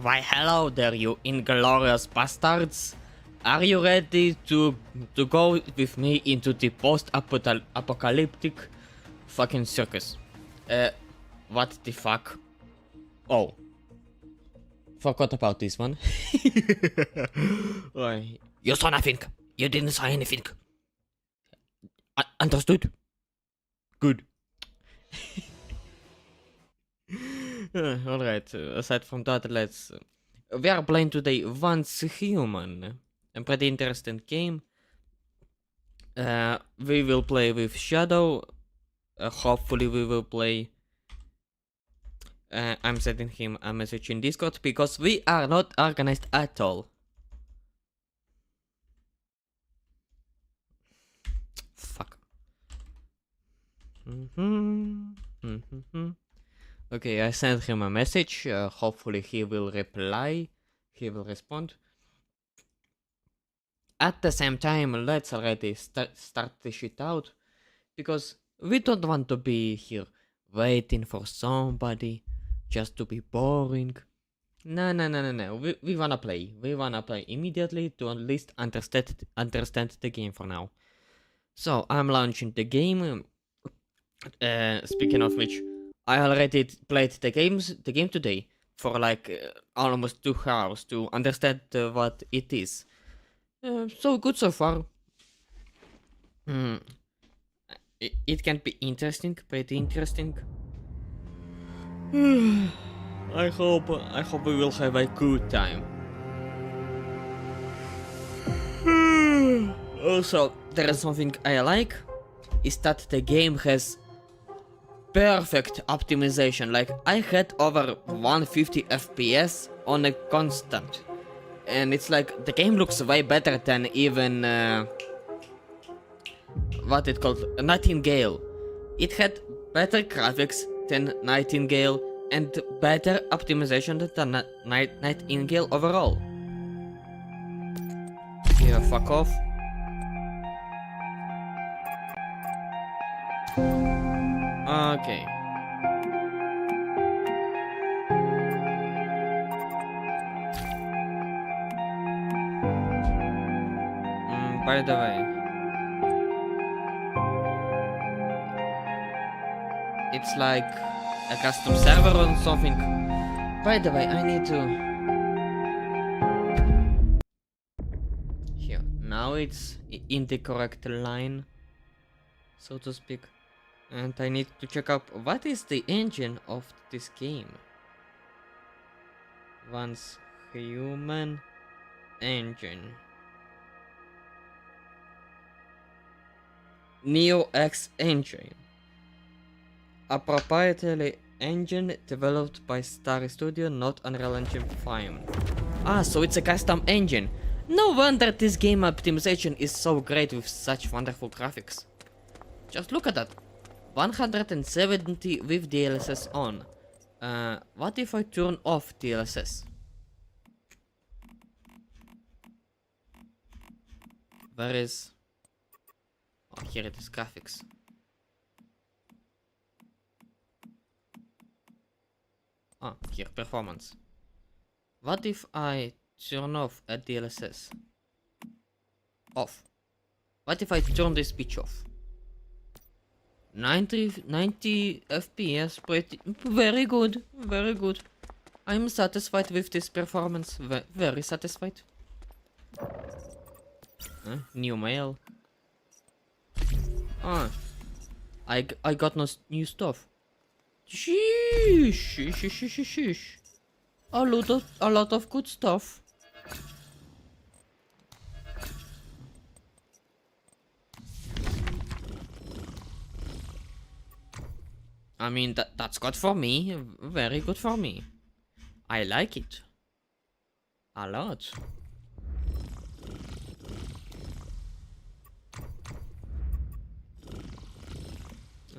Why hello there, you inglorious bastards! Are you ready to go with me into the post-apocalyptic fucking circus? What the fuck? Oh. Forgot about this one. You saw nothing. You didn't say anything. Understood? Good. Alright, aside from that, we are playing today Once Human. A pretty interesting game. We will play with Shadow. Hopefully we will play. I'm sending him a message in Discord because we are not organized at all. Fuck. Okay, I sent him a message. Hopefully he will reply. He will respond. At the same time, let's already start the shit out. Because we don't want to be here waiting for somebody just to be boring. No. We wanna play. We wanna play immediately to at least understand the game for now. So I'm launching the game. Speaking of which, I already played the game today for like almost 2 hours to understand what it is. So good so far. It can be interesting, pretty interesting. I hope we will have a good time. Also, there is something I like, is that the game has perfect optimization. Like, I had over 150 FPS on a constant. And it's like, the game looks way better than even, what it called, Nightingale. It had better graphics than Nightingale and better optimization than Nightingale overall. Yeah, fuck off. Okay. By the way, it's like a custom server or something. By the way, I need to... Here, now it's in the correct line, so to speak. And I need to check out what is the engine of this game. Once Human engine. Neo X engine. A proprietary engine developed by Star Studio, not Unreal Engine 5. Ah, so it's a custom engine. No wonder this game optimization is so great with such wonderful graphics. Just look at that. 170 with DLSS on. What if I turn off DLSS? Where is... Oh, here it is, graphics. Ah, here, performance. What if I turn off a DLSS? Off. What if I turn this bitch off? 90 FPS, very good, very good. I'm satisfied with this performance, very satisfied. New mail. Ah, I got no new stuff. Sheesh. A lot of good stuff. I mean, that's good for me. Very good for me. I like it. A lot.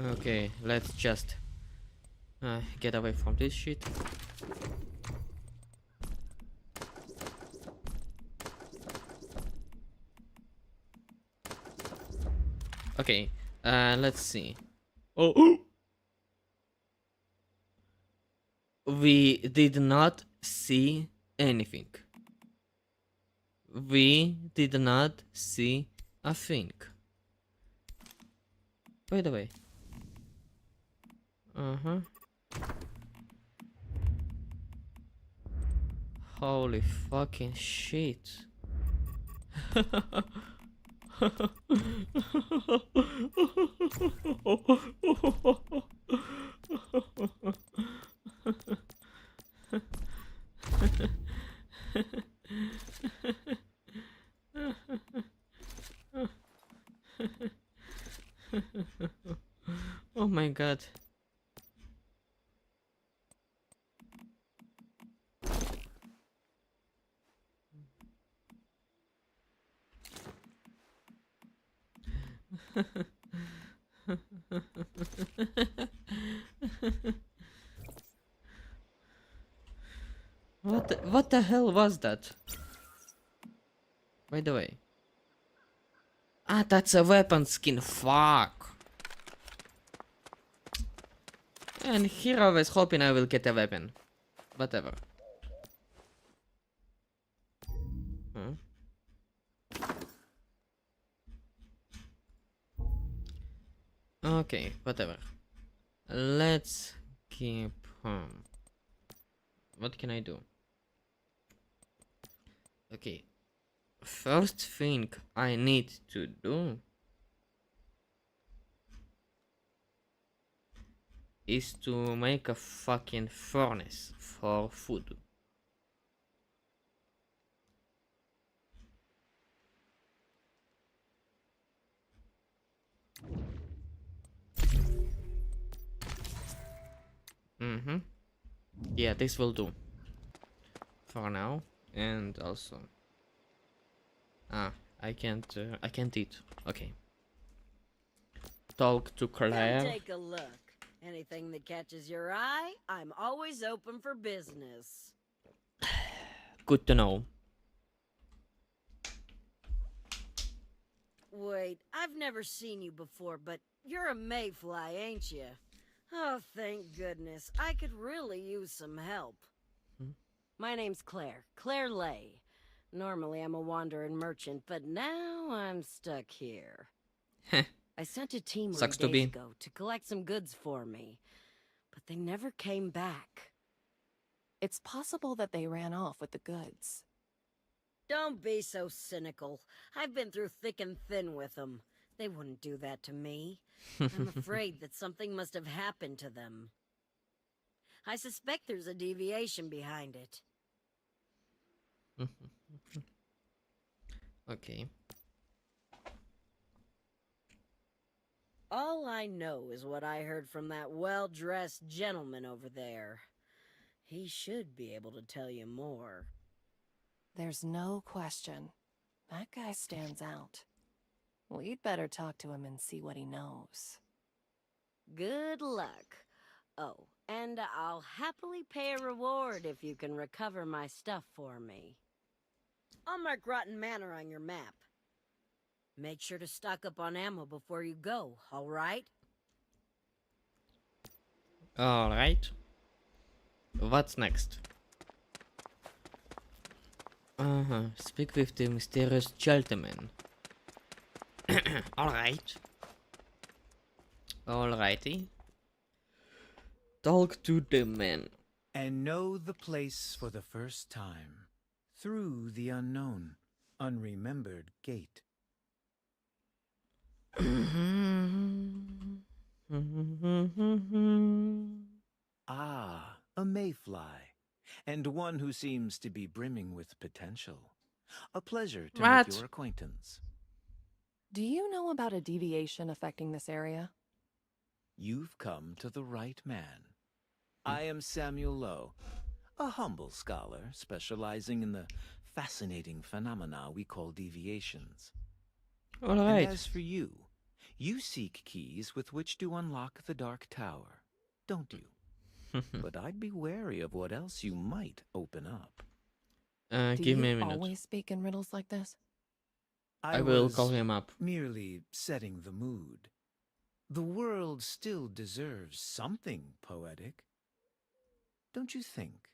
Okay, let's just get away from this shit. Okay, let's see. Oh! We did not see anything. We did not see a thing. By the way. Uh-huh. Holy fucking shit. Oh my god. What the hell was that? By the way. Ah, that's a weapon skin. Fuck. And here I was hoping I will get a weapon. Whatever. Huh? Okay, whatever. Let's keep home. What can I do? Okay. First thing I need to do is to make a fucking furnace for food. Mm-hmm. Yeah, this will do. For now. And also. Ah, I can't eat. Okay. Talk to Come Claire. take a look. Anything that catches your eye, I'm always open for business. Good to know. Wait, I've never seen you before, but you're a mayfly, ain't you? Oh, thank goodness. I could really use some help. Hmm? My name's Claire. Claire Lay. Normally I'm a wandering merchant, but now I'm stuck here. I sent a team Sucks 3 to days be. ago to collect some goods for me, but they never came back. It's possible that they ran off with the goods. Don't be so cynical. I've been through thick and thin with them. They wouldn't do that to me. I'm afraid that something must have happened to them. I suspect there's a deviation behind it. Okay. All I know is what I heard from that well-dressed gentleman over there. He should be able to tell you more. There's no question. That guy stands out. We'd better talk to him and see what he knows. Good luck. Oh, and I'll happily pay a reward if you can recover my stuff for me. I'll mark Rotten Manor on your map. Make sure to stock up on ammo before you go, all right? Alright. What's next? Speak with the mysterious gentleman. Alright. Alrighty. Talk to the man. And know the place for the first time, through the unknown, unremembered gate. Ah, a mayfly, and one who seems to be brimming with potential. A pleasure to What? make your acquaintance. Do you know about a deviation affecting this area? You've come to the right man. I am Samuel Lowe, a humble scholar specializing in the fascinating phenomena we call deviations. And Alright. as for you, you seek keys with which to unlock the Dark Tower, don't you? But I'd be wary of what else you might open up. Do Give you me a minute. always speak in riddles like this? I will was call him up. merely setting the mood. The world still deserves something poetic. Don't you think?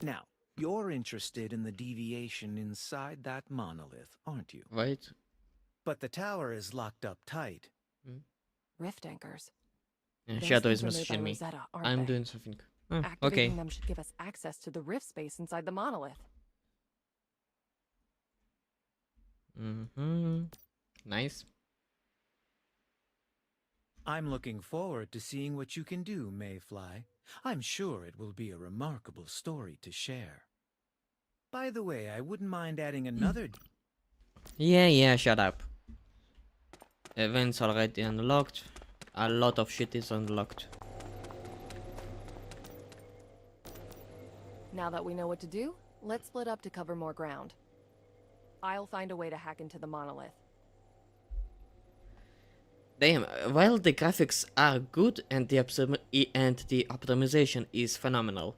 Now, you're interested in the deviation inside that monolith, aren't you? Right? But the tower is locked up tight. Rift anchors. Yeah, Those Shadow is things are made by messaging me. Rosetta, aren't I'm they? doing something. Oh, Activating okay. them should give us access to the rift space inside the monolith. Nice. I'm looking forward to seeing what you can do, Mayfly. I'm sure it will be a remarkable story to share. By the way, I wouldn't mind adding another... Yeah, shut up. Events already unlocked. A lot of shit is unlocked. Now that we know what to do, let's split up to cover more ground. I'll find a way to hack into the monolith. Damn, while the graphics are good and the optimization is phenomenal,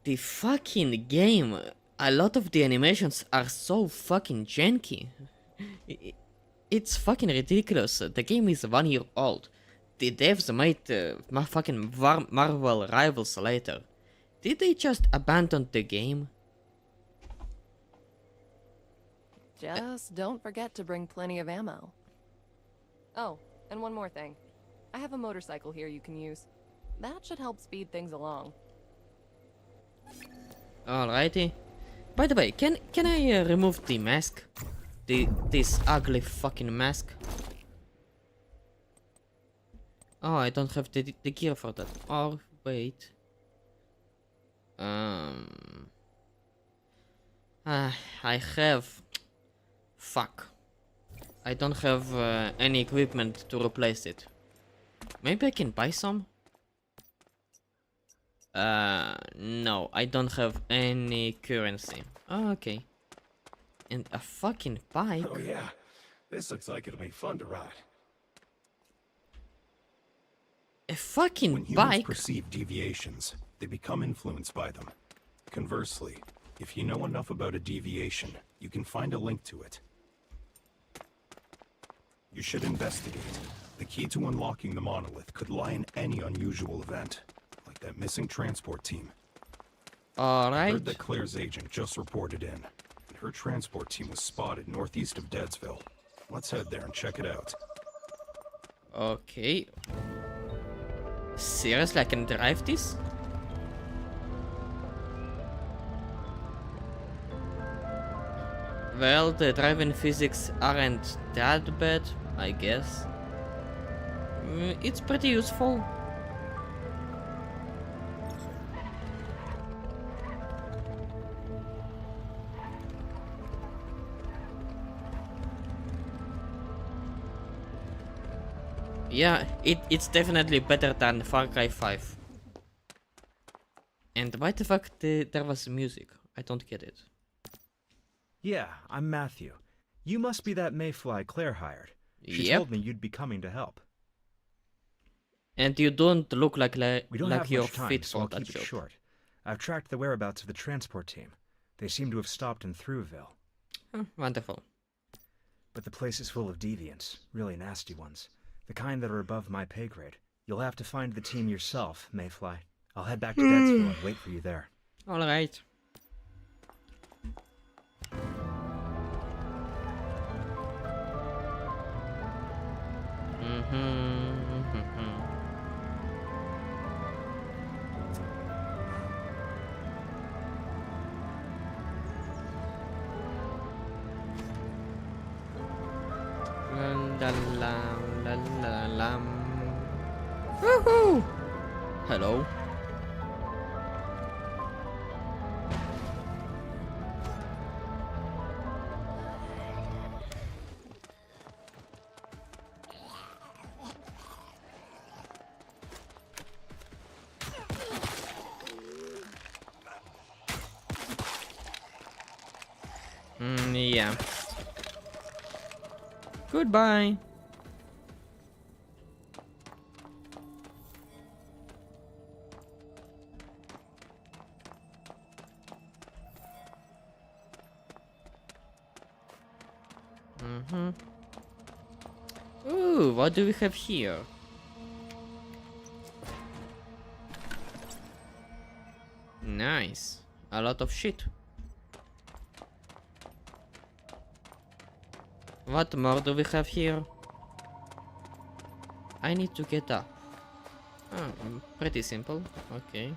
the fucking game, a lot of the animations are so fucking janky. It's fucking ridiculous. The game is 1 year old. The devs made fucking Marvel Rivals later. Did they just abandon the game? Just don't forget to bring plenty of ammo. Oh, and one more thing. I have a motorcycle here you can use. That should help speed things along. Alrighty. By the way, can I remove the mask? This ugly fucking mask. Oh, I don't have the gear for that. Oh, wait. I have... Fuck. I don't have any equipment to replace it. Maybe I can buy some? No, I don't have any currency. Oh, okay. And a fucking bike? Oh yeah, this looks like it'll be fun to ride. A fucking When humans bike? perceive deviations, they become influenced by them. Conversely, if you know enough about a deviation, you can find a link to it. You should investigate. The key to unlocking the monolith could lie in any unusual event, like that missing transport team. Alright. Heard that Claire's agent just reported in, and her transport team was spotted northeast of Deadsville. Let's head there and check it out. Okay. Seriously, I can drive this? Well, the driving physics aren't that bad, I guess. It's pretty useful. Yeah, it's definitely better than Far Cry 5. And why the fuck there was music? I don't get it. Yeah, I'm Matthew. You must be that mayfly Claire hired. She Yep. told me you'd be coming to help. And you don't look like We don't like have you're much time, fit so for I'll that keep job. it short. I've tracked the whereabouts of the transport team. They seem to have stopped in Thruwville. Wonderful. But the place is full of deviants, really nasty ones. The kind that are above my pay grade. You'll have to find the team yourself, Mayfly. I'll head back to Deadsville and wait for you there. Alright. Woohoo! Hello. Yeah. Goodbye. Ooh, what do we have here? Nice. A lot of shit. What more do we have here? I need to get up. Oh, pretty simple. Okay.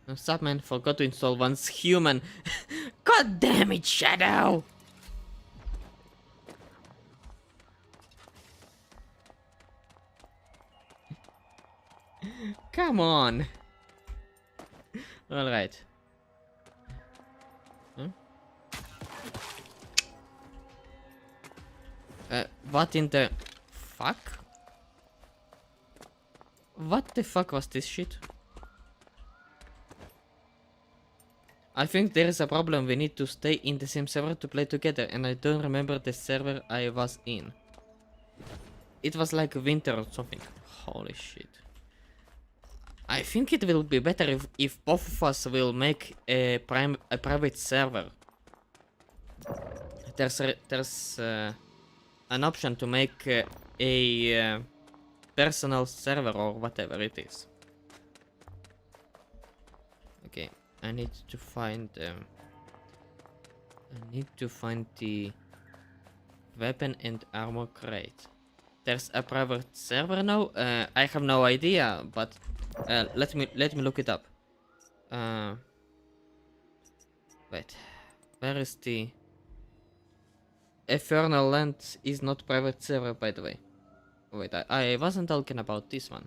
No, Subman forgot to install one's human. God damn it, Shadow! Come on. Alright. What in the fuck? What the fuck was this shit? I think there is a problem. We need to stay in the same server to play together, and I don't remember the server I was in. It was like winter or something. Holy shit. I think it will be better if both of us will make a private server. There's an option to make a personal server or whatever it is. Okay, I need to find the weapon and armor crate. There's a private server now. I have no idea, but let me look it up. Wait, where is the Infernal Land? Is not private server, by the way. Wait, I wasn't talking about this one.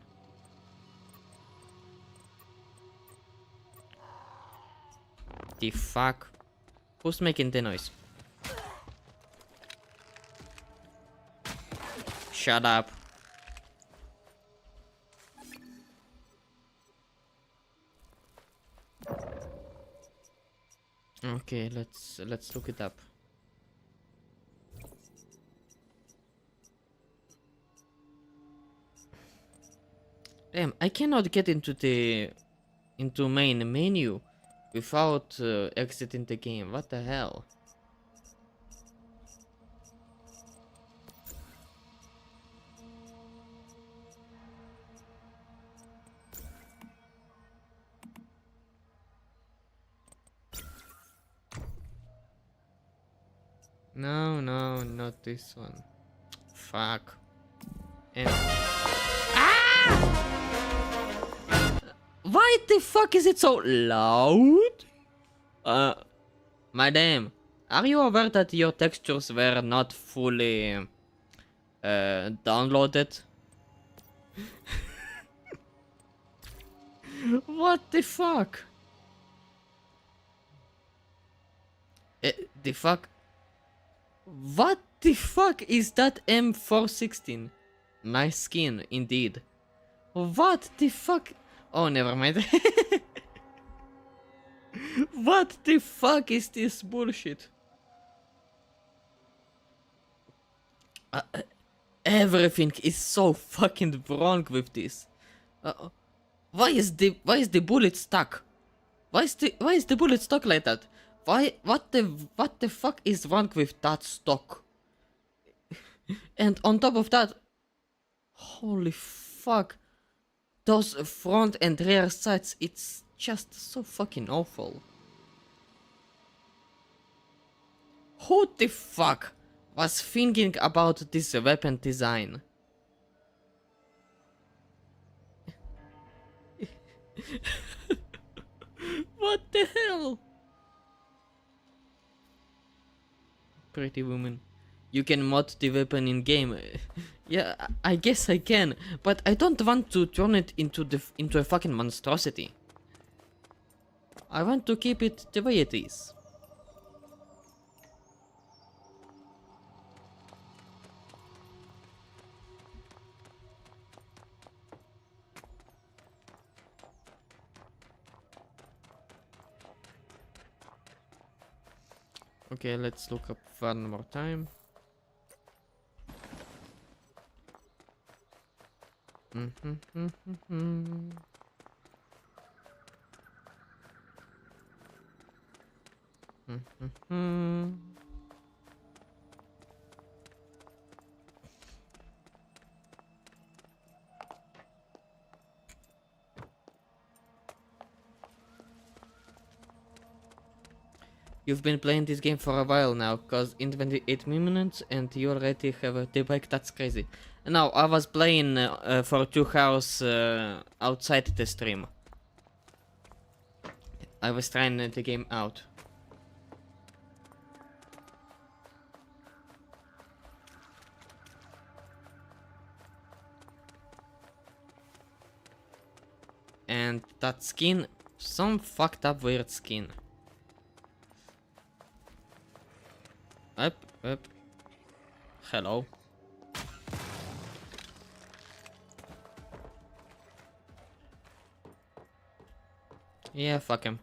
The fuck? Who's making the noise? Shut up. Okay, let's look it up. Damn, I cannot get into main menu without exiting the game. What the hell? No, not this one. Fuck. And why the fuck is it so loud? Madam, are you aware that your textures were not fully downloaded? What the fuck? The fuck? What the fuck is that M416? Nice skin, indeed. What the fuck? Oh, never mind. What the fuck is this bullshit? Everything is so fucking wrong with this. Why is the bullet stuck? Why is the bullet stuck like that? What the fuck is wrong with that stock? And on top of that, holy fuck, those front and rear sights, it's just so fucking awful. Who the fuck was thinking about this weapon design? What the hell? Pretty woman. You can mod the weapon in game. Yeah, I guess I can, but I don't want to turn it into a fucking monstrosity. I want to keep it the way it is. Okay, let's look up one more time. Mhm. You've been playing this game for a while now, cause in 28 minutes and you already have a debug. That's crazy. No, I was playing for 2 hours outside the stream. I was trying the game out. And that skin, some fucked up weird skin. Up, up. Hello. Yeah, fuck him.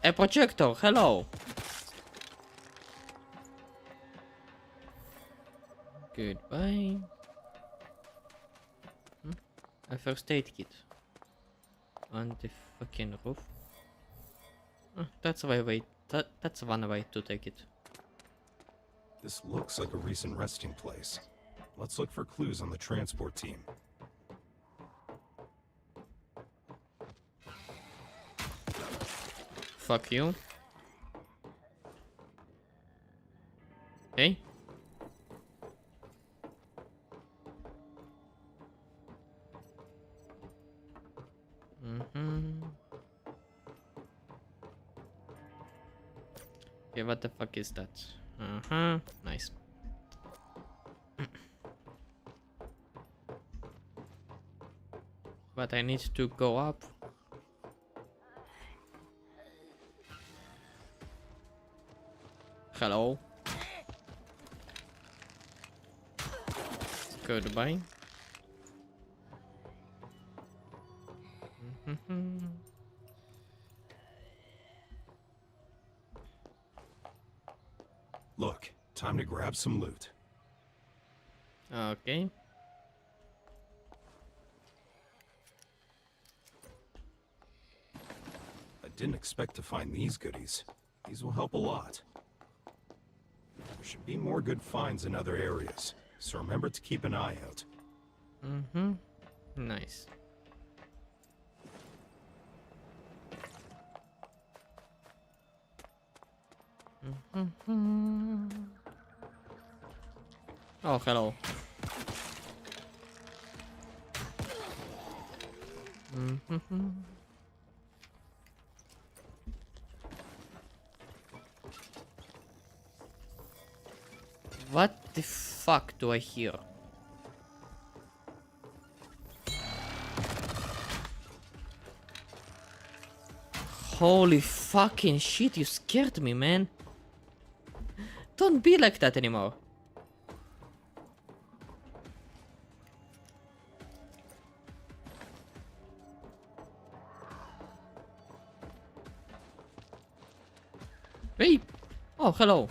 A projector, hello. Goodbye. A first aid kit. On the fucking roof. That's that's one way to take it. This looks like a recent resting place. Let's look for clues on the transport team. Fuck you. Hey. Okay, what the fuck is that? Nice. But I need to go up. Hello. Goodbye. Look, time to grab some loot. Okay. I didn't expect to find these goodies. These will help a lot. There should be more good finds in other areas, so remember to keep an eye out. Nice. Oh, hello. What the fuck do I hear? Holy fucking shit, you scared me, man. Don't be like that anymore. Hey! Oh, hello.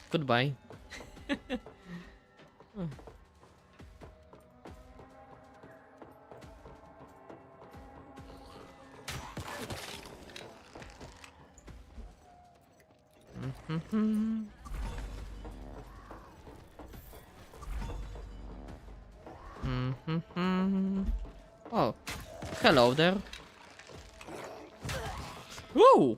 Goodbye. Oh, hello there. Whoa!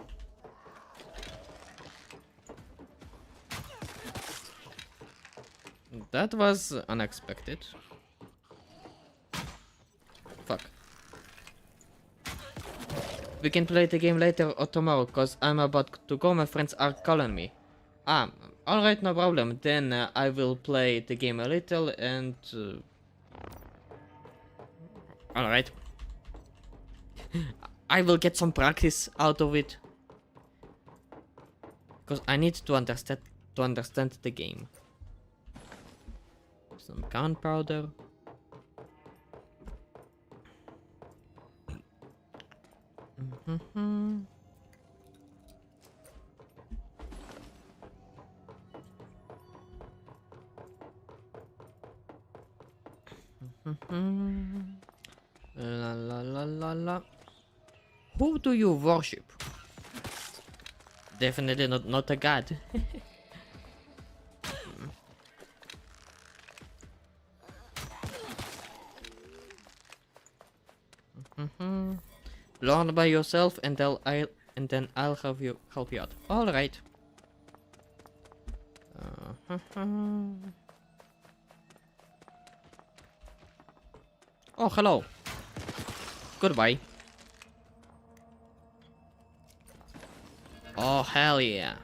That was unexpected. Fuck. We can play the game later or tomorrow, cause I'm about to go, my friends are calling me. Alright, no problem. Then I will play the game a little and... Alright. I will get some practice out of it. Because I need to understand the game. Some gunpowder. La la la la la. Who do you worship? Definitely not a god. Learn by yourself, and then I'll help you out. All right. Oh, hello. Goodbye. Oh, hell yeah.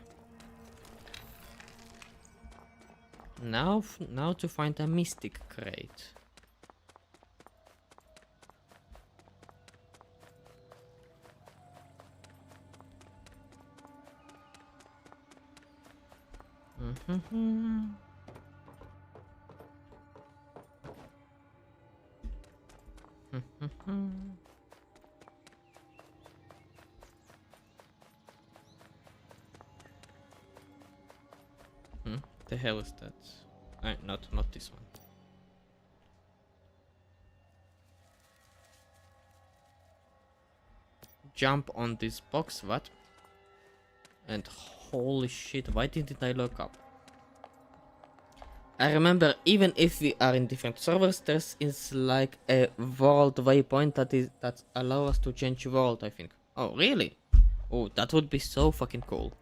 Now to find a mystic crate. The hell is that? Not this one. Jump on this box, what? And holy shit, why didn't I look up? I remember even if we are in different servers, there's is like a world waypoint that allows us to change world, I think. Oh, really? Oh, that would be so fucking cool.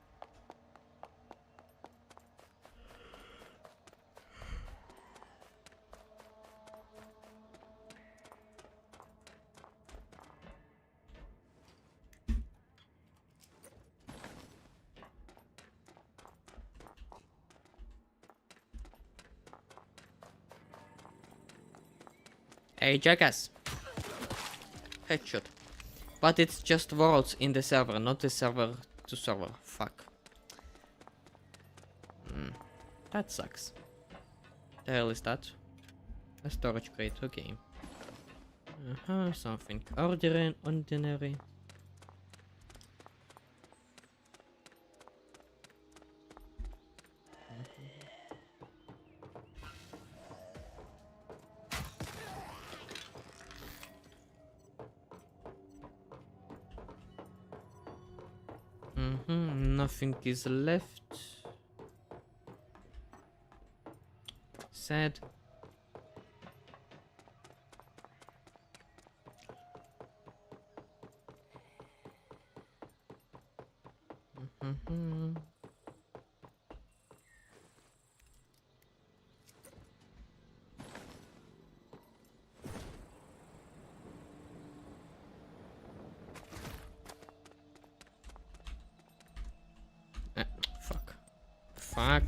Hey, jackass. Headshot. But it's just worlds in the server, not the server to server. Fuck. That sucks. The hell is that? A storage crate, okay. Something ordinary. Nothing is left. Sad. Fuck. Fuck.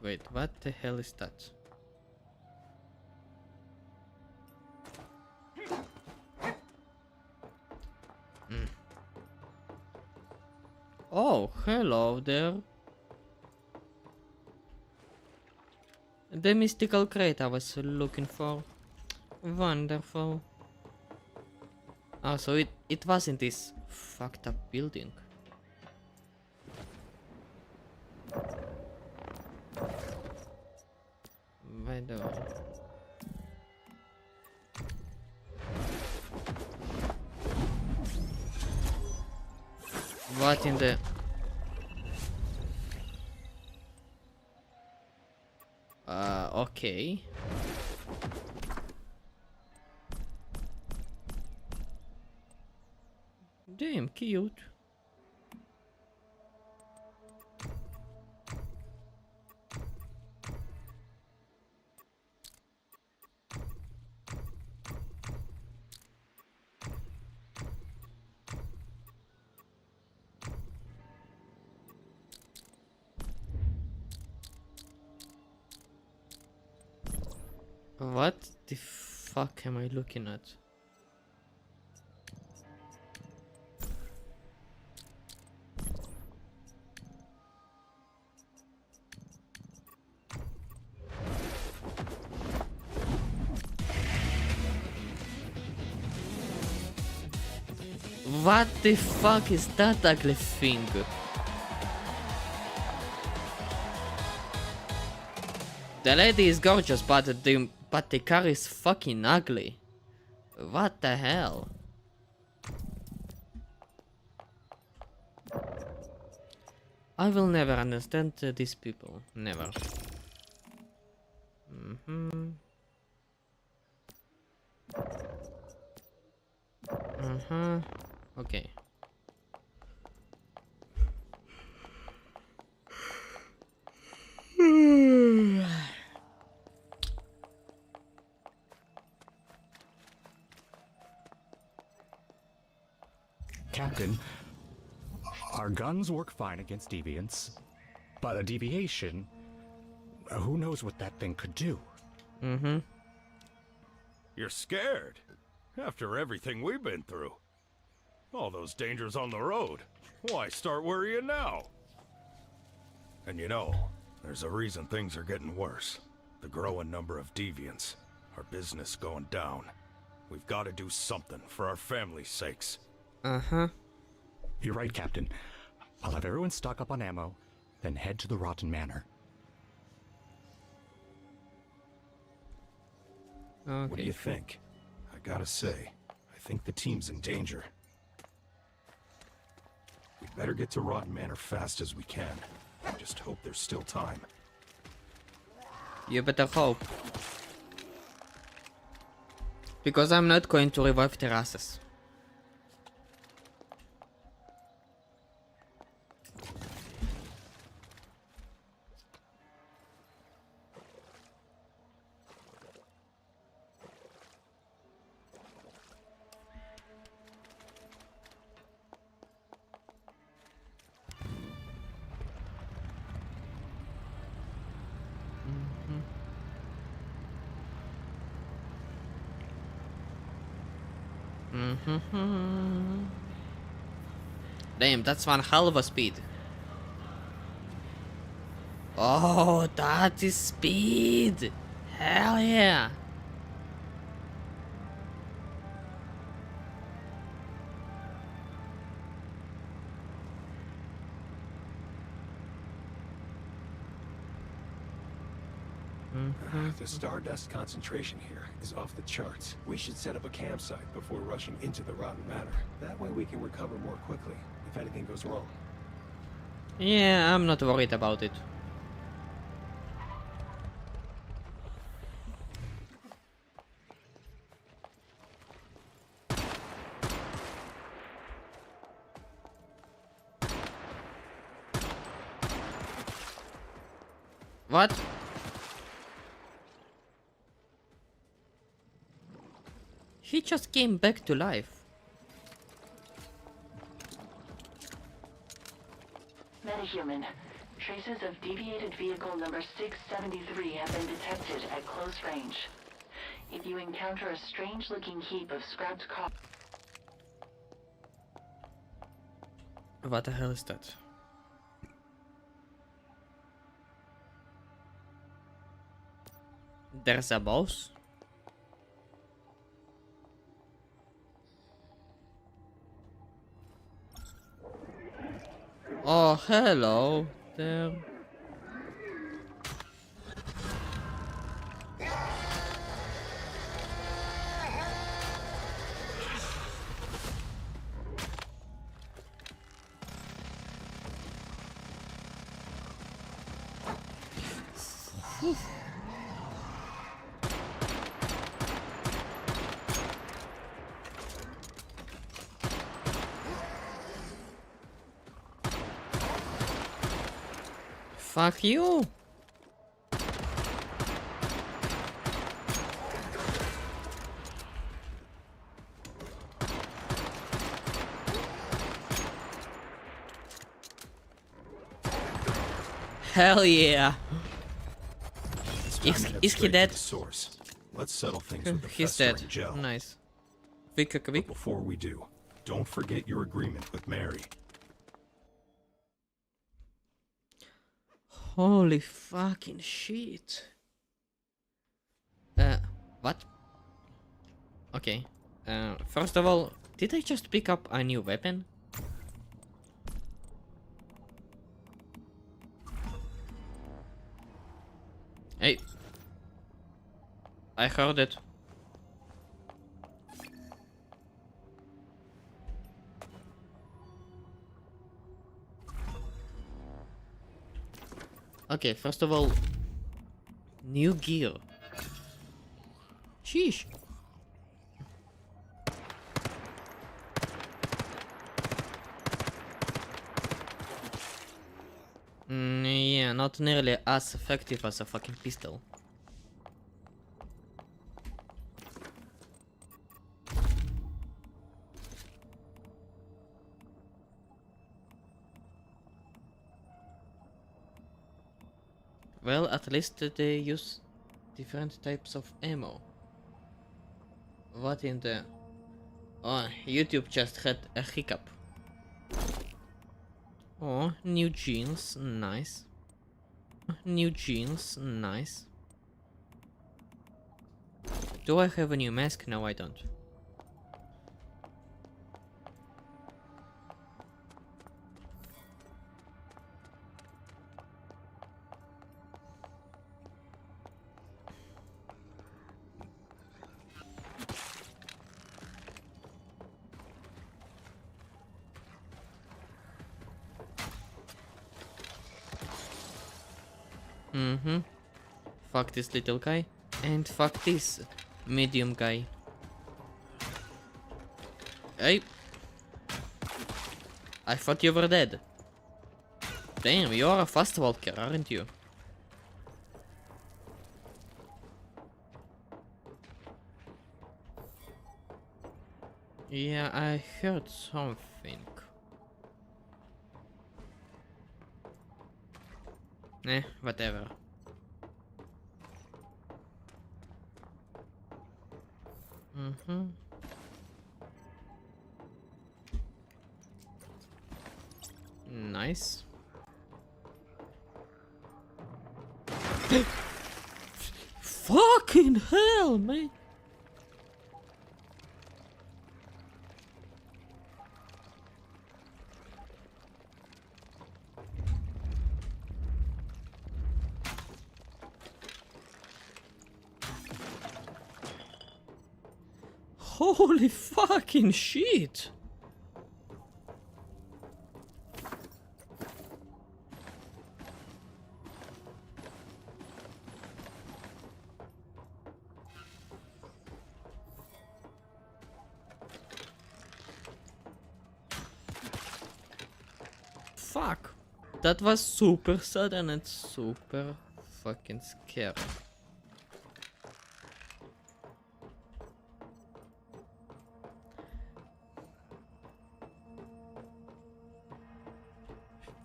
Wait, what the hell is that? Oh, hello there. The mystical crate I was looking for. Wonderful. Oh, so it wasn't this fucked up building. By the way. What in the... okay. Damn cute. What the fuck am I looking at? What the fuck is that ugly thing? The lady is gorgeous, but the car is fucking ugly. What the hell? I will never understand these people. Never. Okay. Captain, our guns work fine against deviants, but a deviation, who knows what that thing could do? You're scared? After everything we've been through. All those dangers on the road. Why start worrying now? And you know, there's a reason things are getting worse. The growing number of deviants. Our business going down. We've got to do something for our family's sakes. You're right, Captain. I'll have everyone stock up on ammo, then head to the Rotten Manor. What do Okay. you think? I gotta say, I think the team's in danger. We'd better get to Rotten Manor fast as we can. I just hope there's still time. You better hope. Because I'm not going to revive their asses. Damn, that's one hell of a speed. Oh, that is speed! Hell yeah! The stardust concentration here is off the charts. We should set up a campsite before rushing into the Rotten Manor. That way we can recover more quickly if anything goes wrong. Yeah, I'm not worried about it. What? He just came back to life. Metahuman. Traces of deviated vehicle number 673 have been detected at close range. If you encounter a strange-looking heap of scrapped copper... What the hell is that? There's a boss? Oh, hello there. Fuck you! Hell yeah! It's time to head Is he straight to dead? the source. Let's settle things with the He's festering dead. gel. Nice. Quick. But before we do, don't forget your agreement with Mary. Holy fucking shit. What? Okay. First of all, Did I just pick up a new weapon? Hey. I heard it. Okay, first of all, new gear. Sheesh. Yeah, not nearly as effective as a fucking pistol. Well, at least they use different types of ammo. What in the... Oh, YouTube just had a hiccup. Oh, new jeans, nice. New jeans, nice. Do I have a new mask? No, I don't. Fuck this little guy. And fuck this medium guy. Hey. I thought you were dead. Damn, you're a fast walker, aren't you? Yeah, I heard something. Whatever. Nice. Fucking hell, man. Holy fucking shit! Fuck! That was super sudden and super fucking scary.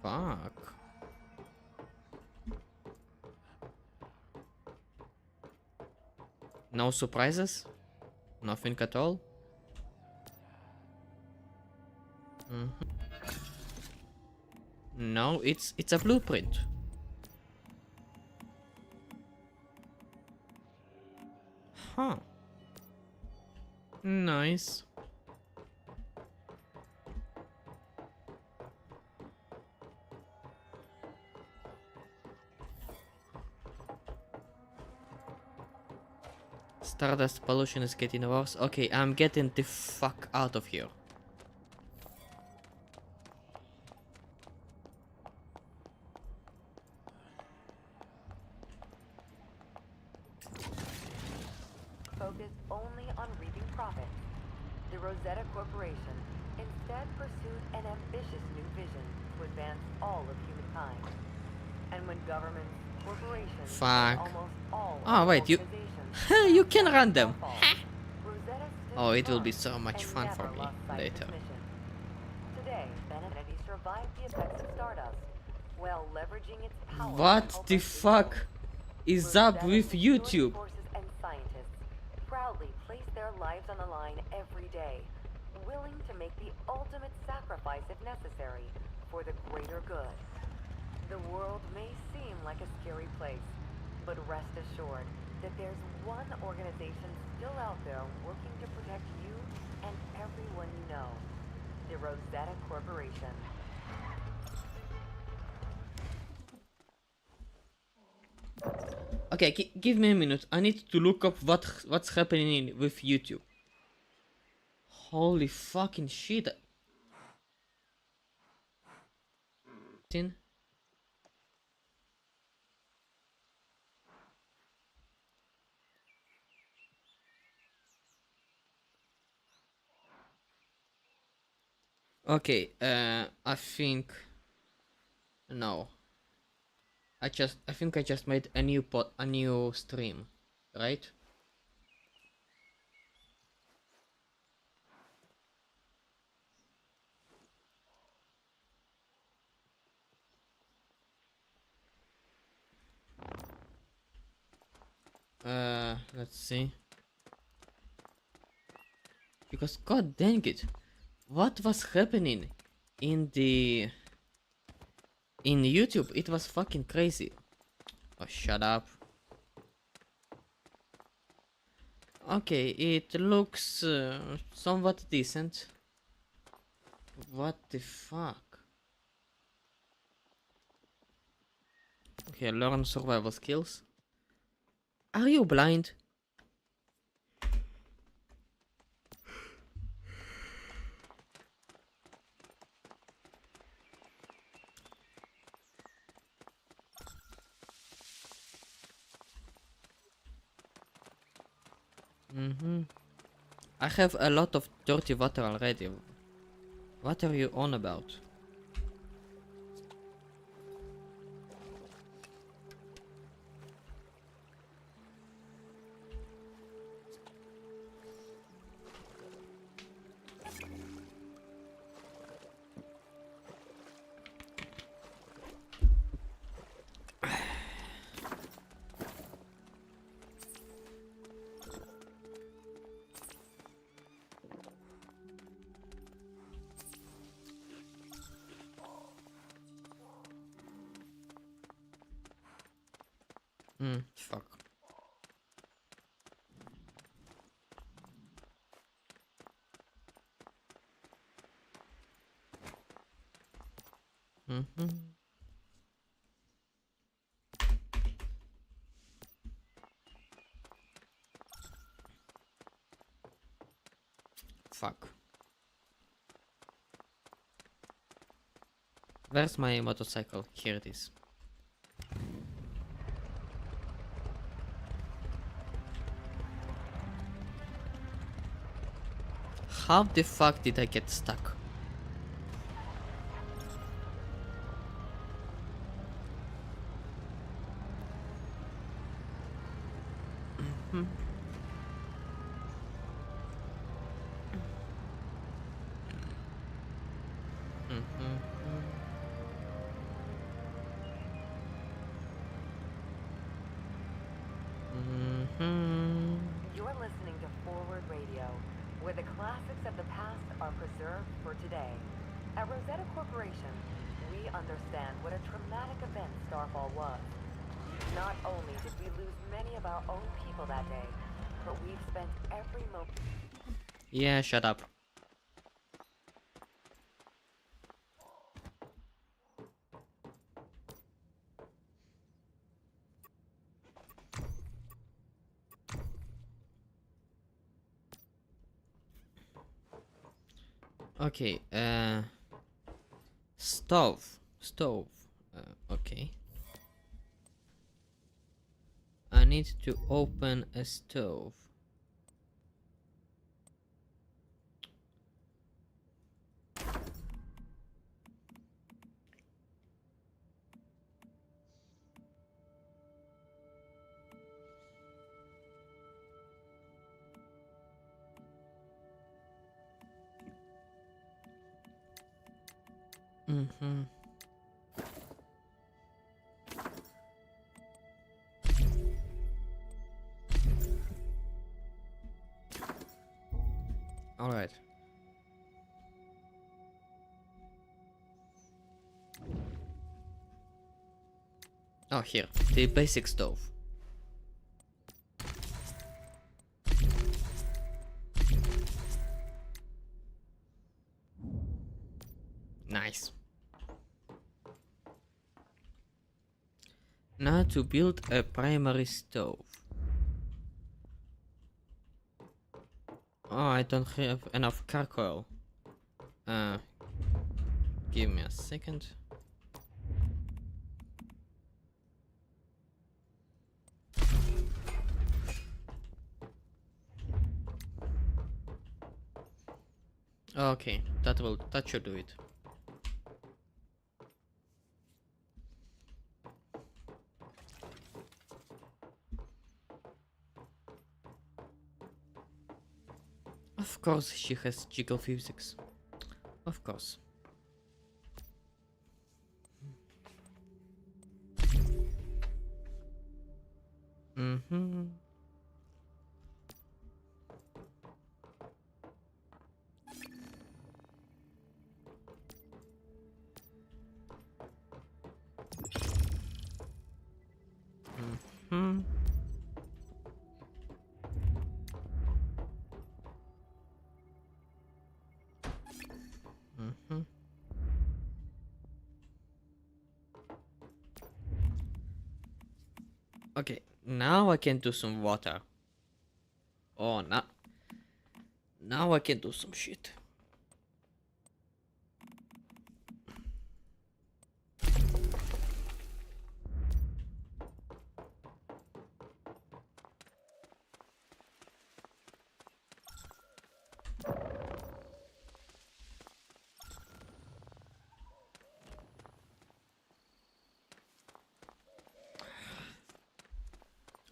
Fuck. No surprises? Nothing at all? No, it's a blueprint. Huh. Nice. Stardust pollution is getting worse. Okay, I'm getting the fuck out of here. Focused only on reaping profits, the Rosetta Corporation instead pursued an ambitious new vision to advance all of humankind. And when governments, corporations, and Fuck. almost all Oh wait, you organizations you can run them. Rosetta stood Oh, it will firm be so much and fun for never me lost sight of later. its mission. Today, humanity survived the effects of Stardust while leveraging its power to What help the us fuck rebuild. is up Rosetta with security YouTube? forces and scientists proudly place their lives on the line every day, willing to make the ultimate sacrifice if necessary for the greater good. The world may seem like a scary place, but rest assured, that there's one organization still out there working to protect you and everyone you know. The Rosetta Corporation. Okay, give me a minute. I need to look up what's happening with YouTube. Holy fucking shit. Okay, I think no. I think I just made a new stream, right? Let's see. Because god dang it, what was happening in YouTube? It was fucking crazy. Oh, shut up. Okay, it looks somewhat decent. What the fuck? Okay, learn survival skills. Are you blind? I have a lot of dirty water already. What are you on about? Fuck. Fuck. Where's my motorcycle? Here it is. How the fuck did I get stuck? You're listening to Forward Radio, where the classics of the past are preserved for today. At Rosetta Corporation, we understand what a traumatic event Starfall was. Not only did we lose many of our own people that day, but we've spent every moment... Yeah, shut up. Okay, stove. Okay. I need to open a stove. All right. Oh, here, the basic stove. Nice. Now to build a primary stove. Oh, I don't have enough charcoal. Give me a second. Okay, that should do it. Of course she has jiggle physics. Of course. Mm-hmm. Mm-hmm. Mm-hmm. Okay, now I can do some water. Oh, now I can do some shit.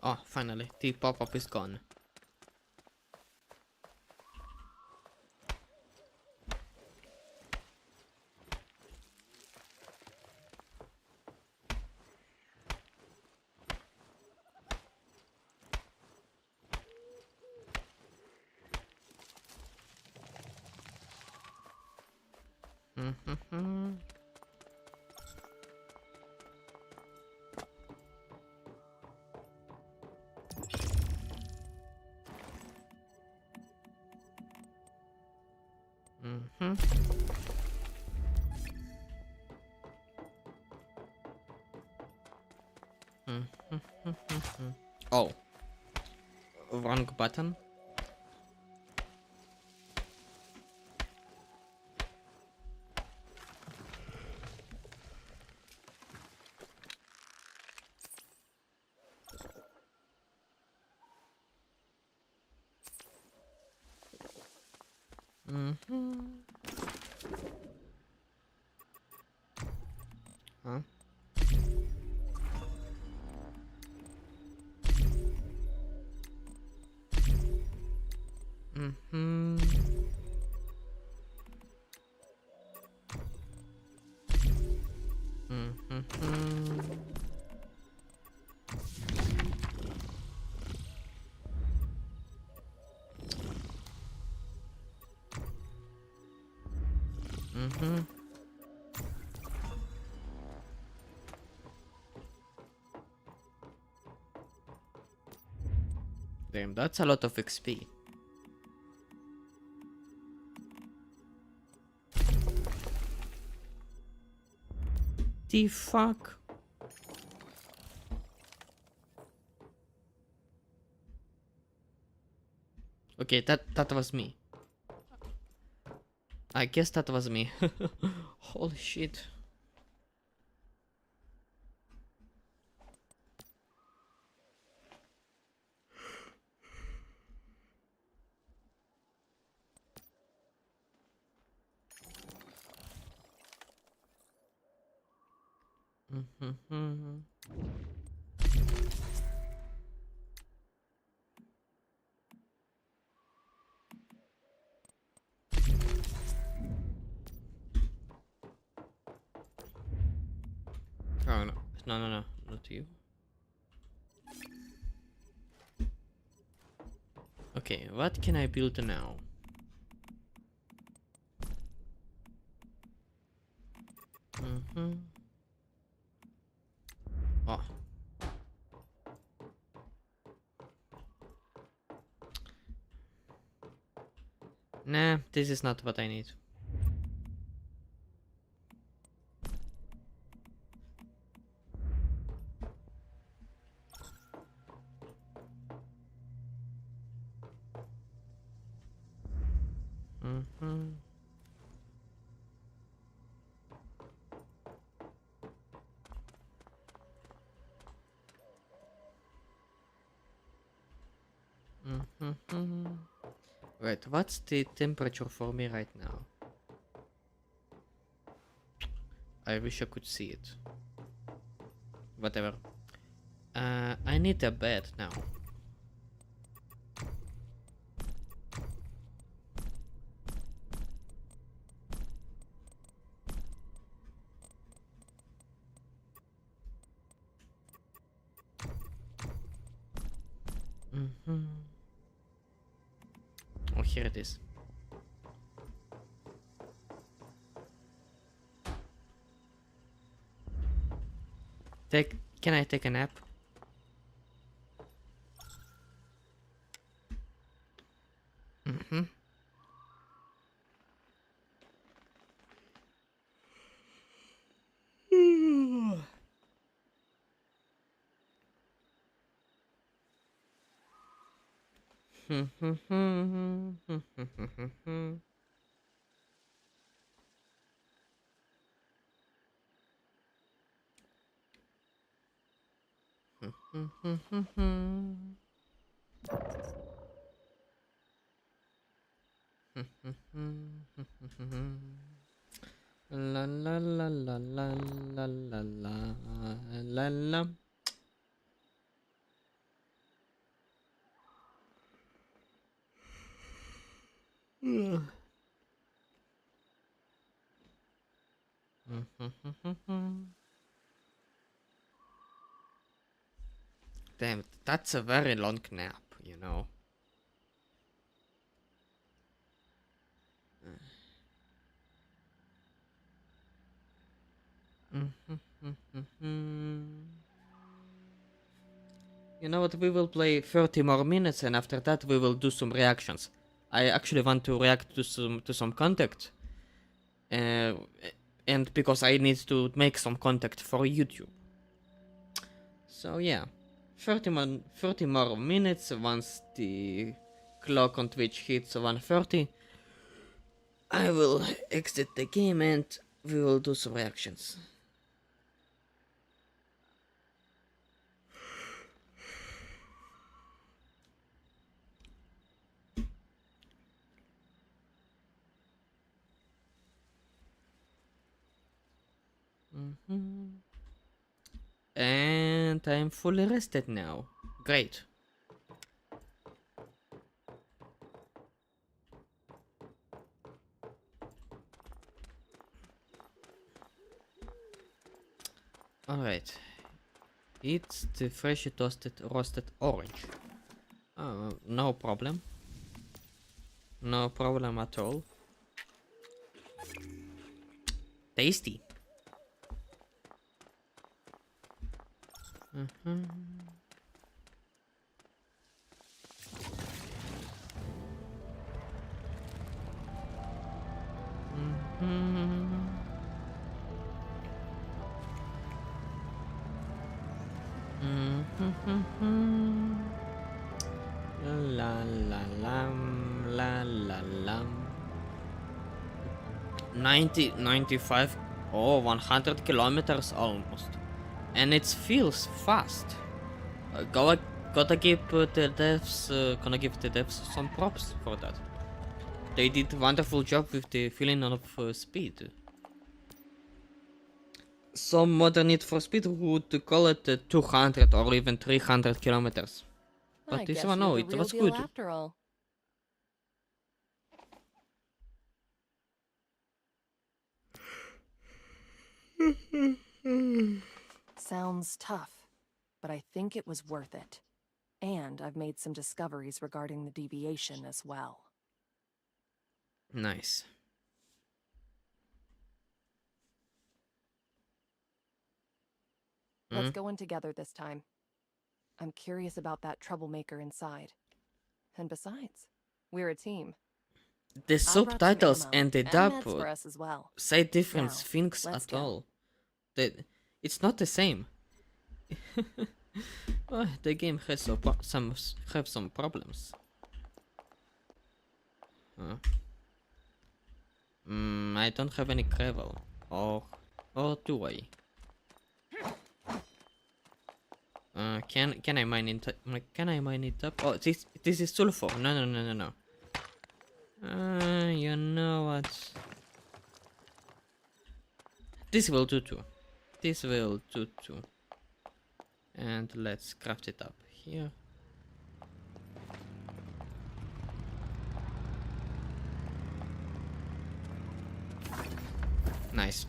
Oh, finally, the pop-up is gone. Mm-hmm. Mm-hmm. Mm-hmm. Oh, wrong button. Mm-hmm. Huh? Mm-hmm. Mm-hmm. Mm-hmm. Damn, that's a lot of XP. The fuck? Okay, that was me. I guess that was me. Holy shit. Mm-hmm. Oh no, no, not you. Okay, what can I build now? Mm-hmm. Oh. Nah, this is not what I need. Wait, what's the temperature for me right now? I wish I could see it. Whatever. I need a bed now. Oh, here it is. Can I take a nap? La la la la la la la la la la. Damn, that's a very long nap, you know. You know what, we will play 30 more minutes and after that we will do some reactions. I actually want to react to some content. And because I need to make some content for YouTube. So yeah, 30 more minutes once the clock on Twitch hits 1:30. I will exit the game and we will do some reactions. And I'm fully rested now. Great. Alright. It's the freshly toasted roasted orange. No problem. No problem at all. Tasty. La la lam, la la lam. 90, 95, oh, 100 kilometers almost. And it feels fast. Gotta give the devs, gonna give the devs some props for that. They did a wonderful job with the feeling of speed. Some modern Need for Speed would call it 200 or even 300 kilometers. But I this guess one, you're no, the it real was deal good. after all. Sounds tough, but I think it was worth it. And I've made some discoveries regarding the deviation as well. Nice. Let's go in together this time. I'm curious about that troublemaker inside. And besides, we're a team. The I brought some subtitles ammo and the and dub meds for us as well. say different Now, things let's at go. all. It's not the same. Oh, the game has some problems. Huh. I don't have any gravel, or do I? Can I mine it? Can I mine it up? Oh, this is sulfur. No. You know what? This will do too. This will do too. And let's craft it up here. Nice.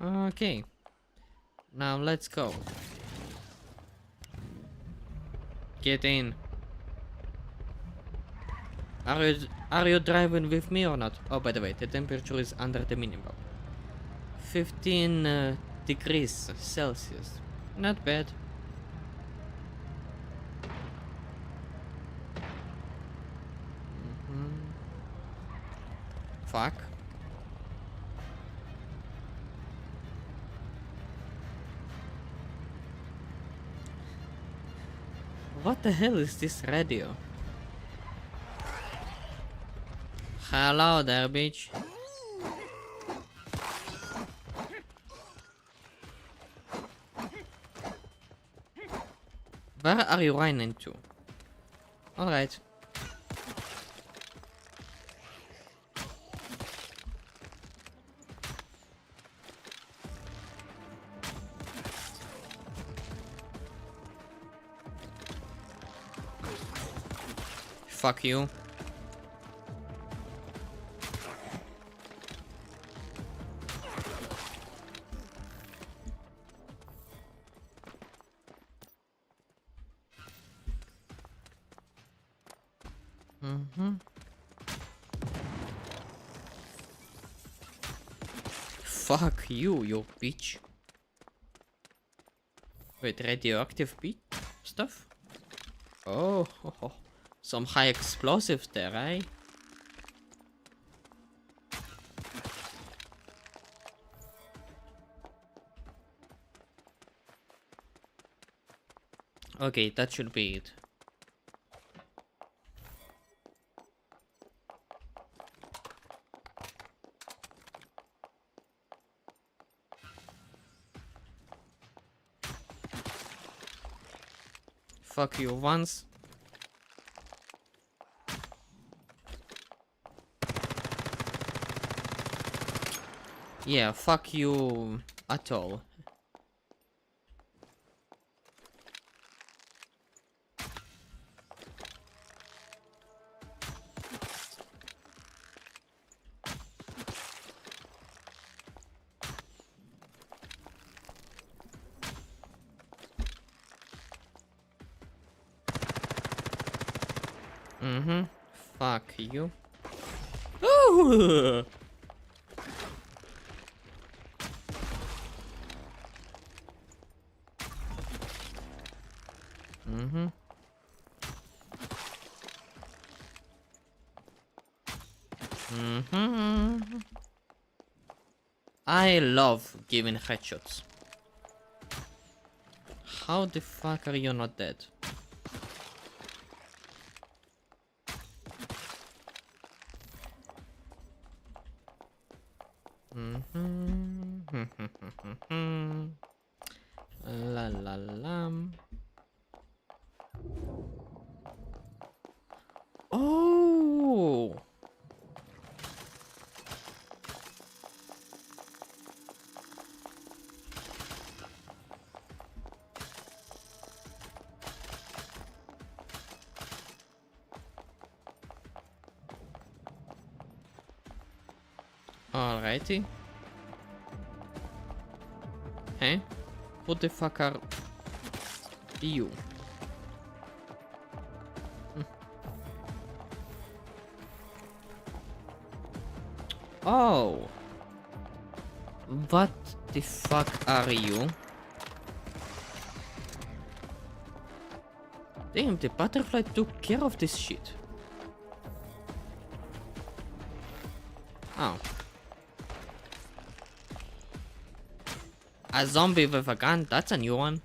Okay. Now let's go. Get in. Are you driving with me or not? Oh, by the way, the temperature is under the minimum. 15 degrees Celsius. Not bad. Fuck. What the hell is this radio? Hello there, bitch. Where are you running to? Alright. Fuck you. Fuck you, you bitch. Wait, radioactive stuff? Oh, some high explosives there, eh? Okay, that should be it. Fuck you once. Yeah, fuck you at all. Fuck you. Oh! I love giving headshots. How the fuck are you not dead? La la la. Oh! Alrighty. Hey, who the fuck are you? Oh. What the fuck are you? Damn, the butterfly took care of this shit. Oh. A zombie with a gun, that's a new one.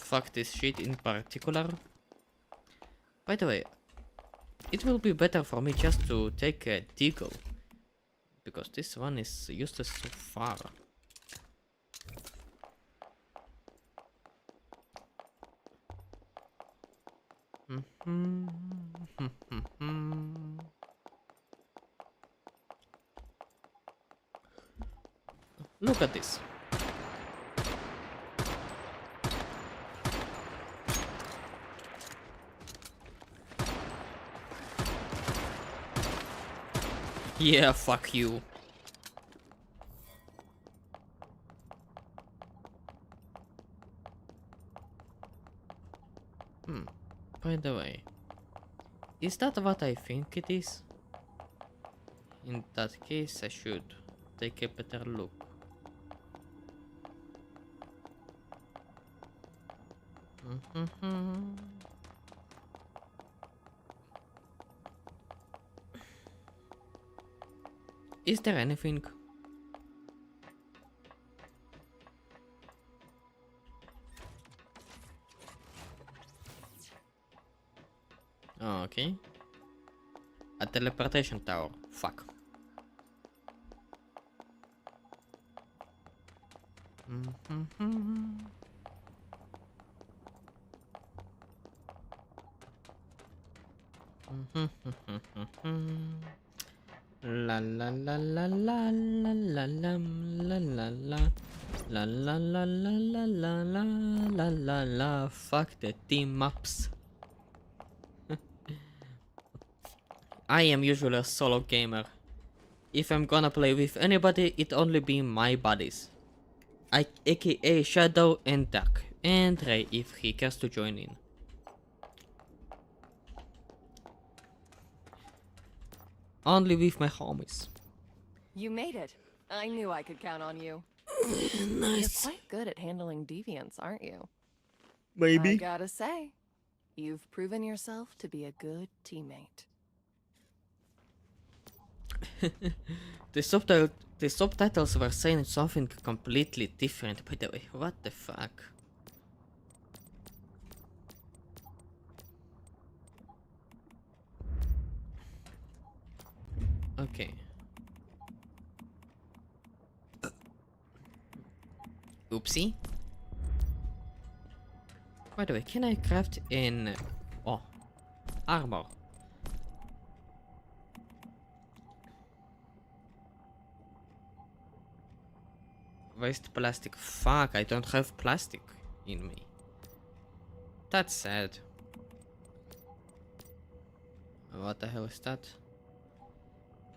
fuck this shit in particular. By the way, it will be better for me just to take a deagle, because this one is useless so far. Look at this. Yeah, fuck you. By the way, is that what I think it is? In that case, I should take a better look. Is there anything? Oh, okay. A teleportation tower. Fuck. La la la la la la la la la la la la la la la la la la la la. Fuck the team maps. I am usually a solo gamer. If I'm gonna play with anybody, it only be my buddies. AKA Shadow and Dark, and Ray if he cares to join in. Only with my homies. You made it. I knew I could count on you. You're Nice. quite good at handling deviants, aren't you? I Maybe. gotta say, you've proven yourself to be a good teammate. The subtitles were saying something completely different, by the way. What the fuck? Okay. Oopsie. By the way, can I craft in armor? Waste plastic. Fuck, I don't have plastic in me. That's sad. What the hell is that?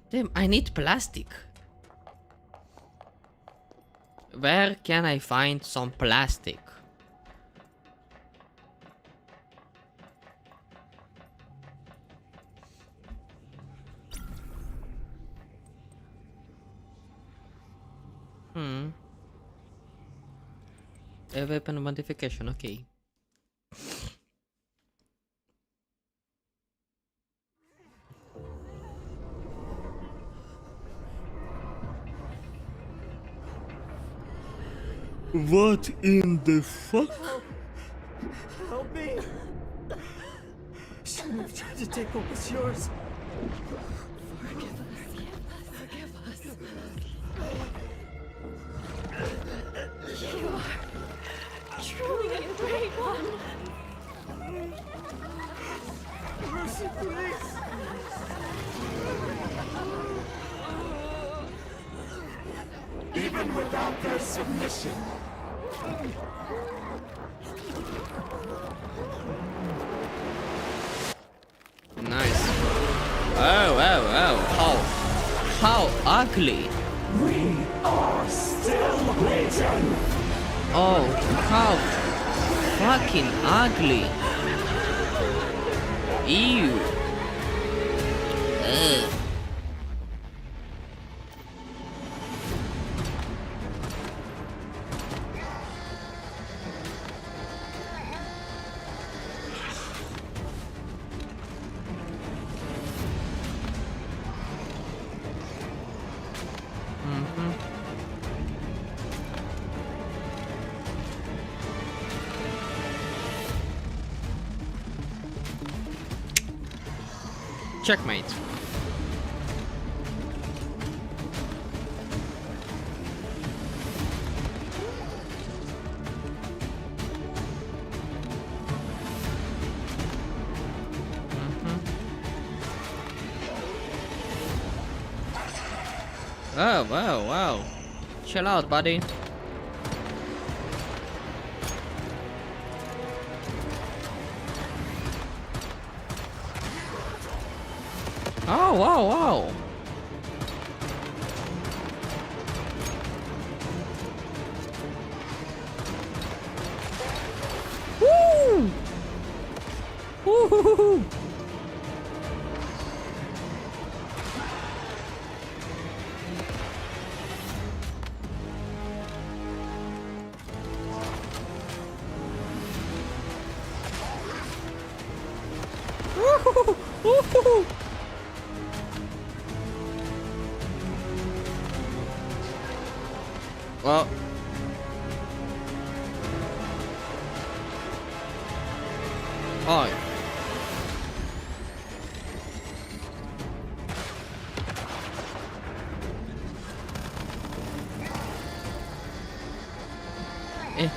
Damn, I need plastic. Where can I find some plastic? A weapon modification, okay. What in the fuck? Help me! Shouldn't have tried to take what was yours. Truly a great one! Mercy, please! Even without their submission. Nice. Oh, how ugly. We are still waiting. Oh, how fucking ugly. Ew. Ugh. Checkmate. Oh, wow, wow. Chill out, buddy. Oh, wow, wow. Woo! Woo-hoo-hoo-hoo. Woo-hoo-hoo. Woo-hoo-hoo. Well, oh, eh.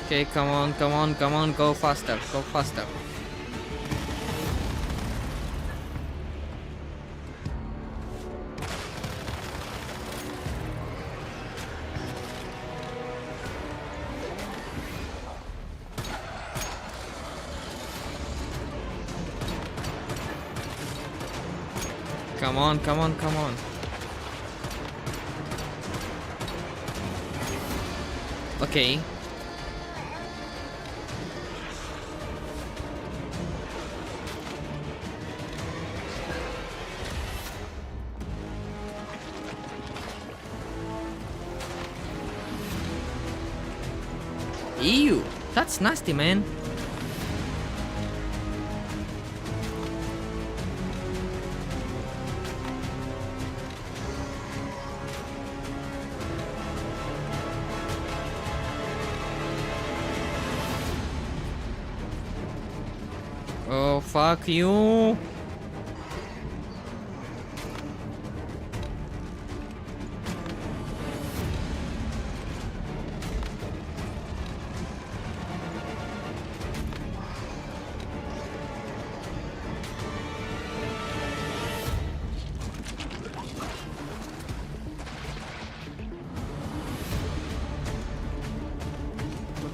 Okay, come on, come on, come on, go faster, go faster. Come on, come on, come on. Okay. Ew, that's nasty, man. Oh, fuck you.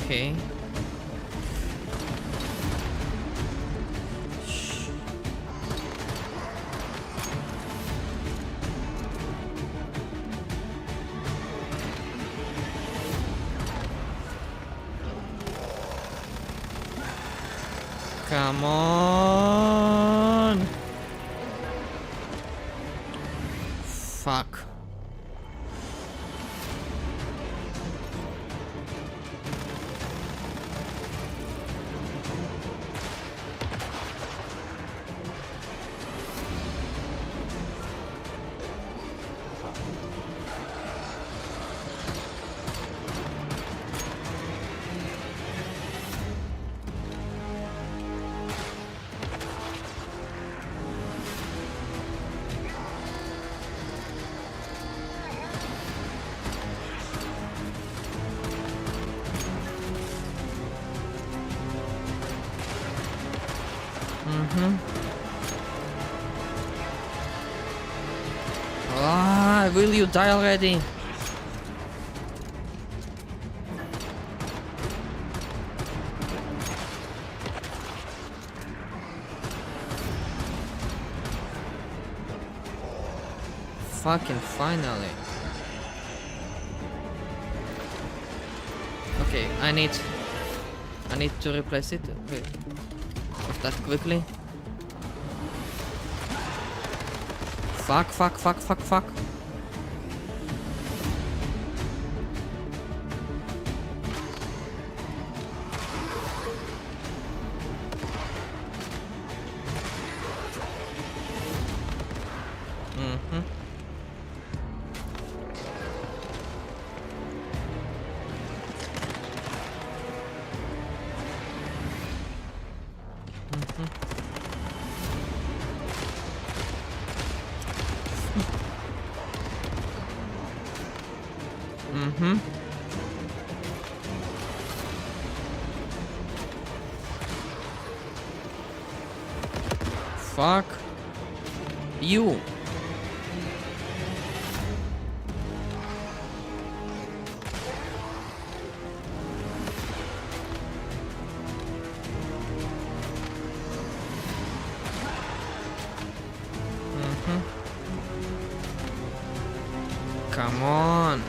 Okay. Shh. Come on. Fuck. Ah, will you die already? Fucking finally. Okay, I need to replace it. Wait. Of that quickly. Fuck, fuck, fuck, fuck, fuck. Mm-hmm. Fuck you. Come on.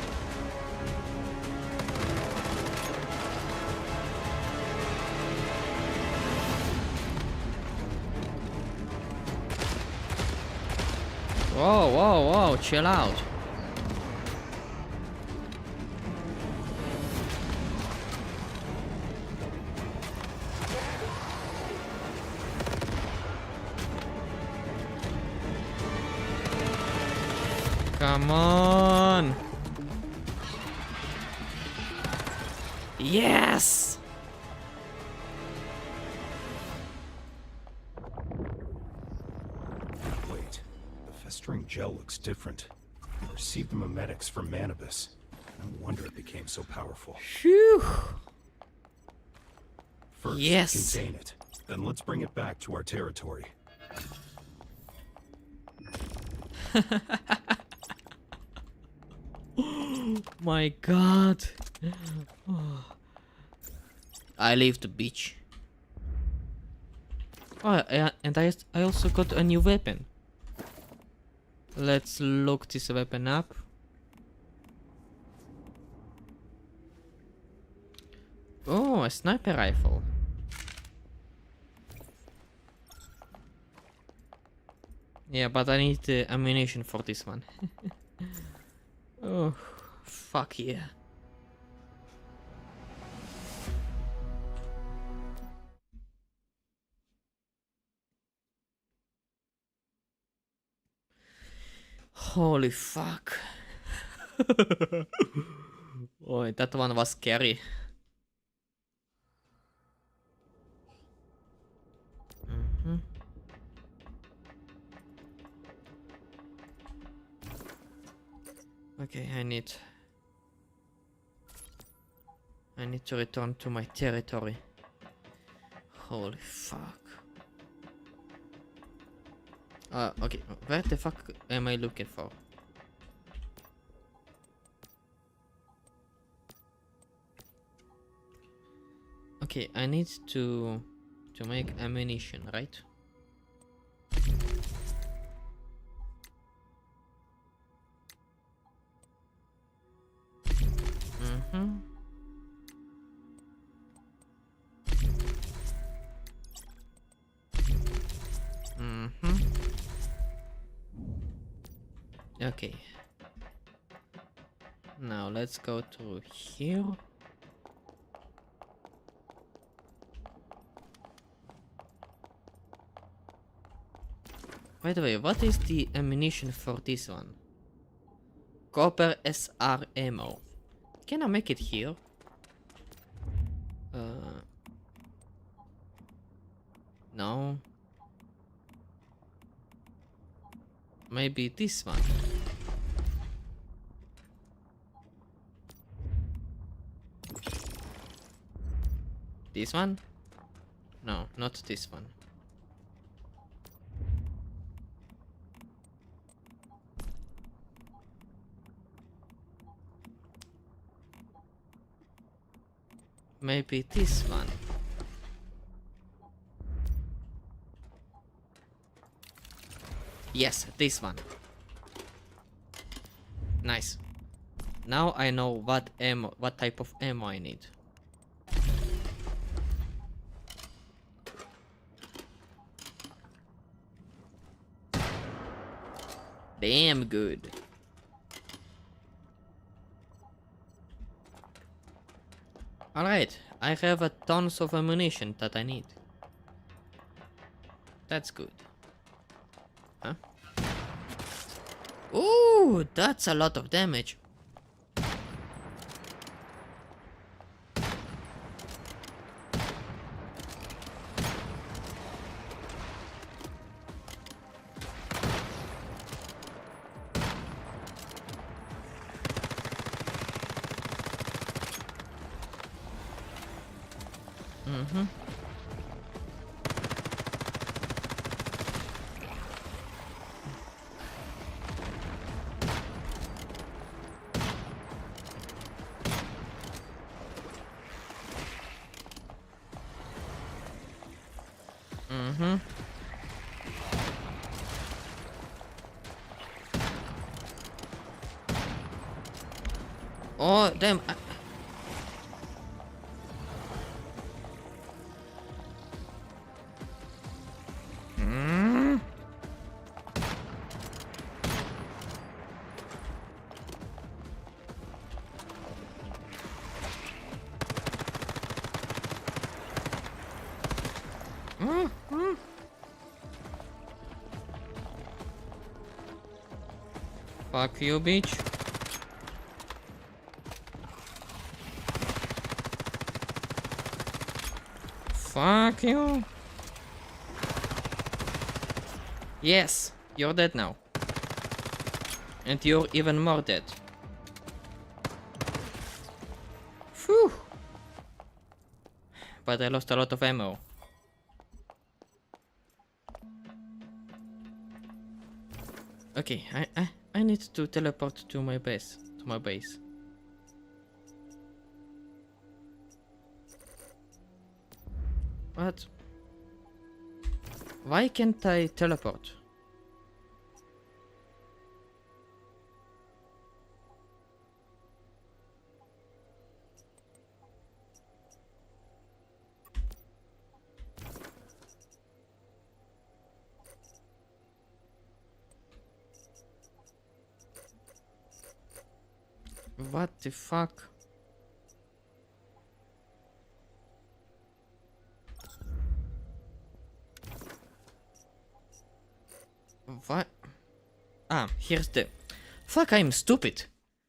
Whoa, whoa, whoa, chill out. Come on. Yes. Wait, the festering gel looks different. I received the memetics from Manibus. No wonder it became so powerful. Phew. First, Yes. contain it. Then let's bring it back to our territory. My god. I leave the beach. Oh, and I also got a new weapon. Let's look this weapon up. Oh, a sniper rifle. Yeah, but I need ammunition for this one. Oh, fuck yeah. Holy fuck. Oh, that one was scary. Mhm. Okay, I need to return to my territory. Holy fuck. Okay, where the fuck am I looking for? Okay, I need to make ammunition, right? Mm-hmm. Mm-hmm. Okay. Now let's go through here. By the way, what is the ammunition for this one? Copper SR ammo. Can I make it here? No. Maybe this one. This one? No, not this one. Maybe this one. Yes, this one. Nice. Now I know what type of ammo I need. Damn good. Alright, I have a tons of ammunition that I need. That's good. Huh? Ooh, that's a lot of damage. Mm-hmm. Mm-hmm. Oh, damn. Mm. Mm, mm. Fuck you, bitch. Fuck you. Yes, you're dead now. And you're even more dead. Phew. But I lost a lot of ammo. Okay, I need to teleport to my base. To my base. What? Why can't I teleport? What the fuck? What? Ah, here's the... Fuck, I'm stupid.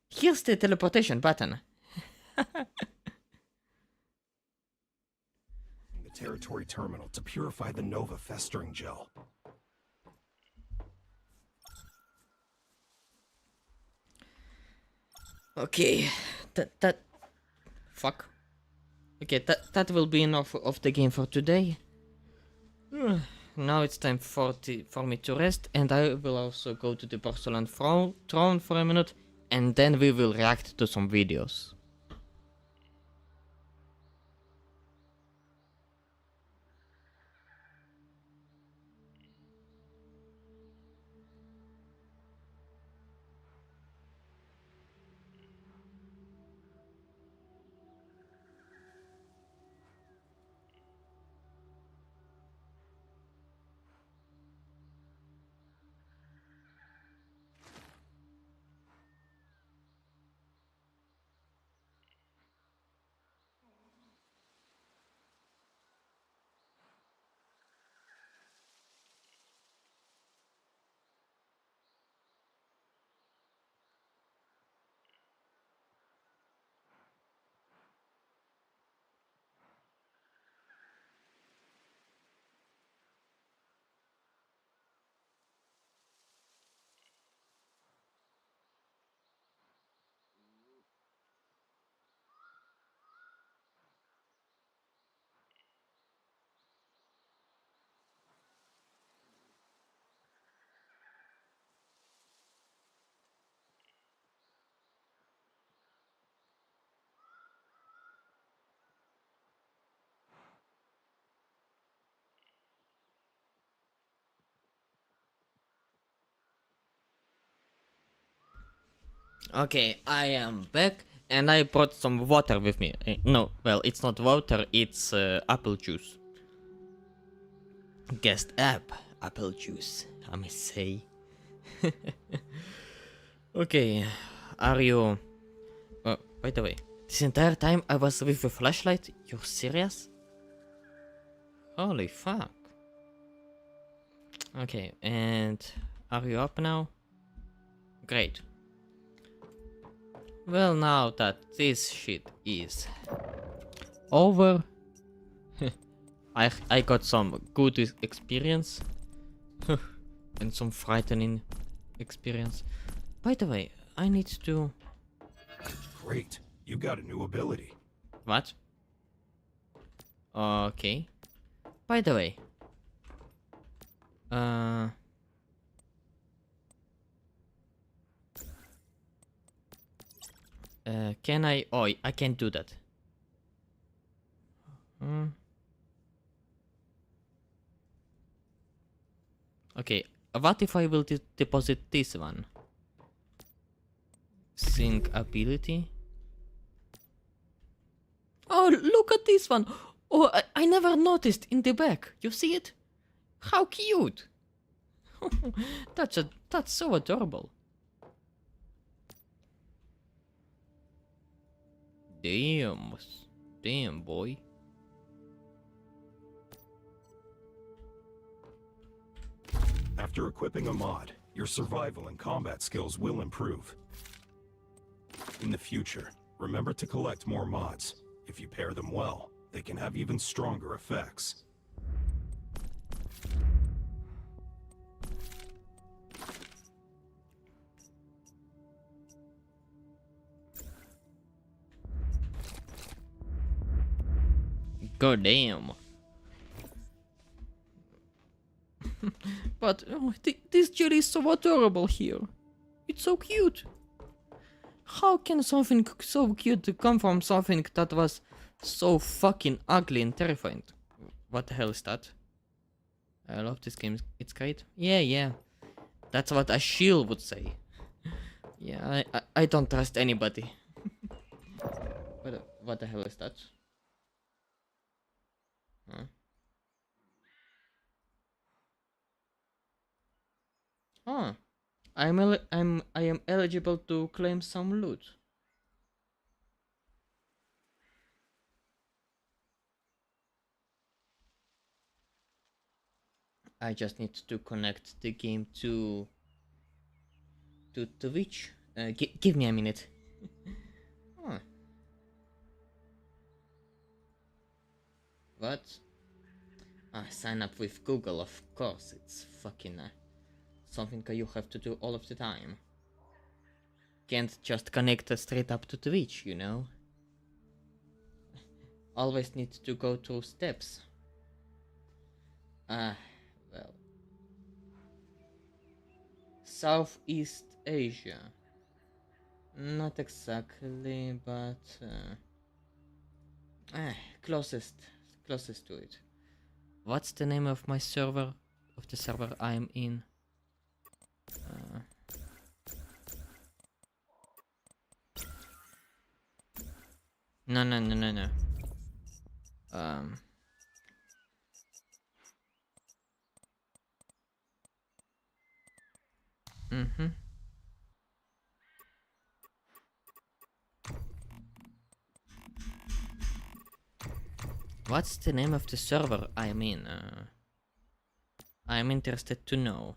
Here's the teleportation button. The territory terminal to purify the Nova festering gel. Okay, that... Fuck. Okay, that will be enough of the game for today. Now it's time for me to rest, and I will also go to the porcelain throne for a minute, and then we will react to some videos. Okay, I am back, and I brought some water with me. No, well, it's not water, it's apple juice. Guest app, apple juice, I must say. Okay, are you... Oh, by the way, this entire time I was with a flashlight? You're serious? Holy fuck. Okay, and are you up now? Great. Well, now that this shit is over, I got some good experience and some frightening experience. By the way, I need to... Great, you got a new ability. What? Okay. By the way. Can I... Oh, I can't do that. Okay, what if I will deposit this one? Sync ability. Oh, look at this one! Oh, I never noticed in the back. You see it? How cute! That's so adorable. Damn, boy. After equipping a mod, your survival and combat skills will improve. In the future, remember to collect more mods. If you pair them well, they can have even stronger effects. God damn. But this jelly is so adorable here. It's so cute. How can something so cute come from something that was so fucking ugly and terrifying? What the hell is that? I love this game. It's great. Yeah. That's what a shield would say. Yeah, I don't trust anybody. What the hell is that? Huh? Huh. I am eligible to claim some loot. I just need to connect the game to Twitch. Give me a minute. Huh. What? Sign up with Google, of course. It's fucking something you have to do all of the time. Can't just connect straight up to Twitch, you know? Always need to go through steps. Well. Southeast Asia. Not exactly, but... closest to it. What's the name of my server? Of the server I'm in? No. What's the name of the server I'm in? I'm interested to know.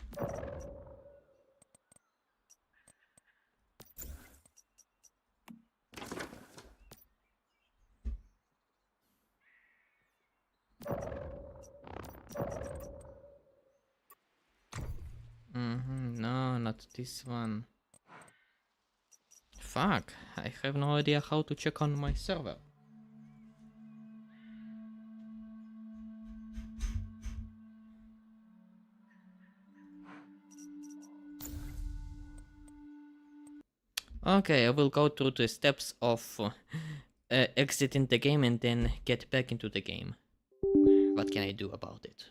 No, not this one. Fuck, I have no idea how to check on my server. Okay, I will go through the steps of exiting the game and then get back into the game. What can I do about it?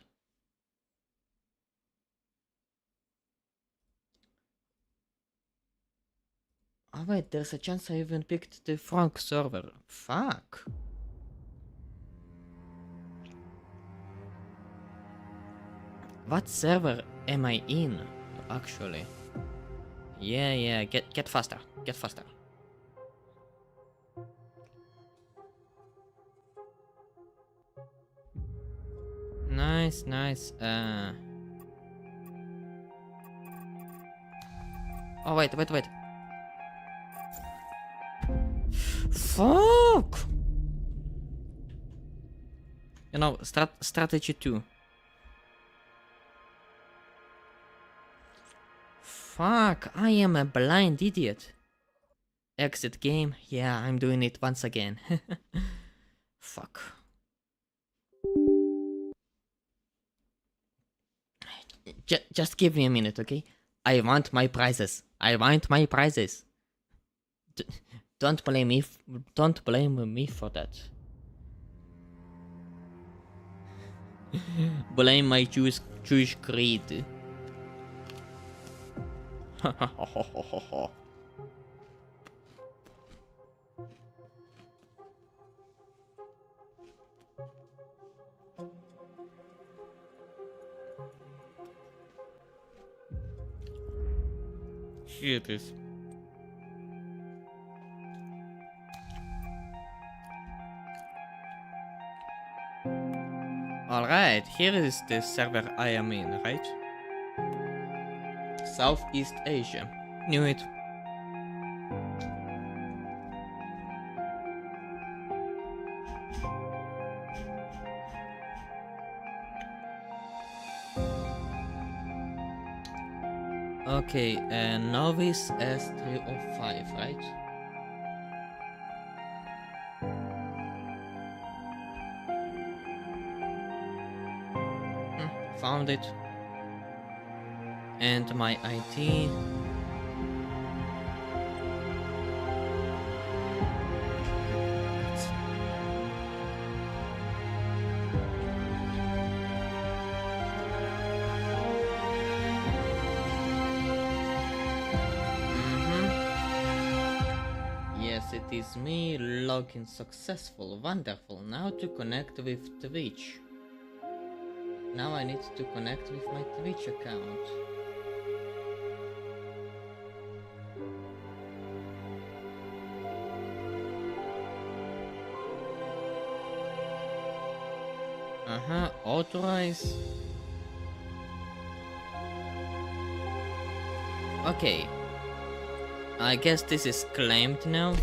Oh wait, there's a chance I even picked the wrong server. Fuck. What server am I in, actually? Yeah, get faster, get faster. Nice. Oh, wait. Fuck! You know, strategy 2. Fuck, I am a blind idiot. Exit game. Yeah, I'm doing it once again. Fuck. Just give me a minute, okay? I want my prizes. I want my prizes. Don't blame me. Don't blame me for that. Blame my Jewish creed. Here it is. Alright, here is the server I am in, right? Southeast Asia. Knew it. Okay, Novice S305, right? Found it. And my ID. Yes, it is me. Login successful. Wonderful. Now to connect with Twitch. Now I need to connect with my Twitch account. Authorize. Okay. I guess this is claimed now.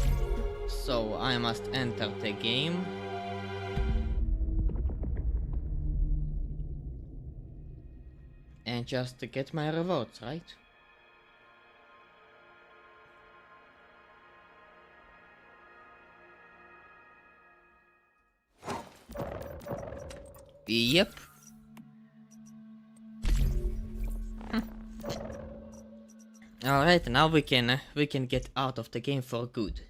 So I must enter the game. And just to get my rewards, right? Yep. Alright, now we can get out of the game for good.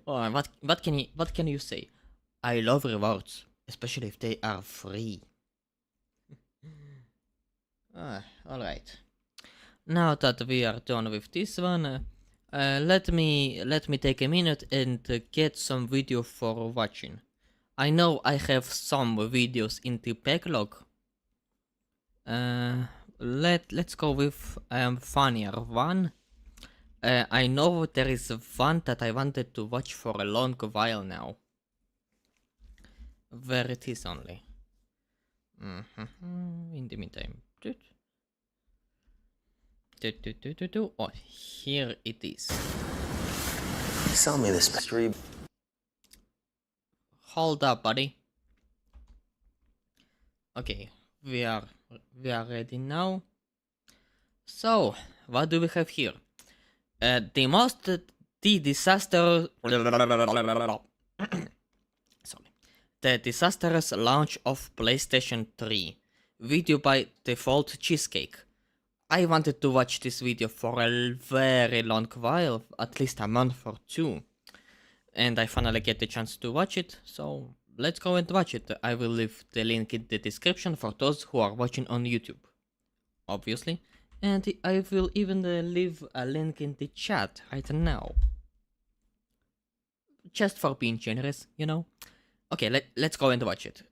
Oh, what can you say? I love rewards, especially if they are free. Alright. Now that we are done with this one, let me take a minute and get some video for watching. I know I have some videos in the backlog. Let's go with funnier one. I know there is one that I wanted to watch for a long while now. Where it is only. In the meantime. Oh, here it is. Sell me this mystery. Hold up, buddy. Okay, we are ready now. So, what do we have here? The disastrous launch of PlayStation 3. Video by Default Cheesecake. I wanted to watch this video for a very long while, at least a month or two. And I finally get the chance to watch it, so let's go and watch it. I will leave the link in the description for those who are watching on YouTube, obviously. And I will even leave a link in the chat right now. Just for being generous, you know. Okay, let's go and watch it.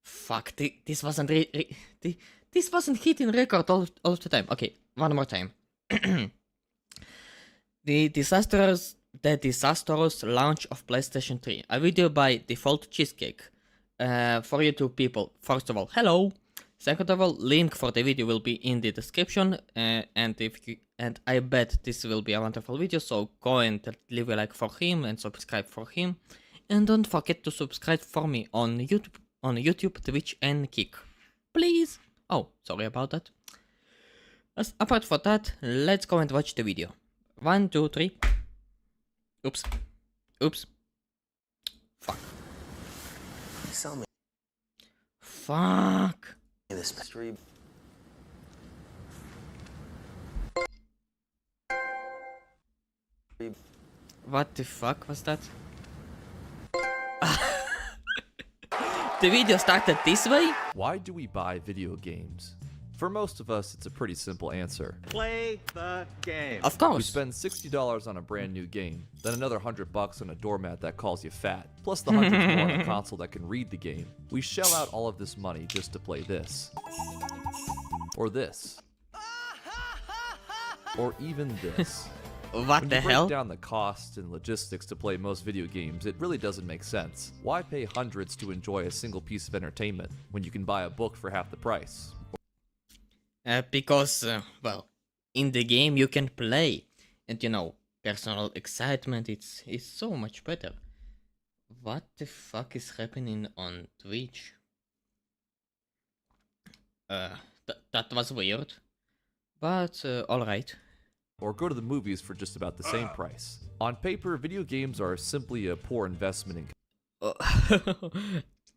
Fuck, this wasn't this wasn't hitting record all the time. Okay, one more time. The disastrous launch of PlayStation 3. A video by Default Cheesecake. For you two people, first of all, hello. Second of all, link for the video will be in the description. And I bet this will be a wonderful video. So go and leave a like for him and subscribe for him. And don't forget to subscribe for me on YouTube, Twitch, and Kick. Please. Oh, sorry about that. Apart from that, let's go and watch the video. 1, 2, 3. Oops. Fuck. Sell me. fuck? This mystery. What the fuck was that? The video started this way? Why do we buy video games? For most of us, it's a pretty simple answer. Play the game. Of course. We spend $60 on a brand new game, then another $100 on a doormat that calls you fat, plus the hundreds more on a console that can read the game. We shell out all of this money just to play this. Or this. Or even this. What the hell? When you hell? break down the costs and logistics to play most video games, it really doesn't make sense. Why pay hundreds to enjoy a single piece of entertainment when you can buy a book for half the price? Because, well, in the game you can play, and you know, personal excitement, it's so much better. What the fuck is happening on Twitch? That was weird, but alright. Or go to the movies for just about the same price. On paper, video games are simply a poor investment in...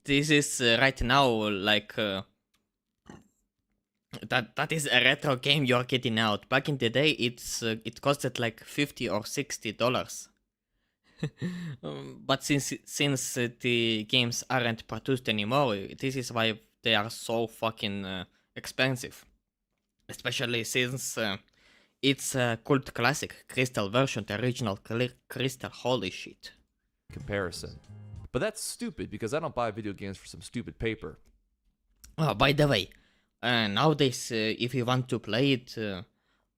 This is right now like... That is a retro game you're getting out. Back in the day, it costed like $50 or $60. But since the games aren't produced anymore, this is why they are so fucking expensive. Especially since it's a cult classic, Crystal version, the original Crystal. Holy shit. Comparison. But that's stupid because I don't buy video games for some stupid paper. Oh, by the way. Nowadays, if you want to play it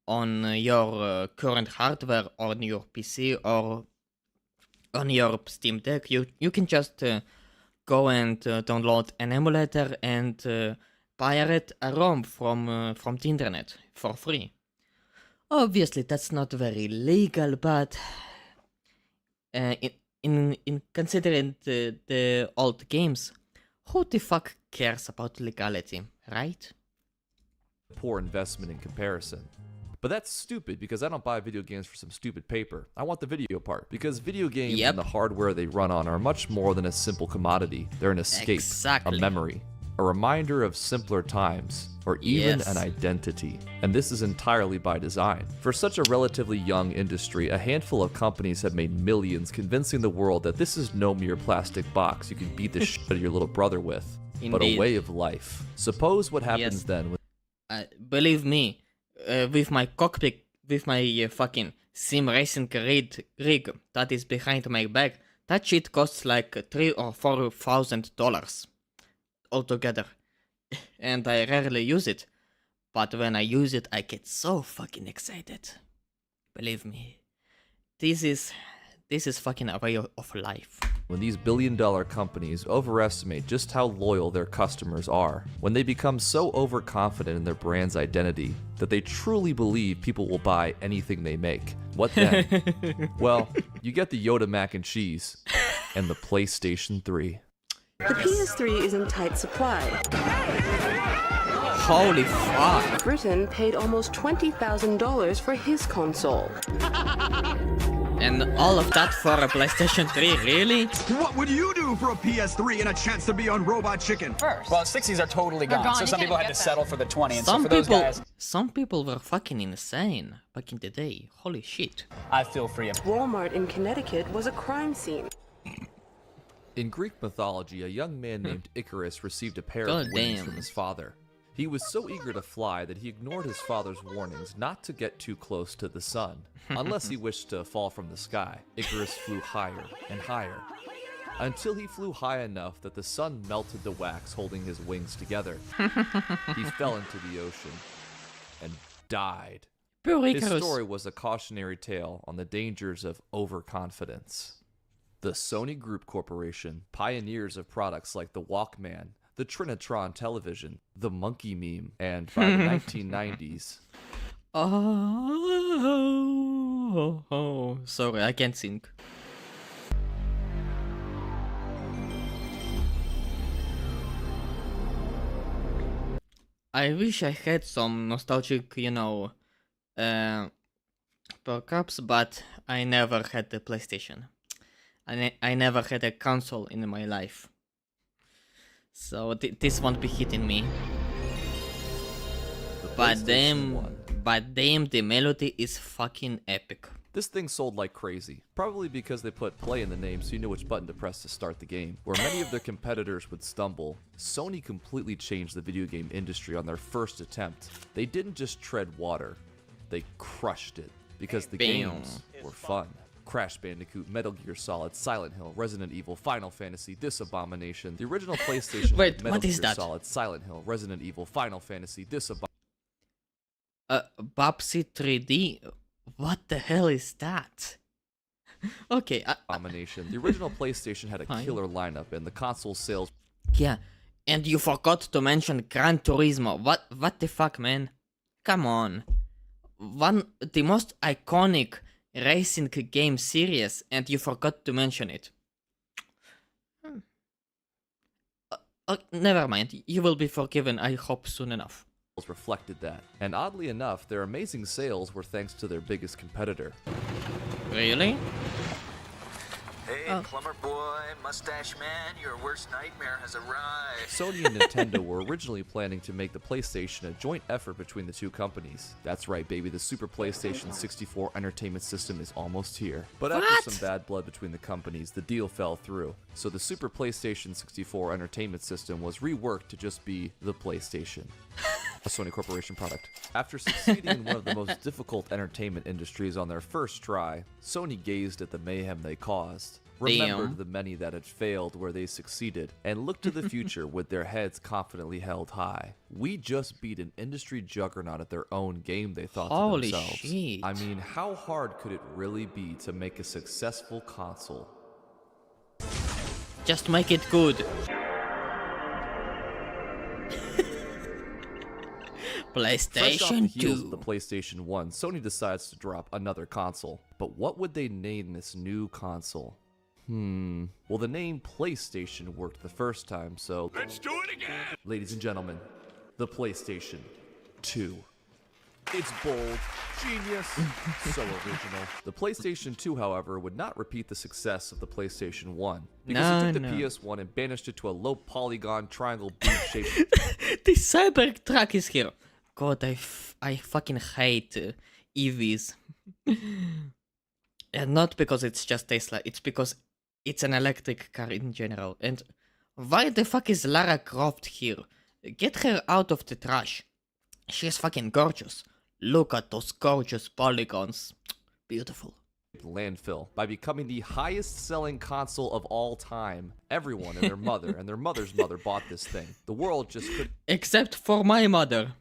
on your current hardware, on your PC, or on your Steam Deck, you can just go and download an emulator and pirate a ROM from the internet for free. Obviously, that's not very legal, but in considering the old games, who the fuck cares about legality, right? Poor investment in comparison. But that's stupid because I don't buy video games for some stupid paper. I want the video part because video games and the hardware they run on are much more than a simple commodity. They're an escape, a memory, a reminder of simpler times, or even an identity. And this is entirely by design. For such a relatively young industry, a handful of companies have made millions convincing the world that this is no mere plastic box you can beat the shit out of your little brother with, but a way of life. Suppose what happens then with... Believe me, with my cockpit, with my fucking sim racing rig that is behind my back, that shit costs like $3,000 or $4,000 altogether. And I rarely use it, but when I use it, I get so fucking excited. Believe me, this is fucking a way of life. When these billion-dollar companies overestimate just how loyal their customers are, when they become so overconfident in their brand's identity that they truly believe people will buy anything they make, what then? Well, you get the Yoda mac and cheese and the PlayStation 3. The PS3 is in tight supply. Holy fuck! Britain paid almost $20,000 for his console. And all of that for a PlayStation 3, really? What would you do for a PS3 and a chance to be on Robot Chicken? First. Well, 60s are totally gone, so some people had to settle for the 20, and so for those guys... Some people were fucking insane back in the day. Holy shit. I feel free. Walmart in Connecticut was a crime scene. In Greek mythology, a young man named Icarus received a pair of wings from his father. He was so eager to fly that he ignored his father's warnings not to get too close to the sun, unless he wished to fall from the sky. Icarus flew higher and higher, until he flew high enough that the sun melted the wax holding his wings together. He fell into the ocean and died. His story was a cautionary tale on the dangers of overconfidence. The Sony Group Corporation, pioneers of products like the Walkman, the Trinitron television, the monkey meme, and by the 1990s... Sorry, I can't sing. I wish I had some nostalgic, you know, perk-ups, but I never had the PlayStation. I never had a console in my life. So this won't be hitting me. The But PlayStation damn, the melody is fucking epic. This thing sold like crazy, probably because they put play in the name so you knew which button to press to start the game. Where many of their competitors would stumble, Sony completely changed the video game industry on their first attempt. They didn't just tread water, they crushed it, because the games were fun. Crash Bandicoot, Metal Gear Solid, Silent Hill, Resident Evil, Final Fantasy, this abomination. The original PlayStation Wait, Metal what is Gear that? Solid, Silent Hill, Resident Evil, Final Fantasy, this abomination. Babsy 3D? What the hell is that? Okay. Abomination. The original PlayStation had a killer lineup, and the console sales. Yeah, and you forgot to mention Gran Turismo. What the fuck, man? Come on. The most iconic racing game series, and you forgot to mention it. Never mind. You will be forgiven, I hope, soon enough. Reflected that. And oddly enough, their amazing sales were thanks to their biggest competitor. Really? Hey, plumber boy, mustache man, your worst nightmare has arrived. Sony and Nintendo were originally planning to make the PlayStation a joint effort between the two companies. That's right, baby, the Super PlayStation 64 entertainment system is almost here. But after some bad blood between the companies, the deal fell through. So the Super PlayStation 64 entertainment system was reworked to just be the PlayStation. A Sony Corporation product. After succeeding in one of the most difficult entertainment industries on their first try, Sony gazed at the mayhem they caused, remembered the many that had failed where they succeeded, and looked to the future with their heads confidently held high. We just beat an industry juggernaut at their own game, they thought to themselves. Shit. I mean, how hard could it really be to make a successful console? Just make it good. Fresh off the PlayStation heels 2. of the PlayStation 1, Sony decides to drop another console. But what would they name this new console? Well, the name PlayStation worked the first time, so... Let's do it again! Ladies and gentlemen, the PlayStation 2. It's bold, genius, so original. The PlayStation 2, however, would not repeat the success of the PlayStation 1. Because it took the PS1 and banished it to a low polygon triangle beam shape. The Cybertruck is here. God, I fucking hate EVs. And not because it's just Tesla, it's because it's an electric car in general. And why the fuck is Lara Croft here? Get her out of the trash. She's fucking gorgeous. Look at those gorgeous polygons. Beautiful. Landfill by becoming the highest selling console of all time. Everyone and their mother and their mother's mother bought this thing. The world just couldn't. Except for my mother.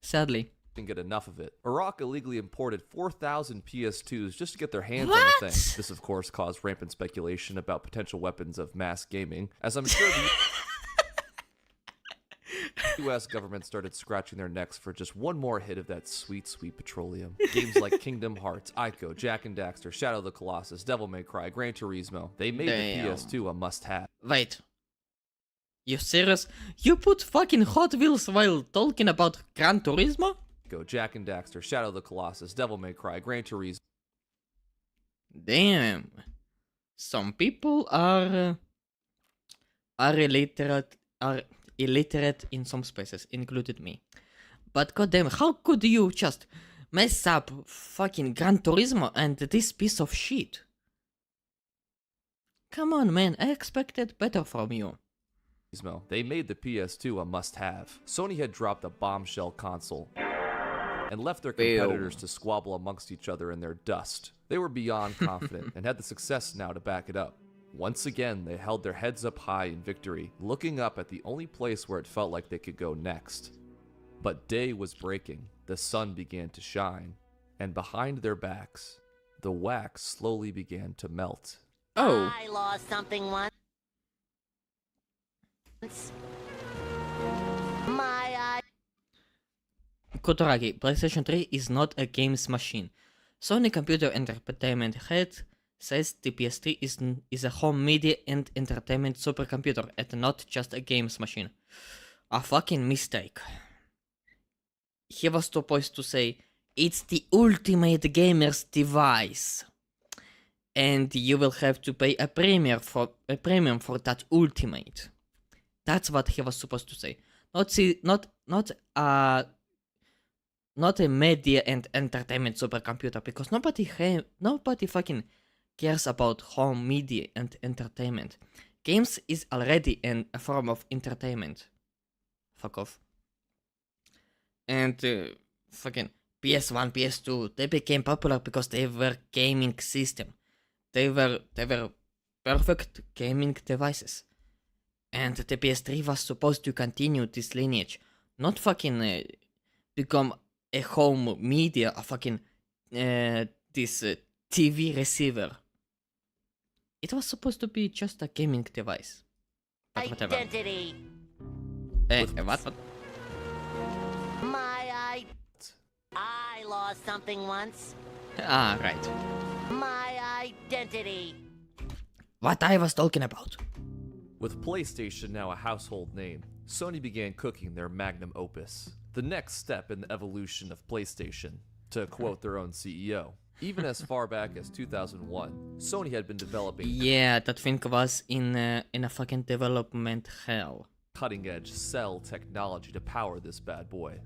Sadly. Get enough of it. Iraq illegally imported 4,000 PS2s just to get their hands on the thing. This, of course, caused rampant speculation about potential weapons of mass gaming, as I'm sure the US government started scratching their necks for just one more hit of that sweet, sweet petroleum. Games like Kingdom Hearts, Ico, Jak and Daxter, Shadow of the Colossus, Devil May Cry, Gran Turismo. They made the PS2 a must-have. Wait. You serious? You put fucking Hot Wheels while talking about Gran Turismo? Go Jak and Daxter, Shadow of the Colossus, Devil May Cry, Gran Turismo. Damn. Some people are illiterate in some spaces, included me. But goddamn, how could you just mess up fucking Gran Turismo and this piece of shit? Come on, man, I expected better from you. They made the PS2 a must-have. Sony had dropped a bombshell console and left their competitors to squabble amongst each other in their dust. They were beyond confident and had the success now to back it up. Once again, they held their heads up high in victory, looking up at the only place where it felt like they could go next. But day was breaking, the sun began to shine, and behind their backs, the wax slowly began to melt. Oh. I lost something once. Kotoragi, PlayStation 3 is not a games machine. Sony Computer Entertainment Head says the PS3 is a home media and entertainment supercomputer and not just a games machine. A fucking mistake. He was supposed to say, it's the ultimate gamer's device. And you will have to pay a premium for that ultimate. That's what he was supposed to say. Not a media and entertainment supercomputer, because nobody fucking cares about home media and entertainment. Games is already a form of entertainment. Fuck off. And fucking PS1, PS2, they became popular because they were gaming system. They were perfect gaming devices. And the PS3 was supposed to continue this lineage, not fucking become a home media, a fucking this TV receiver. It was supposed to be just a gaming device. But whatever. Identity. What? I lost something once. Ah, right. My identity. What I was talking about. With PlayStation now a household name, Sony began cooking their magnum opus, the next step in the evolution of PlayStation, to quote their own CEO. Even as far back as 2001, Sony had been developing that thing was in a fucking development hell. Cutting-edge cell technology to power this bad boy.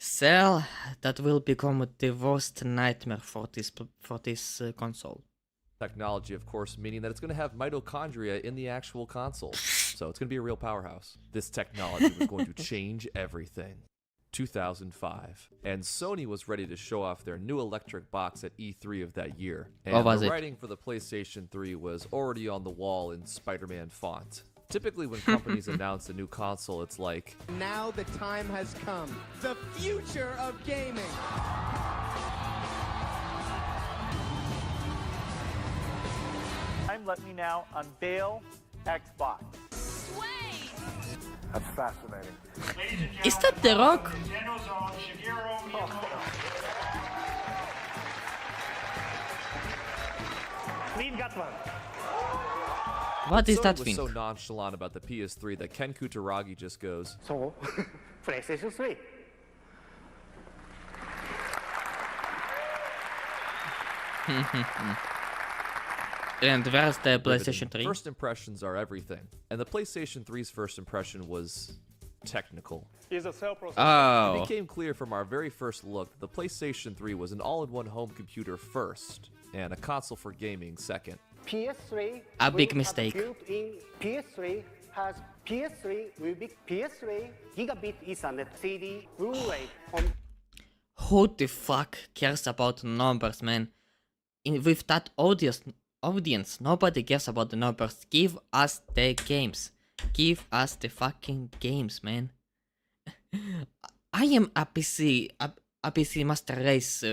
Cell that will become the worst nightmare for this console. Technology, of course, meaning that it's going to have mitochondria in the actual console. So it's going to be a real powerhouse. This technology was going to change everything. 2005. And Sony was ready to show off their new electric box at E3 of that year. And the writing for the PlayStation 3 was already on the wall in Spider-Man font. Typically when companies announce a new console, it's like, now the time has come. The future of gaming. Let me now unveil Xbox. That's fascinating. Is that The Rock? Leave got one. What is Sony that was thing? so nonchalant about the PS3 that Ken Kutaragi just goes, So, PlayStation 3. And where's the PlayStation 3? First impressions are everything. And the PlayStation 3's first impression was technical. Is a cell processor. Oh. It became clear from our very first look that the PlayStation 3 was an all-in-one home computer first, and a console for gaming second. PS3. A big mistake. PS3 has PS3 will be PS3 gigabit Ethernet CD Blu-ray on. Who the fuck cares about numbers, man? With that audience, nobody cares about the numbers. Give us the games. Give us the fucking games, man. I am a PC Master Race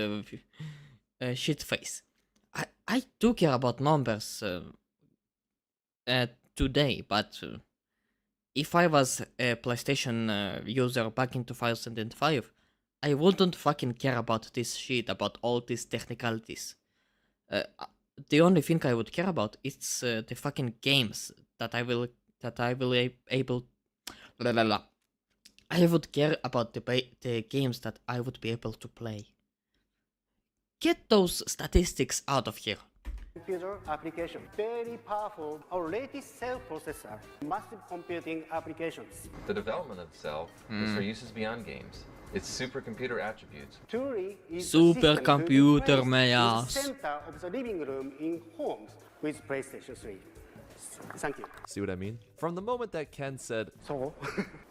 shitface. I do care about numbers today, but if I was a PlayStation user back in 2005, I wouldn't fucking care about this shit, about all these technicalities. The only thing I would care about is the fucking games that I will able. Blah, blah, blah. I would care about the games that I would be able to play. Get those statistics out of here. Computer application, very powerful, our latest cell processor, massive computing applications. The development of Cell is for uses beyond games. Its supercomputer attributes. Supercomputer, my ass. Center of the living room in homes with PlayStation 3. Thank you. See what I mean? From the moment that Ken said, so,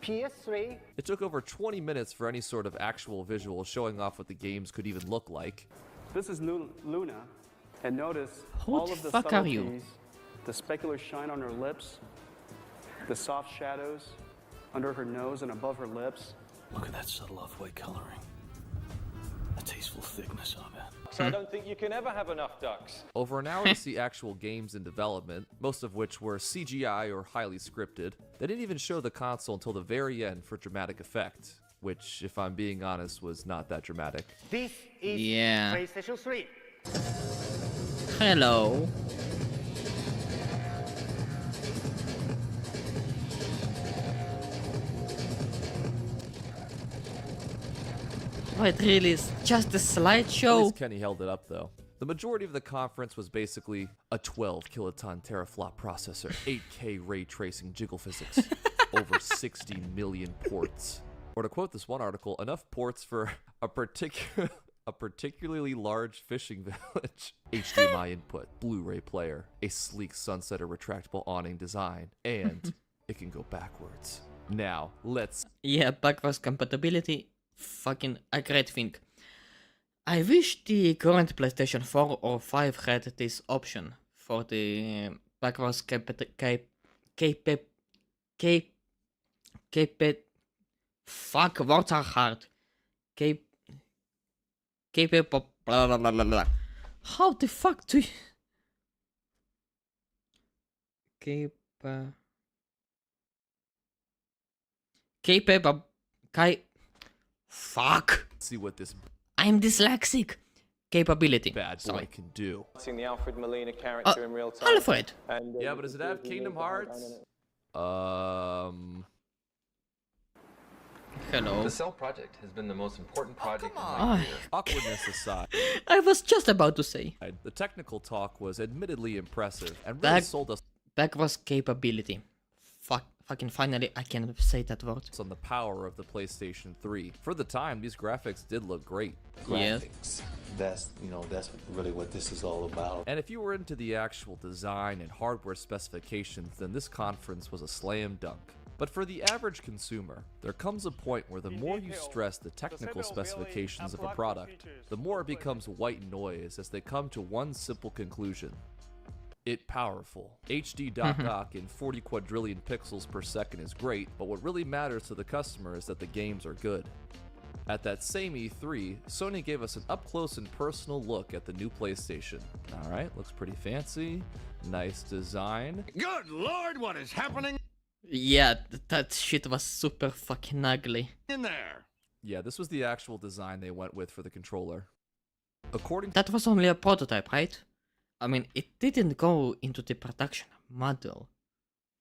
PS3, it took over 20 minutes for any sort of actual visual showing off what the games could even look like. This is Luna, and notice Who all the of the fuck are subtleties, you? the specular shine on her lips, the soft shadows under her nose and above her lips. Look at that subtle off-white coloring. The tasteful thickness of it. So I don't think you can ever have enough ducks. Over an hour to see actual games in development, most of which were CGI or highly scripted. They didn't even show the console until the very end for dramatic effect, which, if I'm being honest, was not that dramatic. This is PlayStation 3. Hello. Oh, it really is just a slideshow. At least Kenny held it up, though. The majority of the conference was basically a 12 kiloton teraflop processor, 8K ray tracing jiggle physics. over 60 million ports. Or to quote this one article, enough ports for a particularly large fishing village. HDMI input, Blu-ray player, a sleek sunsetter retractable awning design, and it can go backwards. Now, let's... Yeah, backwards compatibility, fucking a great thing. I wish the current PlayStation 4 or 5 had this option for the backwards fuck, words are hard. Capable, blah blah blah blah blah. How the fuck do you... Fuck. See what this... I'm dyslexic. Capability. Bad boy can do. Seeing the Alfred Molina character in real time. Alfred. And, yeah, but does it have Kingdom Hearts? Hello. The Cell project has been the most important project in on. my career. Awkwardness aside. I was just about to say. The technical talk was admittedly impressive and really sold us... Backwards capability. Fucking finally I can say that word. On the power of the PlayStation 3. For the time, these graphics did look great. Graphics. That's really what this is all about. And if you were into the actual design and hardware specifications, then this conference was a slam dunk. But for the average consumer, there comes a point where the more you stress the technical specifications of a product, the more it becomes white noise as they come to one simple conclusion. It powerful. HD dock in 40 quadrillion pixels per second is great, but what really matters to the customer is that the games are good. At that same E3, Sony gave us an up-close and personal look at the new PlayStation. Alright, looks pretty fancy, nice design. Good lord, what is happening? Yeah, that shit was super fucking ugly. In there. Yeah, this was the actual design they went with for the controller. That was only a prototype, right? I mean, it didn't go into the production model.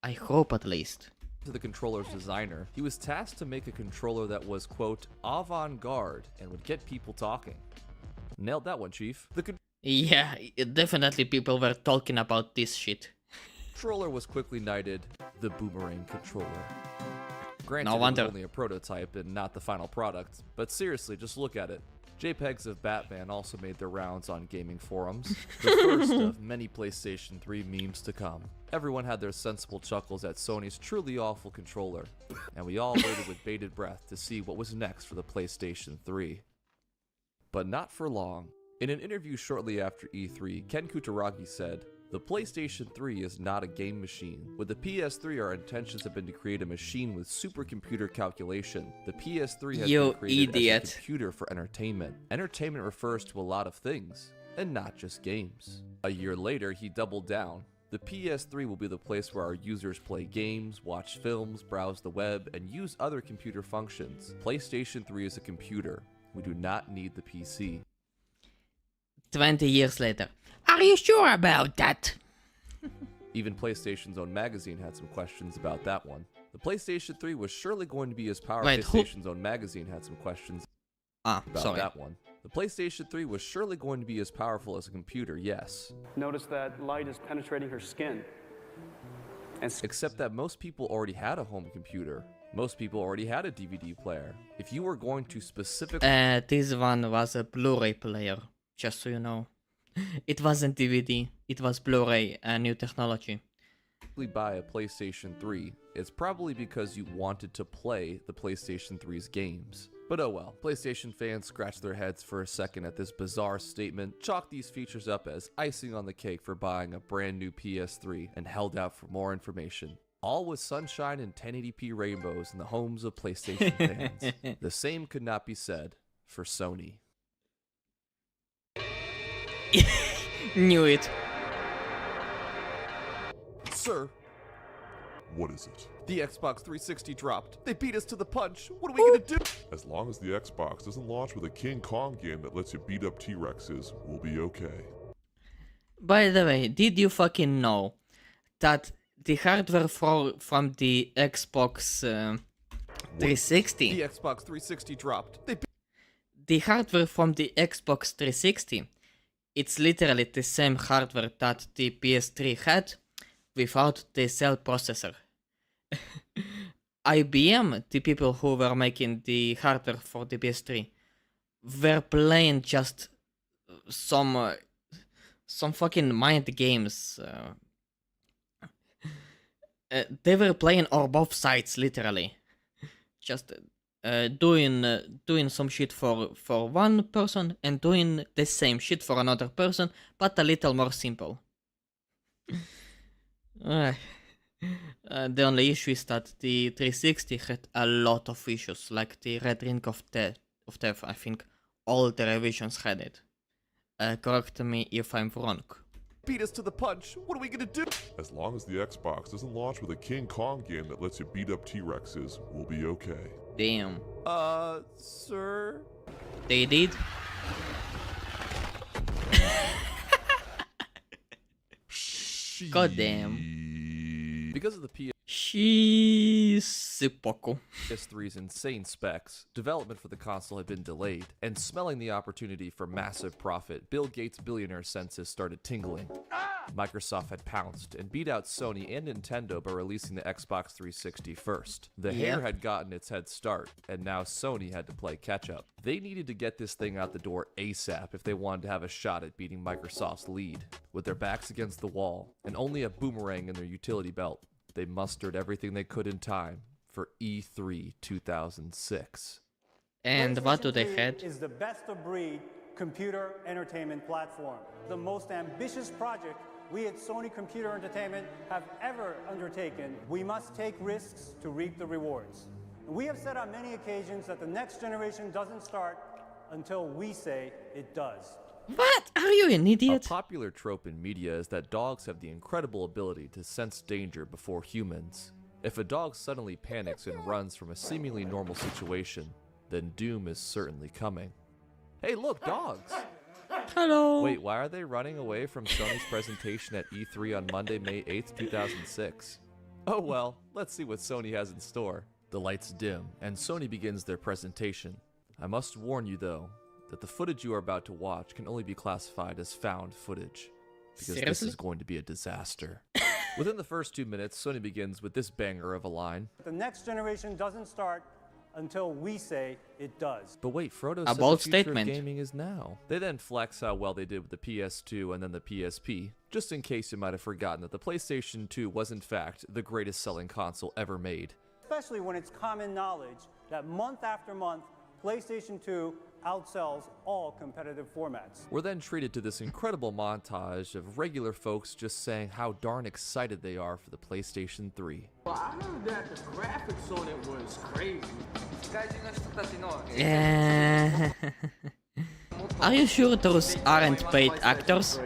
I hope at least. To the controller's designer, he was tasked to make a controller that was, quote, avant-garde and would get people talking. Nailed that one, Chief. Yeah, definitely people were talking about this shit. Controller was quickly knighted the Boomerang controller. Granted, no wonder. It was only a prototype and not the final product, but seriously, just look at it. JPEGs of Batman also made their rounds on gaming forums, the first of many PlayStation 3 memes to come. Everyone had their sensible chuckles at Sony's truly awful controller, and we all waited with bated breath to see what was next for the PlayStation 3. But not for long. In an interview shortly after E3, Ken Kutaragi said, "The PlayStation 3 is not a game machine. With the PS3, our intentions have been to create a machine with supercomputer calculation. The PS3 has been created as a computer for entertainment. Entertainment refers to a lot of things, and not just games." A year later, he doubled down. The PS3 will be the place where our users play games, watch films, browse the web, and use other computer functions. PlayStation 3 is a computer. We do not need the PC. 20 years later. Are you sure about that? Even PlayStation's own magazine had some questions about that one. The PlayStation 3 was surely going to be as powerful. PlayStation's own magazine had some questions about that one. The PlayStation 3 was surely going to be as powerful as a computer, yes. Notice that light is penetrating her skin. Except that most people already had a home computer. Most people already had a DVD player. If you were going to specifically... This one was a Blu-ray player, just so you know. It wasn't DVD, it was Blu-ray, a new technology. Buy a PlayStation 3, it's probably because you wanted to play the PlayStation 3's games. But oh well, PlayStation fans scratched their heads for a second at this bizarre statement, chalked these features up as icing on the cake for buying a brand new PS3, and held out for more information. All with sunshine and 1080p rainbows in the homes of PlayStation fans. The same could not be said for Sony. Knew it. Sir. What is it? The Xbox 360 dropped. They beat us to the punch. What are we gonna do? As long as the Xbox doesn't launch with a King Kong game that lets you beat up T-Rexes, we'll be okay. By the way, did you fucking know that the hardware from the Xbox 360... The Xbox 360 dropped. The hardware from the Xbox 360, it's literally the same hardware that the PS3 had without the cell processor. IBM, the people who were making the hardware for the PS3, were playing just some fucking mind games. They were playing on both sides, literally. Just doing some shit for one person and doing the same shit for another person, but a little more simple. The only issue is that the 360 had a lot of issues, like the Red Ring of Death. I think all the revisions had it. Correct me if I'm wrong. Beat us to the punch. What are we gonna do? As long as the Xbox doesn't launch with a King Kong game that lets you beat up T-Rexes, we'll be okay. Damn. Sir? They did? God damn. Because of the PS3's insane specs, development for the console had been delayed, and smelling the opportunity for massive profit, Bill Gates' billionaire senses started tingling. Microsoft had pounced and beat out Sony and Nintendo by releasing the Xbox 360 first. The hair had gotten its head start, and now Sony had to play catch-up. They needed to get this thing out the door ASAP if they wanted to have a shot at beating Microsoft's lead. With their backs against the wall, and only a boomerang in their utility belt, they mustered everything they could in time for E3 2006. And what do they had? Is the best-of-breed computer entertainment platform. The most ambitious project we at Sony Computer Entertainment have ever undertaken. We must take risks to reap the rewards. We have said on many occasions that the next generation doesn't start until we say it does. What? Are you an idiot? A popular trope in media is that dogs have the incredible ability to sense danger before humans. If a dog suddenly panics and runs from a seemingly normal situation, then doom is certainly coming. Hey, look, dogs! Hello! Wait, why are they running away from Sony's presentation at E3 on Monday, May 8th, 2006? Oh well, let's see what Sony has in store. The lights dim, and Sony begins their presentation. I must warn you, though, that the footage you are about to watch can only be classified as found footage, because this is going to be a disaster. Within the first 2 minutes, Sony begins with this banger of a line. The next generation doesn't start until we say it does. But wait, Frodo A said bold the future statement. of gaming is now. They then flex how well they did with the PS2 and then the PSP, just in case you might have forgotten that the PlayStation 2 was in fact the greatest selling console ever made. Especially when it's common knowledge that month after month, PlayStation 2 outsells all competitive formats. We're then treated to this incredible montage of regular folks just saying how darn excited they are for the PlayStation 3. Well, I heard that the graphics on it was crazy. Are you sure those aren't paid actors?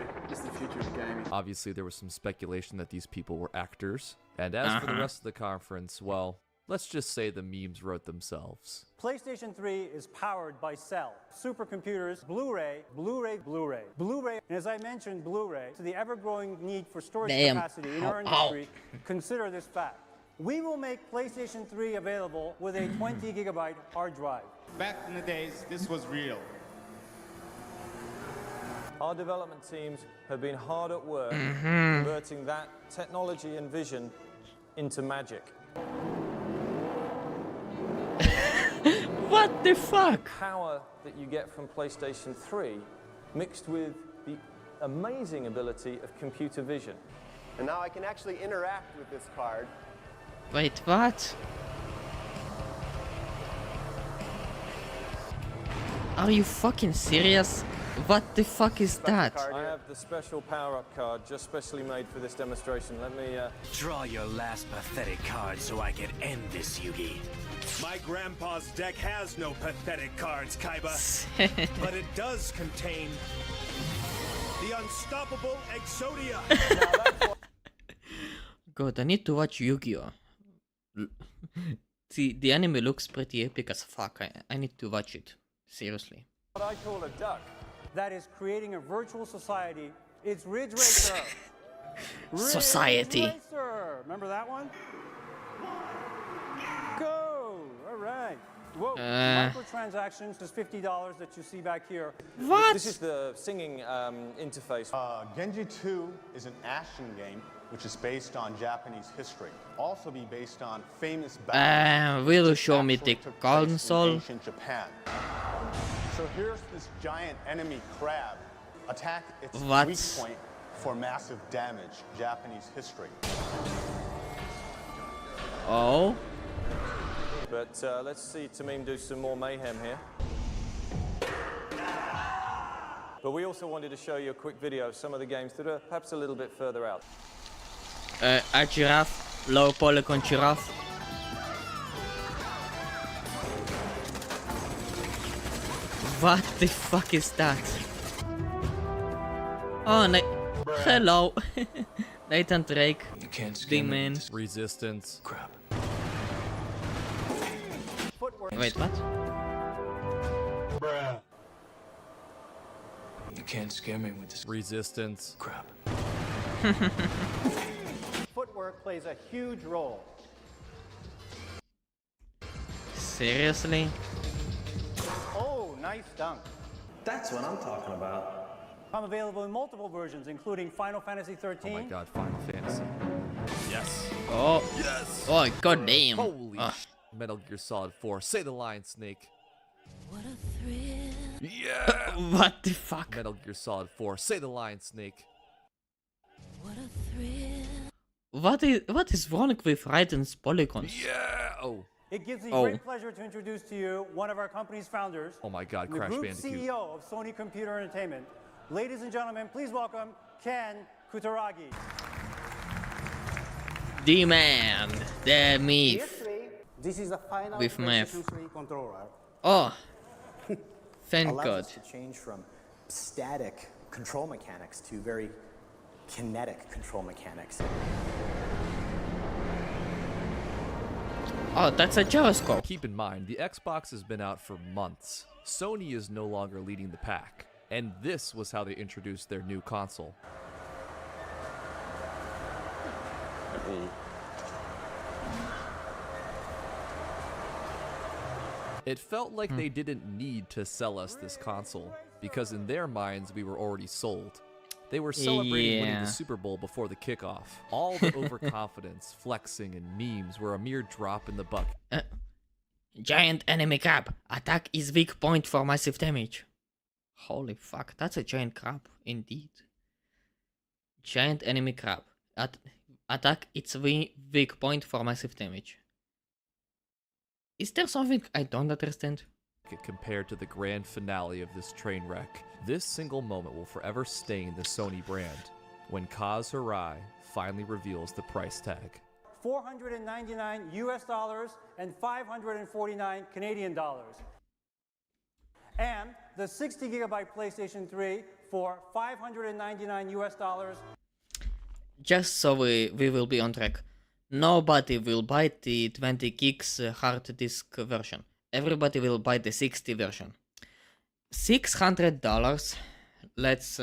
Obviously, there was some speculation that these people were actors. And as for the rest of the conference, well, let's just say the memes wrote themselves. PlayStation 3 is powered by Cell, supercomputers, Blu-ray, and as I mentioned, Blu-ray, to the ever-growing need for storage capacity in our industry, consider this fact. We will make PlayStation 3 available with a 20-gigabyte hard drive. Back in the days, this was real. Our development teams have been hard at work converting that technology and vision into magic. What the fuck? The power that you get from PlayStation 3 mixed with the amazing ability of computer vision. And now I can actually interact with this card. Wait, what? Are you fucking serious? What the fuck is that? I have the special power-up card just specially made for this demonstration. Let me Draw your last pathetic card so I can end this, Yugi. My grandpa's deck has no pathetic cards, Kaiba. But it does contain the unstoppable Exodia. God, I need to watch Yu-Gi-Oh! The anime looks pretty epic as fuck. I need to watch it. Seriously. What I call a duck. That is creating a virtual society. It's Ridge Racer. Society. Ridge Racer. Remember that one? Go. All right. Whoa, microtransactions is $50 that you see back here. What? This is the singing interface. Genji 2 is an action game which is based on Japanese history. Also be based on famous battles. Will show me the console. Ancient Japan. So here's this giant enemy crab. Attack its weak point for massive damage. Japanese history. Oh. But let's see Tamim do some more mayhem here. But we also wanted to show you a quick video of some of the games that are perhaps a little bit further out. A giraffe, low polygon giraffe. What the fuck is that? Oh, hello. Nathan Drake. You can't Demon. Resistance. Crap. Wait, what? Bruh. You can't scare me with this. Resistance. Crap. Footwork plays a huge role. Seriously? Oh, nice dunk. That's what I'm talking about. I'm available in multiple versions, including Final Fantasy 13. Oh my god, Final Fantasy. Yes. Oh. Yes. Oh, goddamn. Holy Metal Gear Solid 4. Say the line, Snake. What a thrill. Yeah. What the fuck? Metal Gear Solid 4. Say the line, Snake. What a thrill. What is wrong with Raiden's polygons? Yeah. Oh. It gives me great pleasure to introduce to you one of our company's founders. Oh my god, the Crash group Bandicoot. CEO of Sony Computer Entertainment. Ladies and gentlemen, please welcome Ken Kutaragi. The man, the myth. This is the final with math. PlayStation 3 controller. Oh, thank allows God. us to change from static control mechanics to very kinetic control mechanics. Oh, that's a gyroscope. Keep in mind, the Xbox has been out for months. Sony is no longer leading the pack. And this was how they introduced their new console. It felt like they didn't need to sell us this console, because in their minds we were already sold. They were celebrating winning the Super Bowl before the kickoff. All the overconfidence, flexing, and memes were a mere drop in the bucket. Giant enemy crab. Attack is weak point for massive damage. Holy fuck, that's a giant crab, indeed. Giant enemy crab. Attack its weak point for massive damage. Is there something I don't understand? Compared to the grand finale of this train wreck, this single moment will forever stain the Sony brand when Kaz Hirai finally reveals the price tag. $499 US and 549 Canadian dollars. And the 60GB PlayStation 3 for $599 US. Just so we will be on track. Nobody will buy the 20 gigs hard disk version. Everybody will buy the 60 version. $600. Let's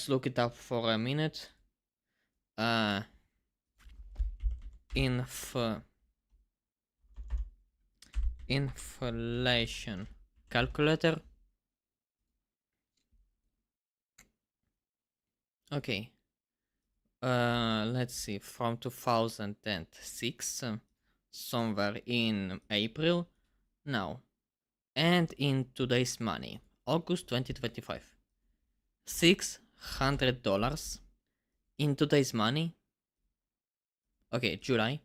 look it up for a minute. Inflation calculator. Okay. Let's see, from 2006, somewhere in April, now, and in today's money, August 2025, $600 in today's money. Okay, July,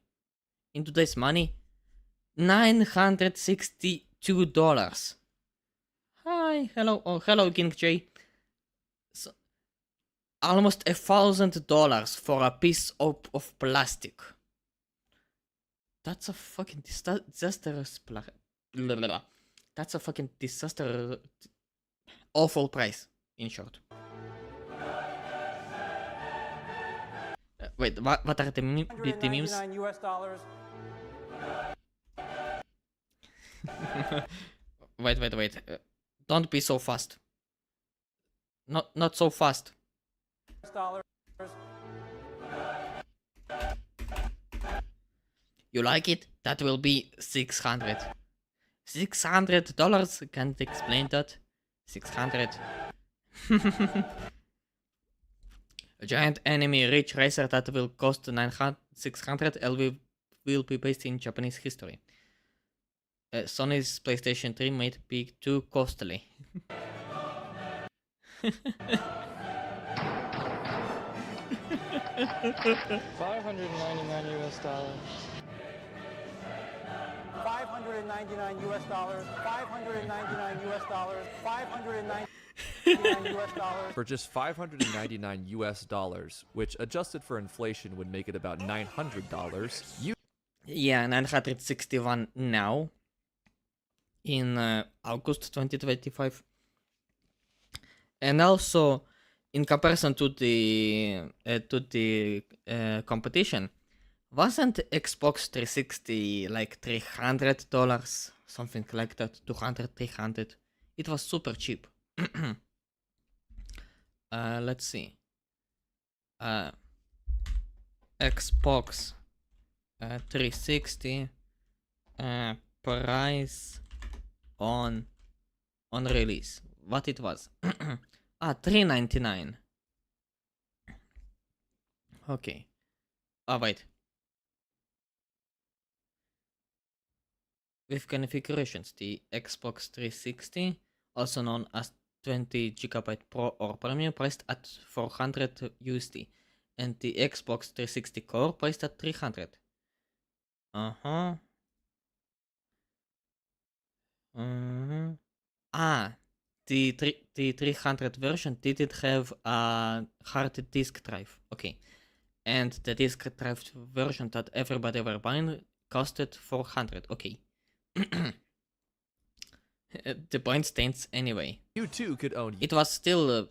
in today's money, $962. Hi, hello, oh hello, King J. So, almost $1,000 for a piece of plastic. That's a fucking disastrous. That's a fucking disaster. Awful price, in short. Wait, what are the memes? $199 Wait. Don't be so fast. Not so fast. You like it? That will be 600. $600? Can't explain that. 600. A giant enemy rich racer that will cost 600 LV will be based in Japanese history. Sony's PlayStation 3 might be too costly. $599 US. $599 US. $599 US. $599 For just $599 US, which adjusted for inflation would make it about $900. Yeah, 961 now in August 2025. And also, in comparison to the competition, wasn't Xbox 360 like $300, something like that, 200, 300? It was super cheap. Let's see. Xbox 360 price on release. What it was? $399. Okay. Oh wait. With configurations, the Xbox 360, also known as 20GB Pro or Premium, priced at $400 USD, and the Xbox 360 Core priced at $300. The 300 version didn't have a hard disk drive. Okay. And the disk drive version that everybody were buying costed $400. Okay. The point stands anyway. You too could own. It was still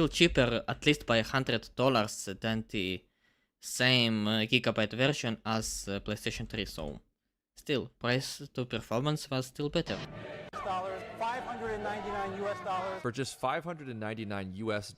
cheaper, at least by $100 than the same gigabyte version as PlayStation 3. So, still, price to performance was still better. $599 US. For just $599 US,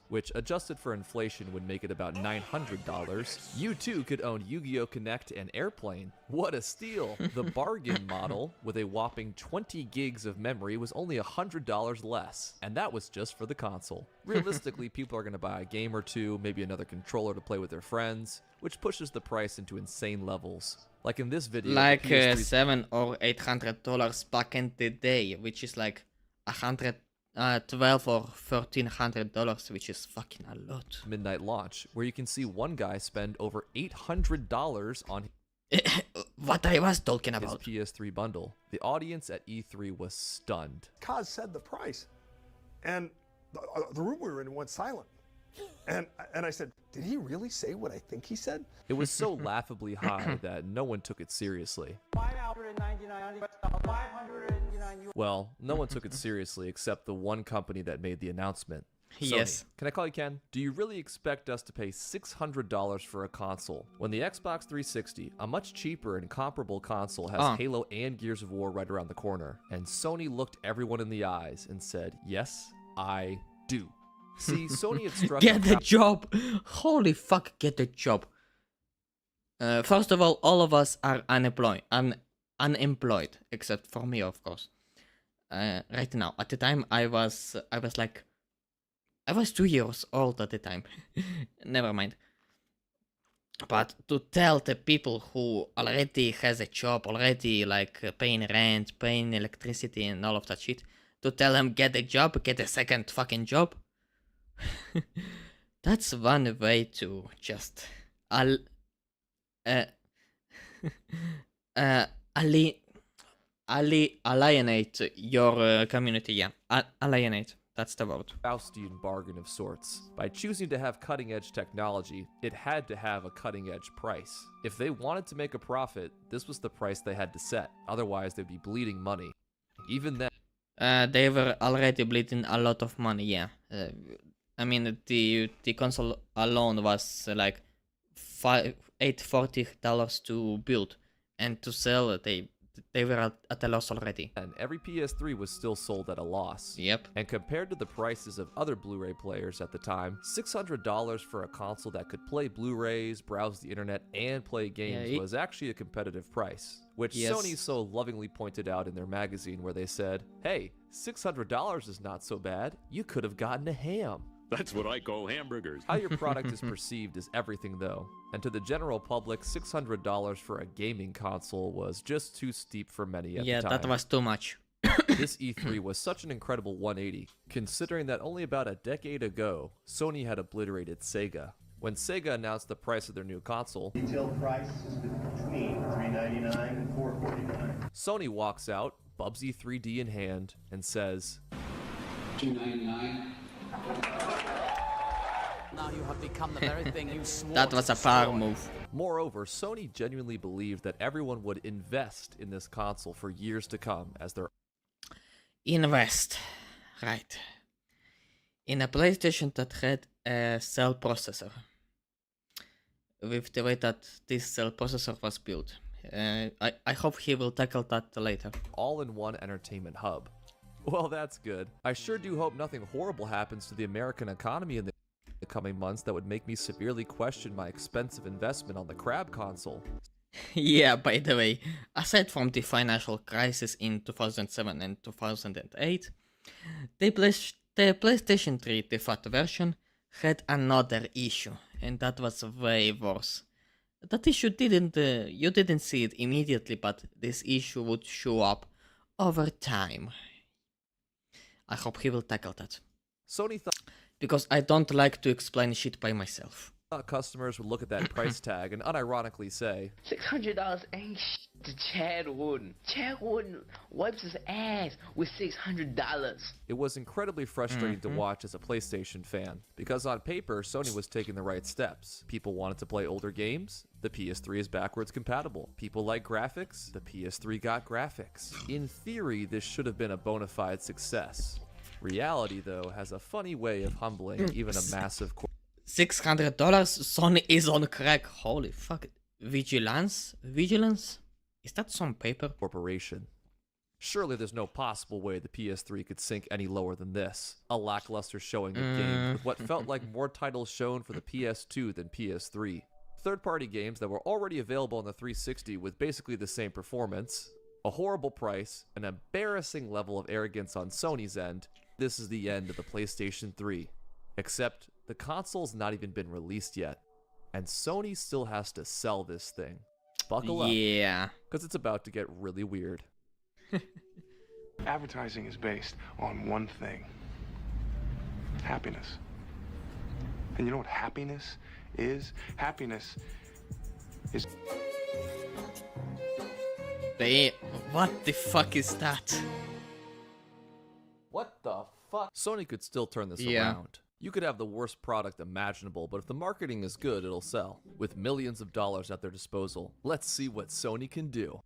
which adjusted for inflation would make it about $900, you too could own Yu-Gi-Oh! Connect and Airplane. What a steal! The bargain model, with a whopping 20 gigs of memory, was only $100 less, and that was just for the console. Realistically, people are going to buy a game or two, maybe another controller to play with their friends, which pushes the price into insane levels. Like in this video, like $700 or $800 back in the day, which is like $112 or $1,300, which is fucking a lot. Midnight launch, where you can see one guy spend over $800 on what I was talking about. His PS3 bundle. The audience at E3 was stunned. Kaz said the price, and the room we were in went silent. And I said, did he really say what I think he said? It was so laughably high that no one took it seriously. Well, no one took it seriously except the one company that made the announcement. Sony. Yes. Can I call you Ken? Do you really expect us to pay $600 for a console when the Xbox 360, a much cheaper and comparable console, has Halo and Gears of War right around the corner? And Sony looked everyone in the eyes and said, yes, I do. See, Sony had struck Get the job! Holy fuck, get the job. First of all of us are unemployed, except for me, of course. Right now, at the time, I was 2 years old at the time. Never mind. But to tell the people who already has a job, already like paying rent, paying electricity and all of that shit, to tell them get a job, get a second fucking job. That's one way to just alienate your community. Yeah, alienate. That's the word. Faustian bargain of sorts. By choosing to have cutting-edge technology, it had to have a cutting-edge price. If they wanted to make a profit, this was the price they had to set. Otherwise, they'd be bleeding money. Even then, they were already bleeding a lot of money. Yeah. I mean, the console alone was like $840 to build, and to sell they were at a loss already. And every PS3 was still sold at a loss. Yep. And compared to the prices of other Blu-ray players at the time, $600 for a console that could play Blu-rays, browse the internet, and play games was actually a competitive price, which Sony so lovingly pointed out in their magazine where they said, hey, $600 is not so bad. You could have gotten a ham. That's what I call hamburgers. How your product is perceived is everything, though. And to the general public, $600 for a gaming console was just too steep for many at the time. Yeah, that was too much. This E3 was such an incredible 180, considering that only about a decade ago, Sony had obliterated Sega. When Sega announced the price of their new console, Retail price is between $399 and $449. Sony walks out, Bubsy 3D in hand, and says, $299. Now you have become the very thing you swore. That was a power move. Moreover, Sony genuinely believed that everyone would invest in this console for years to come as their invest, right, in a PlayStation that had a cell processor. With the way that this cell processor was built. I hope he will tackle that later. All-in-one entertainment hub. Well, that's good. I sure do hope nothing horrible happens to the American economy in the coming months that would make me severely question my expensive investment on the Crab console. Yeah, by the way, aside from the financial crisis in 2007 and 2008, the PlayStation 3 default version had another issue, and that was way worse. That issue you didn't see it immediately, but this issue would show up over time. I hope he will tackle that. Sony thought, because I don't like to explain shit by myself. Customers would look at that price tag and unironically say, $600 ain't shit to Chad Wooden. Chad Wooden wipes his ass with $600. It was incredibly frustrating to watch as a PlayStation fan, because on paper, Sony was taking the right steps. People wanted to play older games, the PS3 is backwards compatible. People like graphics, the PS3 got graphics. In theory, this should have been a bona fide success. Reality, though, has a funny way of humbling even a massive $600? Sony is on crack. Holy fuck. Vigilance? Is that some paper? Corporation. Surely there's no possible way the PS3 could sink any lower than this. A lackluster showing of games with what felt like more titles shown for the PS2 than PS3. Third-party games that were already available on the 360 with basically the same performance, a horrible price, an embarrassing level of arrogance on Sony's end. This is the end of the PlayStation 3. Except the console's not even been released yet, and Sony still has to sell this thing. Buckle up. Yeah. Because it's about to get really weird. Advertising is based on one thing. Happiness. And you know what happiness is? Happiness is... What the fuck is that? What the fuck? Sony could still turn this around. You could have the worst product imaginable, but if the marketing is good, it'll sell. With millions of dollars at their disposal, let's see what Sony can do.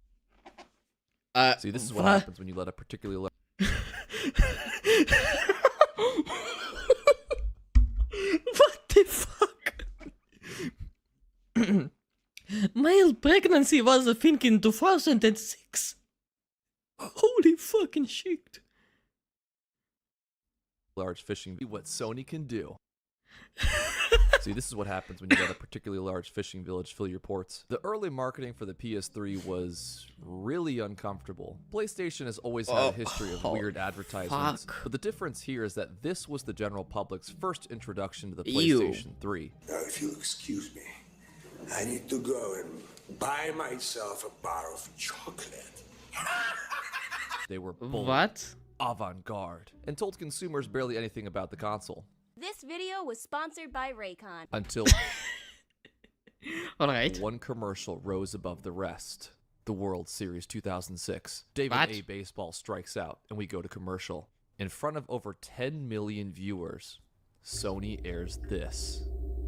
See, this is what happens when you let a particularly What the fuck? Male pregnancy was a thing in 2006. Holy fucking shit. large fishing. What Sony can do. See, this is what happens when you let a particularly large fishing village fill your ports. The early marketing for the PS3 was really uncomfortable. PlayStation has always had a history of weird advertisements, but the difference here is that this was the general public's first introduction to the PlayStation 3. Now, if you'll excuse me, I need to go and buy myself a bar of chocolate. They were bold, avant-garde, and told consumers barely anything about the console. This video was sponsored by Raycon. Until one commercial rose above the rest. The World Series 2006. David A. Baseball strikes out, and we go to commercial. In front of over 10 million viewers, Sony airs this.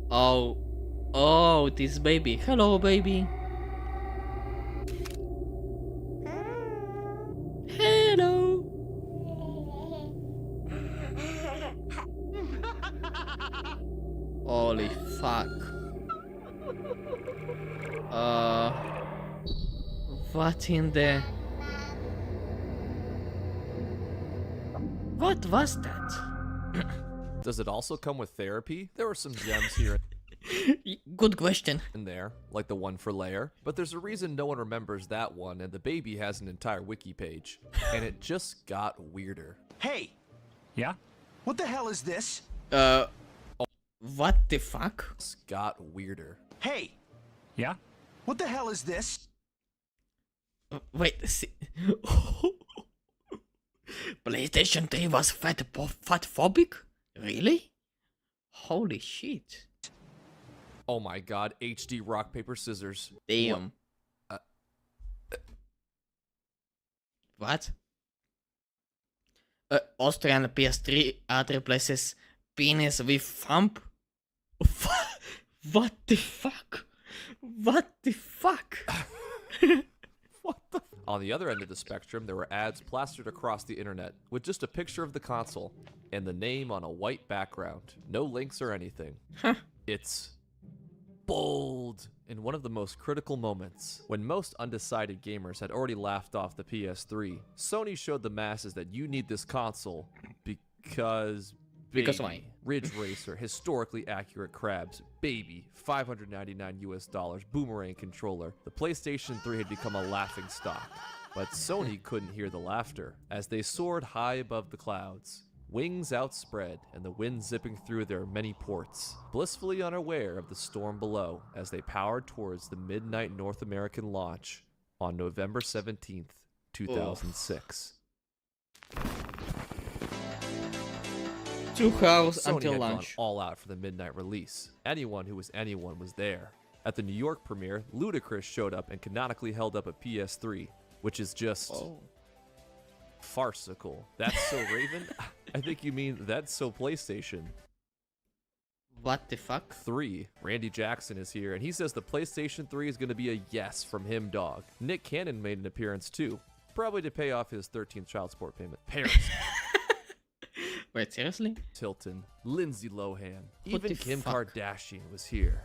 Oh, this baby. Hello, baby. Hello. Holy fuck. What in the... What was that? Does it also come with therapy? There were some gems here Good question. and there, like the one for Lair, but there's a reason no one remembers that one, and the baby has an entire wiki page. And it just got weirder. Hey! Yeah? What the hell is this? What the fuck? It's got weirder. Hey! Yeah? What the hell is this? Wait, see. PlayStation 3 was fatphobic? Really? Holy shit. Oh my god, HD rock, paper, scissors. Damn. What? Austrian PS3 ad replaces penis with thumb? What the fuck? What the fuck? On the other end of the spectrum, there were ads plastered across the internet with just a picture of the console and the name on a white background. No links or anything. It's bold in one of the most critical moments. When most undecided gamers had already laughed off the PS3, Sony showed the masses that you need this console because why? Ridge Racer, historically accurate crabs, baby, $599 US, boomerang controller. The PlayStation 3 had become a laughing stock, but Sony couldn't hear the laughter as they soared high above the clouds, wings outspread and the wind zipping through their many ports, blissfully unaware of the storm below as they powered towards the midnight North American launch on November 17th, 2006. 2 hours Sony until had launch. gone all out for the midnight release. Anyone who was anyone was there. At the New York premiere, Ludacris showed up and canonically held up a PS3, which is just farcical. That's so Raven? I think you mean that's so PlayStation. What the fuck? 3. Randy Jackson is here, and he says the PlayStation 3 is going to be a yes from him, dog. Nick Cannon made an appearance too, probably to pay off his 13th child support payment. Paris. Wait, seriously? Tilton, Lindsay Lohan, What even the Kim fuck? Kardashian was here.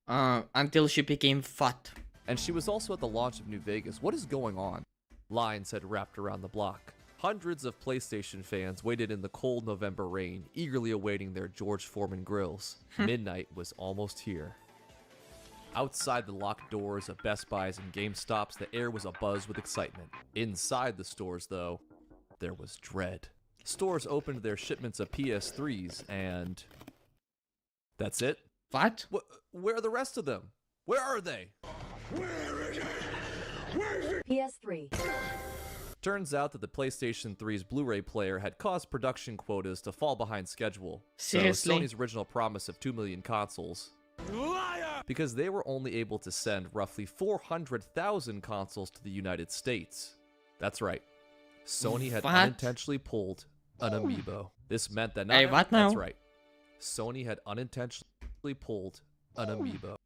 Until she became fat. And she was also at the launch of New Vegas. What is going on? Lines had wrapped around the block. Hundreds of PlayStation fans waited in the cold November rain, eagerly awaiting their George Foreman grills. Midnight was almost here. Outside the locked doors of Best Buys and GameStops, the air was abuzz with excitement. Inside the stores, though, there was dread. Stores opened their shipments of PS3s, and that's it. What? Where are the rest of them? Where are they? PS3. Turns out that the PlayStation 3's Blu-ray player had caused production quotas to fall behind schedule. Seriously? So Sony's original promise of 2 million consoles. Liar! Because they were only able to send roughly 400,000 consoles to the United States. That's right. Sony had What? unintentionally pulled an amiibo. This meant that not Hey, what now? That's right. Sony had unintentionally pulled an amiibo.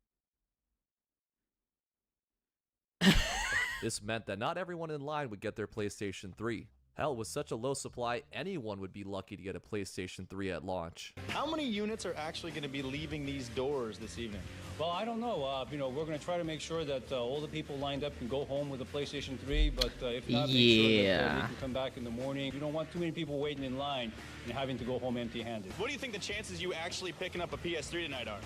This meant that not everyone in line would get their PlayStation 3. Hell, with such a low supply, anyone would be lucky to get a PlayStation 3 at launch. How many units are actually going to be leaving these doors this evening? Well, I don't know. We're going to try to make sure that all the people lined up can go home with a PlayStation 3, but if not, make sure that they can come back in the morning. We don't want too many people waiting in line and having to go home empty-handed. What do you think the chances you actually picking up a PS3 tonight are?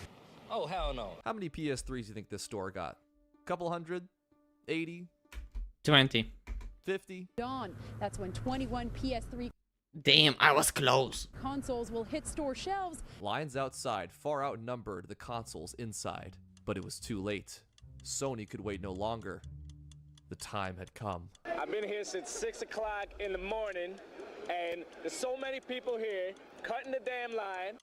Oh, hell no. How many PS3s do you think this store got? Couple hundred? 80? 20. 50? Dawn. That's when 21 PS3 Damn, I was close. consoles will hit store shelves. Lines outside far outnumbered the consoles inside, but it was too late. Sony could wait no longer. The time had come. I've been here since 6 o'clock in the morning, and there's so many people here cutting the damn line.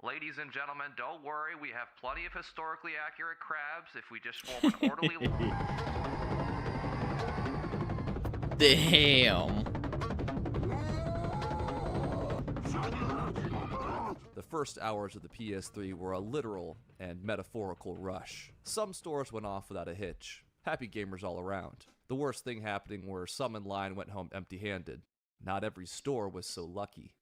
Ladies and gentlemen, don't worry. We have plenty of historically accurate crabs if we just form an orderly Damn. The first hours of the PS3 were a literal and metaphorical rush. Some stores went off without a hitch. Happy gamers all around. The worst thing happening were some in line went home empty-handed. Not every store was so lucky.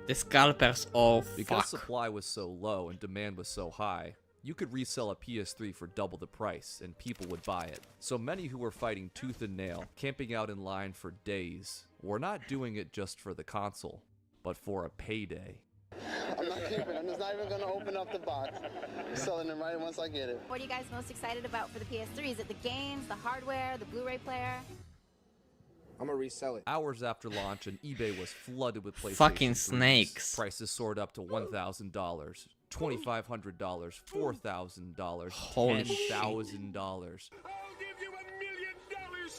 The scalpers, oh Because fuck. supply was so low and demand was so high, you could resell a PS3 for double the price and people would buy it. So many who were fighting tooth and nail, camping out in line for days, were not doing it just for the console, but for a payday. I'm not keeping it. I'm just not even going to open up the box. I'm selling it right once I get it. What are you guys most excited about for the PS3? Is it the games, the hardware, the Blu-ray player? I'm going to resell it. Hours after launch, and eBay was flooded with PlayStation Fucking 3s. snakes. Prices soared up to $1,000, $2,500, $4,000, Holy $10,000.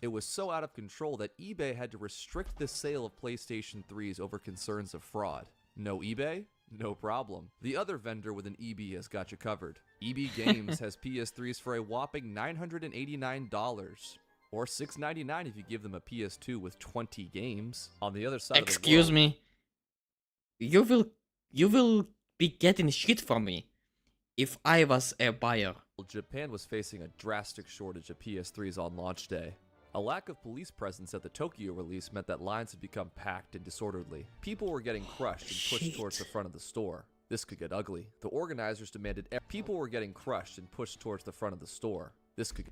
It was so out of control that eBay had to restrict the sale of PlayStation 3s over concerns of fraud. No eBay? No problem. The other vendor with an EB has got you covered. EB Games has PS3s for a whopping $989. Or $699 if you give them a PS2 with 20 games. On the other side Excuse of the world, me. You will be getting shit from me if I was a buyer. Japan was facing a drastic shortage of PS3s on launch day. A lack of police presence at the Tokyo release meant that lines had become packed and disorderly. People were getting crushed and pushed towards the front of the store. This could get ugly. The organizers demanded people were getting crushed and pushed towards the front of the store. This could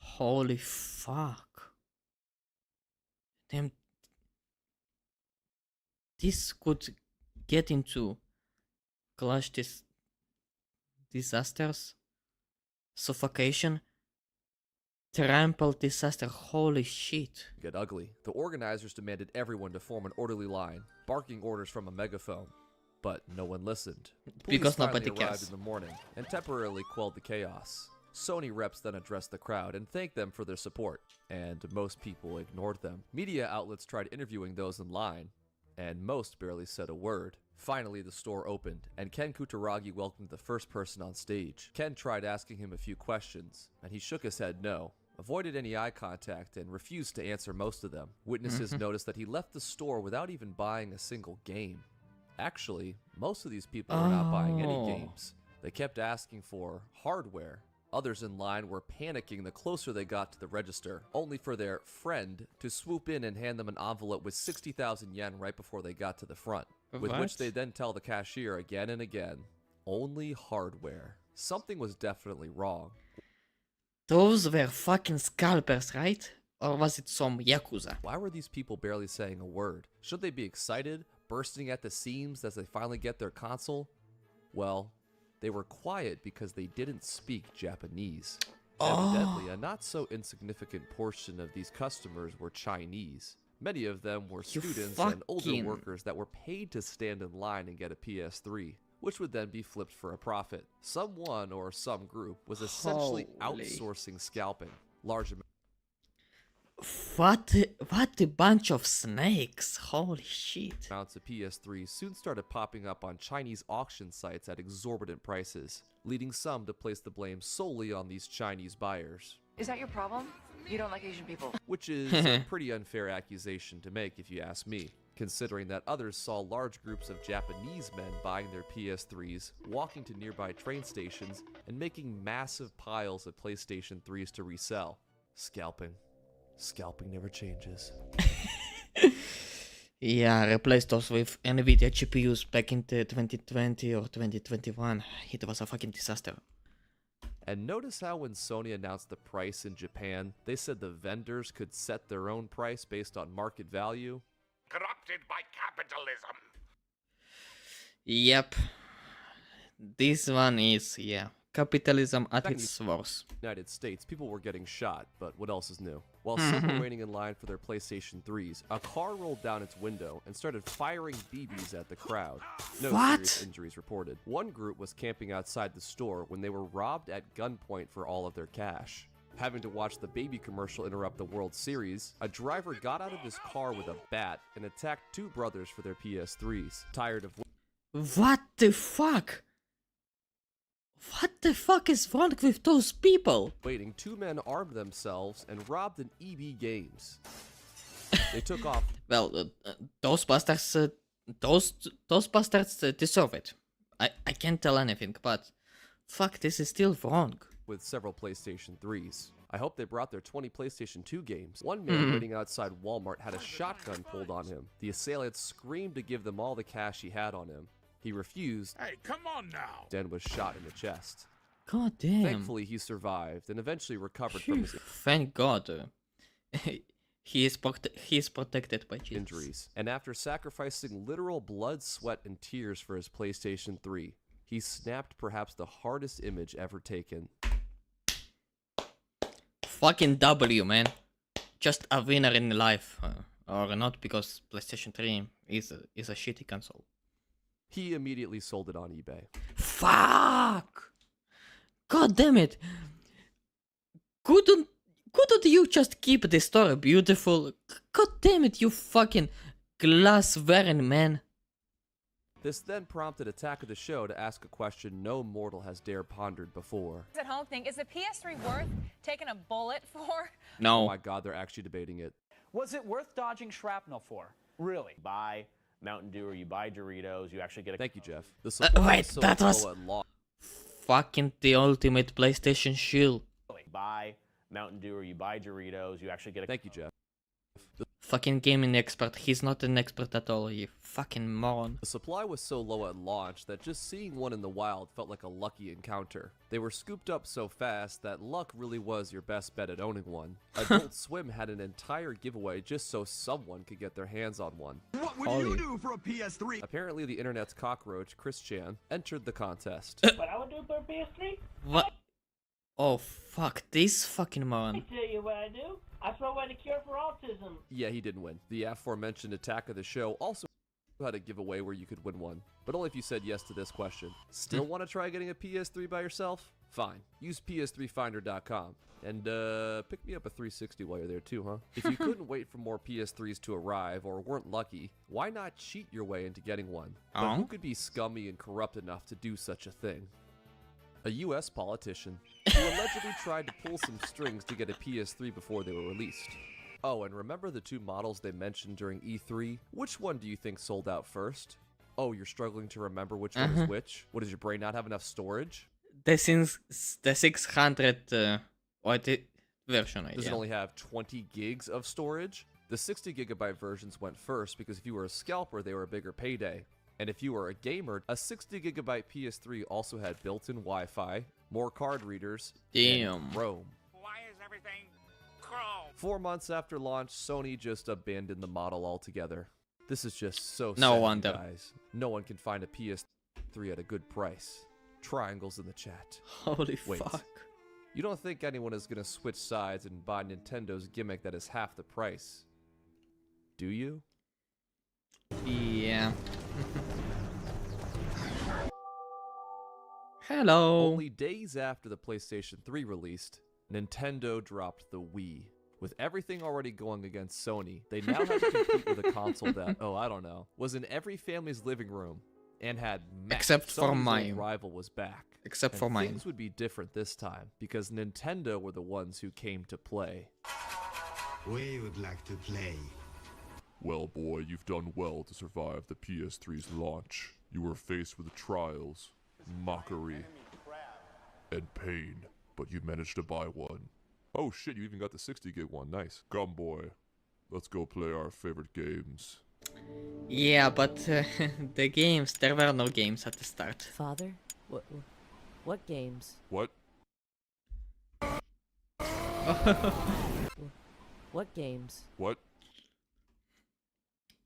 Holy fuck. Damn. This could get into clash disasters, suffocation, trample disaster. Holy shit. get ugly. The organizers demanded everyone to form an orderly line, barking orders from a megaphone. But no one listened. Because Police finally nobody arrived cares. in the morning and temporarily quelled the chaos. Sony reps then addressed the crowd and thanked them for their support, and most people ignored them. Media outlets tried interviewing those in line, and most barely said a word. Finally, the store opened, and Ken Kutaragi welcomed the first person on stage. Ken tried asking him a few questions, and he shook his head no, avoided any eye contact, and refused to answer most of them. Witnesses noticed that he left the store without even buying a single game. Actually, most of these people were not buying any games. They kept asking for hardware. Others in line were panicking the closer they got to the register, only for their friend to swoop in and hand them an envelope with 60,000 yen right before they got to the front, with which they then tell the cashier again and again, only hardware. Something was definitely wrong. Those were fucking scalpers, right? Or was it some Yakuza? Why were these people barely saying a word? Should they be excited, bursting at the seams as they finally get their console? Well, they were quiet because they didn't speak Japanese. Evidently, a not so insignificant portion of these customers were Chinese. Many of them were students and older workers that were paid to stand in line and get a PS3, which would then be flipped for a profit. Someone or some group was essentially outsourcing scalping. Large What a bunch of snakes. Holy shit. amounts of PS3 soon started popping up on Chinese auction sites at exorbitant prices, leading some to place the blame solely on these Chinese buyers. Is that your problem? You don't like Asian people? Which is a pretty unfair accusation to make if you ask me, considering that others saw large groups of Japanese men buying their PS3s, walking to nearby train stations, and making massive piles of PlayStation 3s to resell. Scalping. Scalping never changes. Yeah, replace those with NVIDIA GPUs back in the 2020 or 2021. It was a fucking disaster. And notice how when Sony announced the price in Japan, they said the vendors could set their own price based on market value? Corrupted by capitalism. Yep. This one is, yeah, capitalism at its worst. United States, people were getting shot, but what else is new? While some were waiting in line for their PlayStation 3s, a car rolled down its window and started firing BBs at the crowd. No serious injuries reported. One group was camping outside the store when they were robbed at gunpoint for all of their cash. Having to watch the baby commercial interrupt the World Series, a driver got out of his car with a bat and attacked two brothers for their PS3s. Tired of What the fuck? What the fuck is wrong with those people? waiting, two men armed themselves and robbed an EB Games. They took off. Well, those bastards, those bastards deserve it. I can't tell anything, but fuck, this is still wrong. with several PlayStation 3s. I hope they brought their 20 PlayStation 2 games. One man waiting outside Walmart had a shotgun pulled on him. The assailant screamed to give them all the cash he had on him. He refused. Hey, come on now. Then was shot in the chest. God damn. Thankfully, he survived and eventually recovered from his Thank God. He is protected by Jesus. Injuries. And after sacrificing literal blood, sweat, and tears for his PlayStation 3, he snapped perhaps the hardest image ever taken. Fucking W, man. Just a winner in life. Or not, because PlayStation 3 is a shitty console. He immediately sold it on eBay. Fuck! God damn it! Couldn't you just keep the story beautiful? God damn it, you fucking glass-wearing man. This then prompted Attack of the Show to ask a question no mortal has dared pondered before. At home thing, is the PS3 worth taking a bullet for? No. Oh my god, they're actually debating it. Was it worth dodging shrapnel for? Really? Buy Mountain Dew or you buy Doritos, you actually get a... Thank you, Jeff. The supply wait, is so that was low at launch. Fucking the ultimate PlayStation shield. Buy Mountain Dew or you buy Doritos, you actually get a... Thank you, Jeff. Fucking gaming expert. He's not an expert at all, you fucking moron. The supply was so low at launch that just seeing one in the wild felt like a lucky encounter. They were scooped up so fast that luck really was your best bet at owning one. Adult Swim had an entire giveaway just so someone could get their hands on one. What would you do for a PS3? Apparently the internet's cockroach, Chris Chan, entered the contest. What I would do for a PS3? What? Oh fuck, this fucking moron. Let me tell you what I do. I throw away the cure for autism. Yeah, he didn't win. The aforementioned Attack of the Show also had a giveaway where you could win one, but only if you said yes to this question. Still want to try getting a PS3 by yourself? Fine. Use ps3finder.com and pick me up a 360 while you're there too, huh? If you couldn't wait for more PS3s to arrive or weren't lucky, why not cheat your way into getting one? But who could be scummy and corrupt enough to do such a thing? A US politician who allegedly tried to pull some strings to get a PS3 before they were released. Oh, and remember the two models they mentioned during E3? Which one do you think sold out first? Oh, you're struggling to remember which one is which? What, does your brain not have enough storage? The 600 version, Does it only have 20 gigs of storage? The 60 gigabyte versions went first because if you were a scalper, they were a bigger payday. And if you were a gamer, a 60 gigabyte PS3 also had built-in Wi-Fi, more card readers, and Chrome. Why is everything Chrome? 4 months after launch, Sony just abandoned the model altogether. This is just so No sad, wonder. guys. No one can find a PS3 at a good price. Triangles in the chat. Holy fuck. You don't think anyone is gonna switch sides and buy Nintendo's gimmick that is half the price, do you? Yeah. Hello. Only days after the PlayStation 3 released, Nintendo dropped the Wii. With everything already going against Sony, they now have to compete with a console that, oh, I don't know, was in every family's living room and had except for Sony's mine. old rival was back. Except and for mine. Things would be different this time because Nintendo were the ones who came to play. We would like to play. Well, boy, you've done well to survive the PS3's launch. You were faced with trials, mockery, and pain, but you managed to buy one. Oh shit, you even got the 60 gig one, nice. Come, boy, let's go play our favorite games. Yeah, but the games, there were no games at the start. Father, what games? What? What games? What?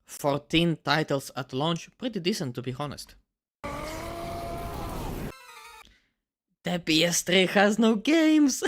14 titles at launch, pretty decent to be honest. The PS3 has no games!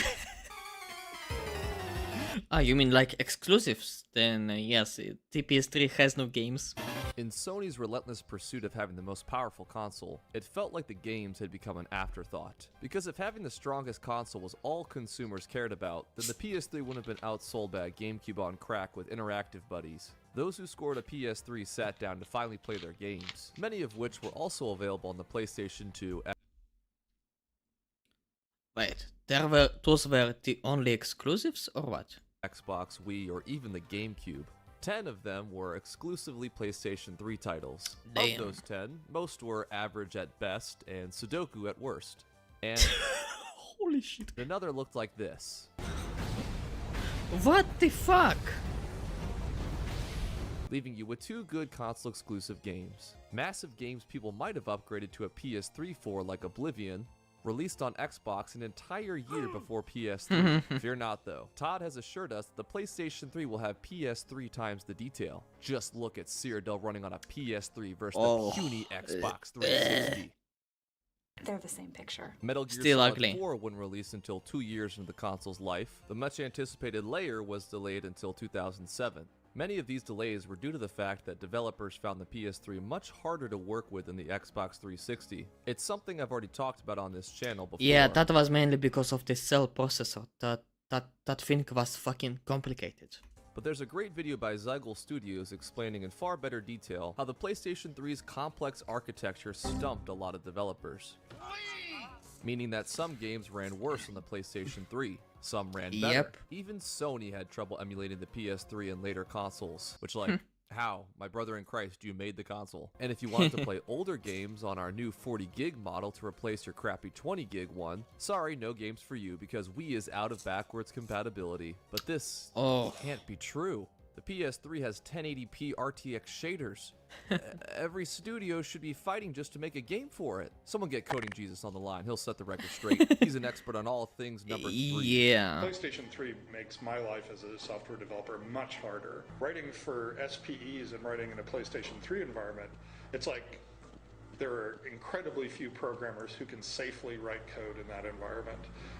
Ah, you mean like exclusives? Then yes, the PS3 has no games. In Sony's relentless pursuit of having the most powerful console, it felt like the games had become an afterthought. Because if having the strongest console was all consumers cared about, then the PS3 wouldn't have been outsold by a GameCube on crack with interactive buddies. Those who scored a PS3 sat down to finally play their games, many of which were also available on the PlayStation 2. Wait, those were the only exclusives or what? Xbox, Wii, or even the GameCube. 10 of them were exclusively PlayStation 3 titles. Damn. Of those 10, most were average at best and Sudoku at worst. And Holy shit. Another looked like this. What the fuck? Leaving you with 2 good console exclusive games. Massive games people might have upgraded to a PS3 for, like Oblivion, released on Xbox an entire year before PS3. Fear not though. Todd has assured us that the PlayStation 3 will have PS3 times the detail. Just look at Cyrodiil running on a PS3 versus the puny Xbox 360. They're the same picture. Metal Gear Still Solid ugly. 4 wouldn't release until 2 years into the console's life. The much anticipated Layer was delayed until 2007. Many of these delays were due to the fact that developers found the PS3 much harder to work with than the Xbox 360. It's something I've already talked about on this channel before. Yeah, that was mainly because of the cell processor. That thing was fucking complicated. But there's a great video by Zygle Studios explaining in far better detail how the PlayStation 3's complex architecture stumped a lot of developers. Meaning that some games ran worse on the PlayStation 3, some ran better. Yep. Even Sony had trouble emulating the PS3 in later consoles, which like, how? My brother in Christ, you made the console. And if you wanted to play older games on our new 40 gig model to replace your crappy 20 gig one, sorry, no games for you because Wii is out of backwards compatibility. But this can't be true. The PS3 has 1080p RTX shaders. Every studio should be fighting just to make a game for it. Someone get Coding Jesus on the line. He'll set the record straight. He's an expert on all things number 3. Yeah. PlayStation 3 makes my life as a software developer much harder. Writing for SPEs and writing in a PlayStation 3 environment, it's like there are incredibly few programmers who can safely write code in that environment.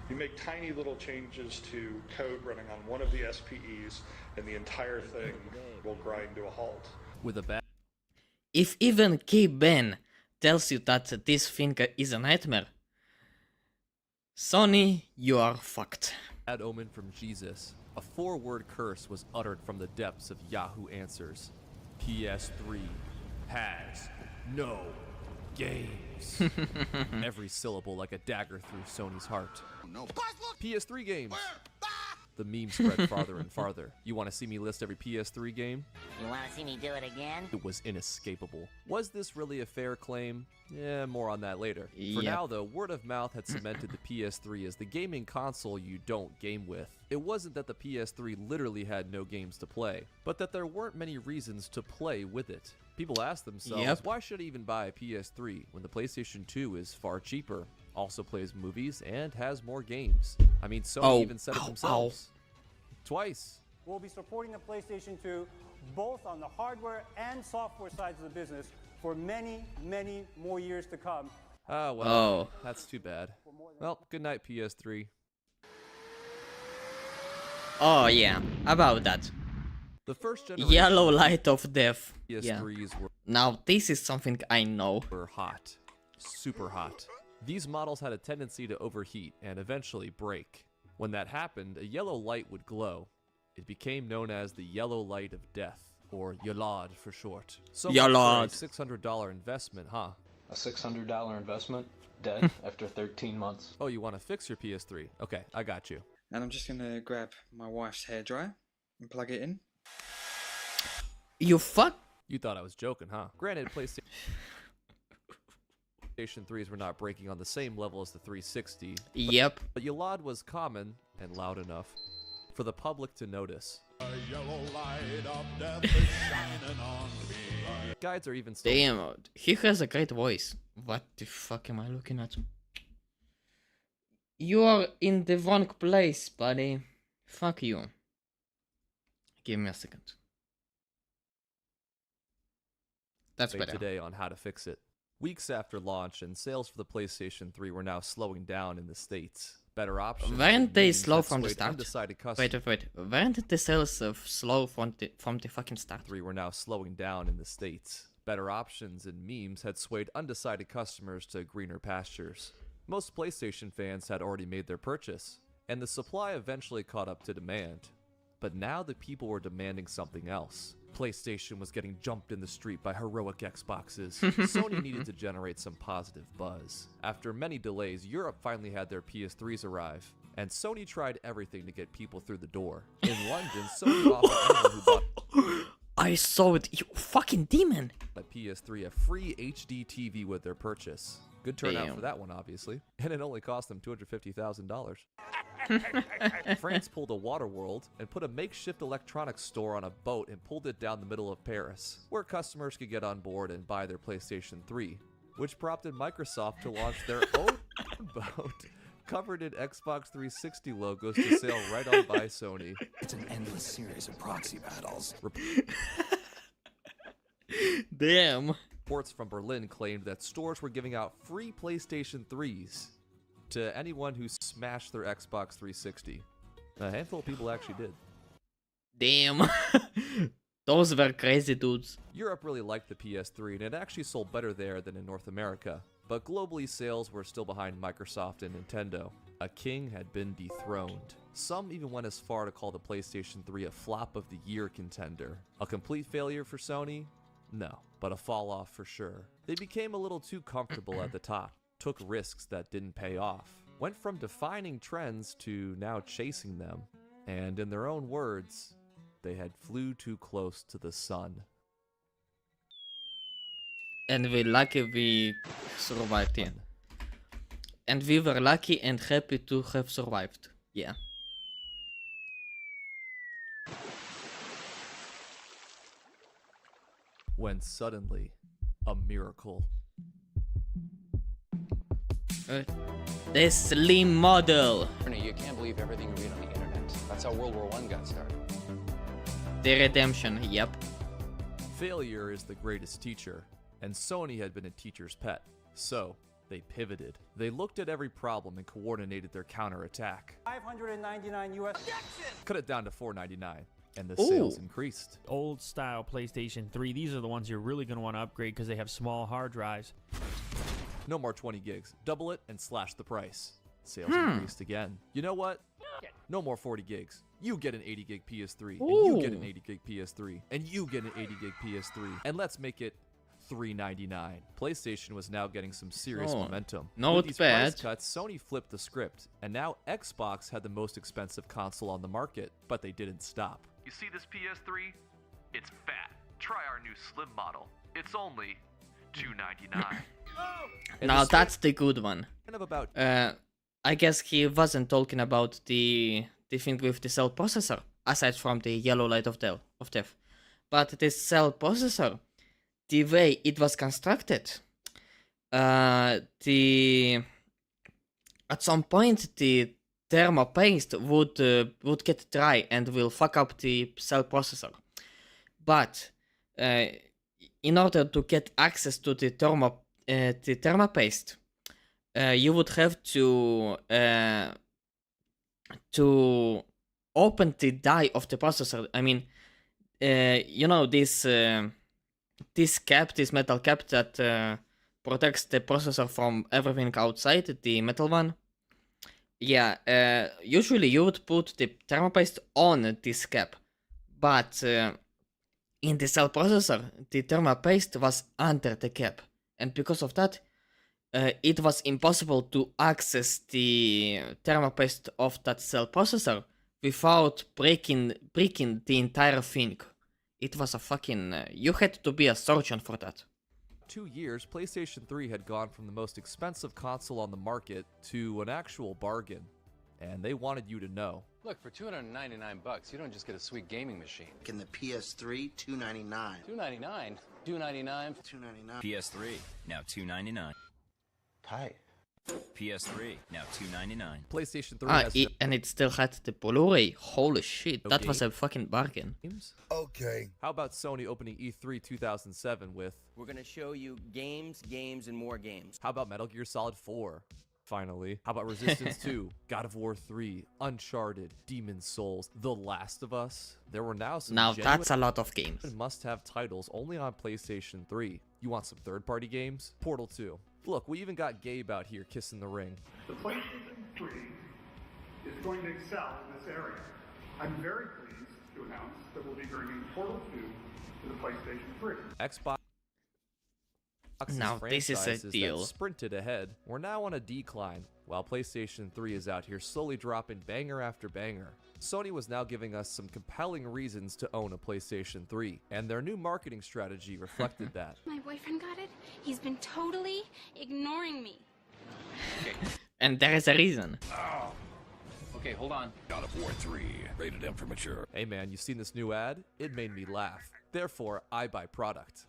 You make tiny little changes to code running on one of the SPEs and the entire thing will grind to a halt. With a bad If even K-Ben tells you that this thing is a nightmare, Sony, you are fucked. bad omen from Jesus, a 4-word curse was uttered from the depths of Yahoo Answers. PS3 has no games. Every syllable like a dagger through Sony's heart. PS3 games. The meme spread farther and farther. You want to see me list every PS3 game? You want to see me do it again? It was inescapable. Was this really a fair claim? Yeah, more on that later. For Yep. now though, word of mouth had cemented the PS3 as the gaming console you don't game with. It wasn't that the PS3 literally had no games to play, but that there weren't many reasons to play with it. People ask themselves, Yep. why should I even buy a PS3 when the PlayStation 2 is far cheaper, also plays movies, and has more games? I mean, Sony even said it themselves. Twice. We'll be supporting the PlayStation 2 both on the hardware and software sides of the business for many, many more years to come. Ah, well, that's too bad. Well, good night, PS3. Oh yeah, about that. The first generation Yellow light of death. PS3s Yeah. were Now this is something I know. hot. Super hot. These models had a tendency to overheat and eventually break. When that happened, a yellow light would glow. It became known as the yellow light of death, or YOLOD for short. So much for a YOLOD. $600 investment, huh? A $600 investment, dead after 13 months. Oh, you want to fix your PS3? Okay, I got you. And I'm just gonna grab my wife's hairdryer and plug it in. You fuck? You thought I was joking, huh? Granted, PlayStation 3s were not breaking on the same level as the 360. Yep. But YOLOD was common and loud enough for the public to notice. Yellow light of death is shining on me. Guides are even still. Damn, he has a great voice. What the fuck am I looking at? You are in the wrong place, buddy. Fuck you. Give me a second. That's better. Today on how to fix it. Weeks after launch, and sales for the PlayStation 3 were now slowing down in the States. Better options. Weren't they means slow that from the swayed start? undecided customers. Wait. Weren't the sales slow from the fucking start? 3 were now slowing down in the States. Better options and memes had swayed undecided customers to greener pastures. Most PlayStation fans had already made their purchase, and the supply eventually caught up to demand. But now the people were demanding something else. PlayStation was getting jumped in the street by heroic Xboxes. Sony needed to generate some positive buzz. After many delays, Europe finally had their PS3s arrive, and Sony tried everything to get people through the door. In London, Sony offered anyone who bought I saw it, you fucking demon. At PS3 a free HD TV with their purchase. Good turnout Damn. for that one, obviously. And it only cost them $250,000. France pulled a Waterworld and put a makeshift electronics store on a boat and pulled it down the middle of Paris, where customers could get on board and buy their PlayStation 3, which prompted Microsoft to launch their own boat covered in Xbox 360 logos to sail right on by Sony. It's an endless series of proxy battles. Damn. Reports from Berlin claimed that stores were giving out free PlayStation 3s to anyone who smashed their Xbox 360. A handful of people actually did. Damn. Those were crazy dudes. Europe really liked the PS3 and it actually sold better there than in North America. But globally, sales were still behind Microsoft and Nintendo. A king had been dethroned. Some even went as far to call the PlayStation 3 a flop of the year contender. A complete failure for Sony? No, but a fall off for sure. They became a little too comfortable at the top, took risks that didn't pay off, went from defining trends to now chasing them, and in their own words, they had flew too close to the sun. And we're lucky we survived, yeah. And we were lucky and happy to have survived, yeah. When suddenly, a miracle. The slim model. You can't believe everything you read on the internet. That's how World War I got started. The redemption, yep. Failure is the greatest teacher, and Sony had been a teacher's pet. So, they pivoted. They looked at every problem and coordinated their counterattack. $599 US. Cut it down to $499, and the sales Ooh. increased. Old style PlayStation 3, these are the ones you're really going to want to upgrade because they have small hard drives. No more 20 gigs. Double it and slash the price. Sales increased again. You know what? No more 40 gigs. You get an 80 gig PS3, and you get an 80 gig PS3, and you get an 80 gig PS3, and let's make it $399. PlayStation was now getting some serious momentum. Not With these bad. price cuts, Sony flipped the script, and now Xbox had the most expensive console on the market, but they didn't stop. You see this PS3? It's fat. Try our new slim model. It's only $299. Now that's the good one. Kind of about I guess he wasn't talking about the thing with the cell processor, aside from the yellow light of death. But the cell processor, the way it was constructed, at some point the thermopaste would get dry and will fuck up the cell processor. But in order to get access to the thermopaste, you would have to open the die of the processor. I mean, you know, this metal cap that protects the processor from everything outside, the metal one. Yeah, usually you would put the thermopaste on this cap, but in the cell processor, the thermopaste was under the cap, and because of that, it was impossible to access the thermopaste of that cell processor without breaking the entire thing. It was a fucking... you had to be a surgeon for that. 2 years, PlayStation 3 had gone from the most expensive console on the market to an actual bargain. And they wanted you to know. Look, for $299, you don't just get a sweet gaming machine. In the PS3, $299. $299? $299? $299. PS3, now $299. Tight. PS3, now $299. PlayStation 3 has and it still had the Blu-ray. Holy shit, that was a fucking bargain. Okay. How about Sony opening E3 2007 with... We're gonna show you games, and more games. How about Metal Gear Solid 4? Finally. How about Resistance 2, God of War 3, Uncharted, Demon's Souls, The Last of Us? There were now some that's a lot of games. Must-have titles only on PlayStation 3. You want some third-party games? Portal 2. Look, we even got Gabe out here kissing the ring. The PlayStation 3 is going to excel in this area. I'm very pleased to announce that we'll be bringing Portal 2 to the PlayStation 3. Xbox Now this is a franchises deal. that sprinted ahead were now on a decline, while PlayStation 3 is out here slowly dropping banger after banger. Sony was now giving us some compelling reasons to own a PlayStation 3, and their new marketing strategy reflected that. My boyfriend got it. He's been totally ignoring me. And there is a reason. Oh. Okay, hold on. God of War 3, rated M for mature. Hey man, you seen this new ad? It made me laugh. Therefore, I buy product.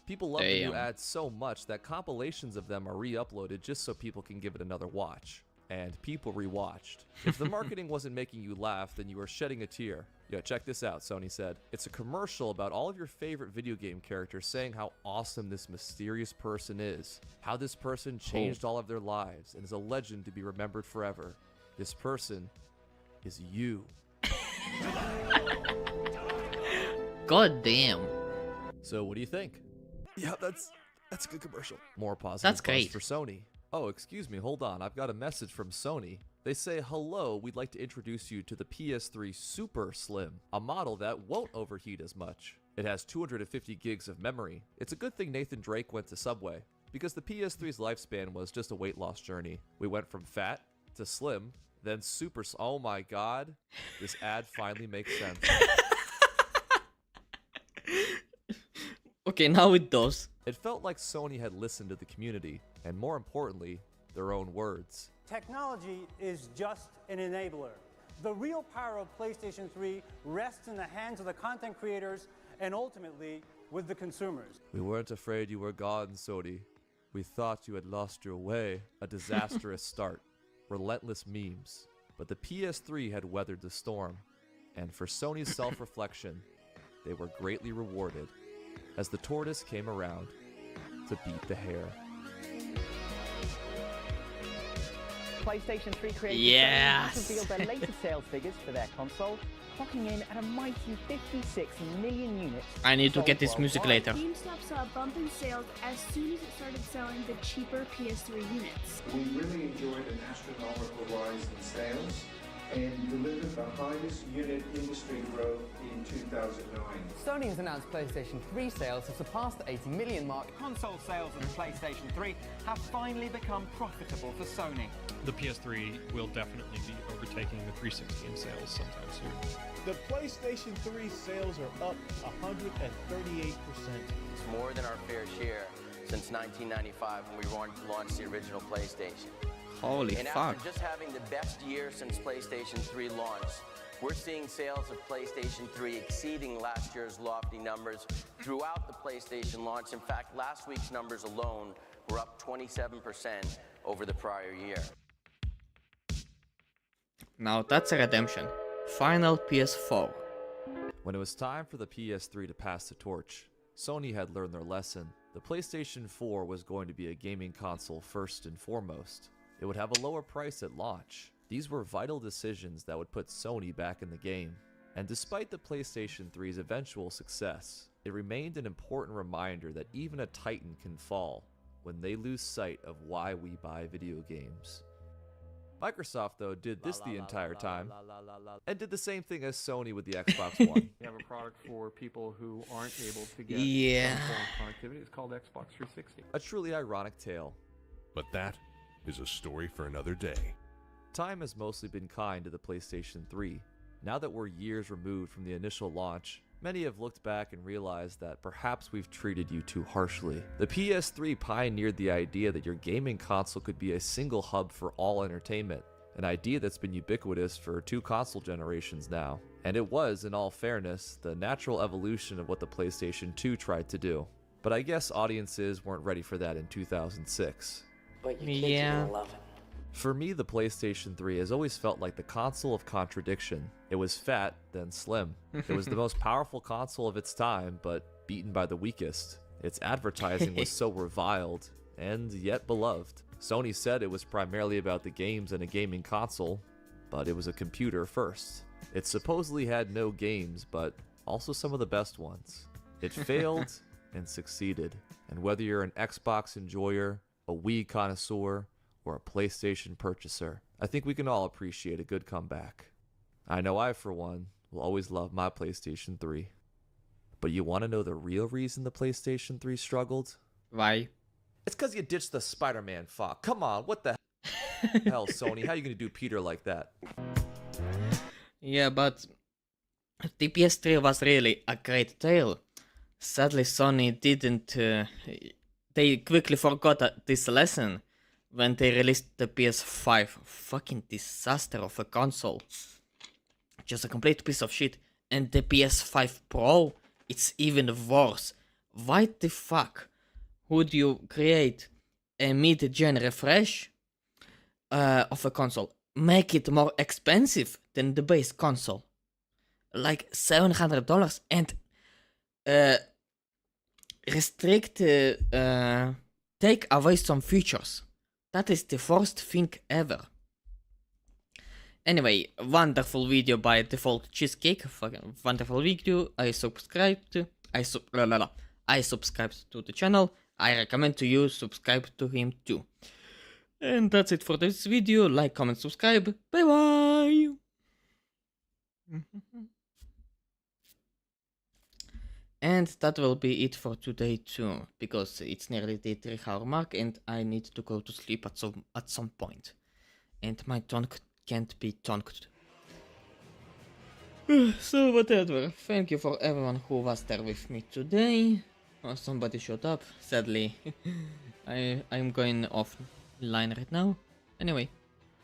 People love the new ads so much that compilations of them are re-uploaded just so people can give it another watch. And people rewatched. If the marketing wasn't making you laugh, then you are shedding a tear. Yo, check this out, Sony said. It's a commercial about all of your favorite video game characters saying how awesome this mysterious person is. How this person changed all of their lives and is a legend to be remembered forever. This person is you. God damn. So what do you think? Yeah, that's a good commercial. More positive That's buzz great. for Sony. Oh, excuse me, hold on. I've got a message from Sony. They say, hello, we'd like to introduce you to the PS3 Super Slim, a model that won't overheat as much. It has 250 gigs of memory. It's a good thing Nathan Drake went to Subway, because the PS3's lifespan was just a weight loss journey. We went from fat to slim, then super. Oh my god, this ad finally makes sense. Okay, now it does. It felt like Sony had listened to the community, and more importantly, their own words. Technology is just an enabler. The real power of PlayStation 3 rests in the hands of the content creators and ultimately with the consumers. We weren't afraid you were gone, Sony. We thought you had lost your way. A disastrous start. Relentless memes. But the PS3 had weathered the storm. And for Sony's self-reflection, they were greatly rewarded as the tortoise came around to beat the hare. PlayStation 3 creators Yes. revealed their latest sales figures for their console, clocking in at a mighty 56 million units. I need to sold get this music worldwide. later. GameStop saw a bump in sales as soon as it started selling the cheaper PS3 units. We really enjoyed an astronomical rise in sales and delivered the highest unit industry growth in 2009. Sony has announced PlayStation 3 sales have surpassed the 80 million mark. Console sales of the PlayStation 3 have finally become profitable for Sony. The PS3 will definitely be overtaking the 360 in sales sometime soon. The PlayStation 3 sales are up 138%. It's more than our fair share since 1995 when we launched the original PlayStation. Holy and fuck. after just having the best year since PlayStation 3 launched, we're seeing sales of PlayStation 3 exceeding last year's lofty numbers throughout the PlayStation launch. In fact, last week's numbers alone were up 27% over the prior year. Now that's a redemption. Final PS4. When it was time for the PS3 to pass the torch, Sony had learned their lesson. The PlayStation 4 was going to be a gaming console first and foremost. It would have a lower price at launch. These were vital decisions that would put Sony back in the game. And despite the PlayStation 3's eventual success, it remained an important reminder that even a titan can fall when they lose sight of why we buy video games. Microsoft, though, did this the entire time, and did the same thing as Sony with the Xbox One. We have a product for people who aren't able to get Yeah. some form of connectivity. It's called Xbox 360. A truly ironic tale. But that is a story for another day. Time has mostly been kind to the PlayStation 3. Now that we're years removed from the initial launch, many have looked back and realized that perhaps we've treated you too harshly. The PS3 pioneered the idea that your gaming console could be a single hub for all entertainment, an idea that's been ubiquitous for 2 console generations now. And it was, in all fairness, the natural evolution of what the PlayStation 2 tried to do. But I guess audiences weren't ready for that in 2006. But your kids are gonna love it. For me, the PlayStation 3 has always felt like the console of contradiction. It was fat, then slim. It was the most powerful console of its time, but beaten by the weakest. Its advertising was so reviled, and yet beloved. Sony said it was primarily about the games and a gaming console, but it was a computer first. It supposedly had no games, but also some of the best ones. It failed and succeeded. And whether you're an Xbox enjoyer, a Wii connoisseur, or a PlayStation purchaser, I think we can all appreciate a good comeback. I know I, for one, will always love my PlayStation 3. But you want to know the real reason the PlayStation 3 struggled? Why? It's because you ditched the Spider-Man fuck. Come on, what the hell, Sony? How are you gonna do Peter like that? Yeah, but the PS3 was really a great tale. Sadly, Sony didn't. They quickly forgot this lesson when they released the PS5. Fucking disaster of a console. Just a complete piece of shit. And the PS5 Pro, it's even worse. Why the fuck would you create a mid-gen refresh of a console? Make it more expensive than the base console. Like $700 and restrict, take away some features. That is the worst thing ever. Anyway, wonderful video by Default Cheesecake. Fucking wonderful video. I subscribed to the channel. I recommend to you subscribe to him too. And that's it for this video. Like, comment, subscribe. Bye bye. And that will be it for today too, because it's nearly the 3-hour mark and I need to go to sleep at some point. And my tongue can't be tongued. So whatever, thank you for everyone who was there with me today. Oh, somebody shut up, sadly. I'm going offline right now. Anyway,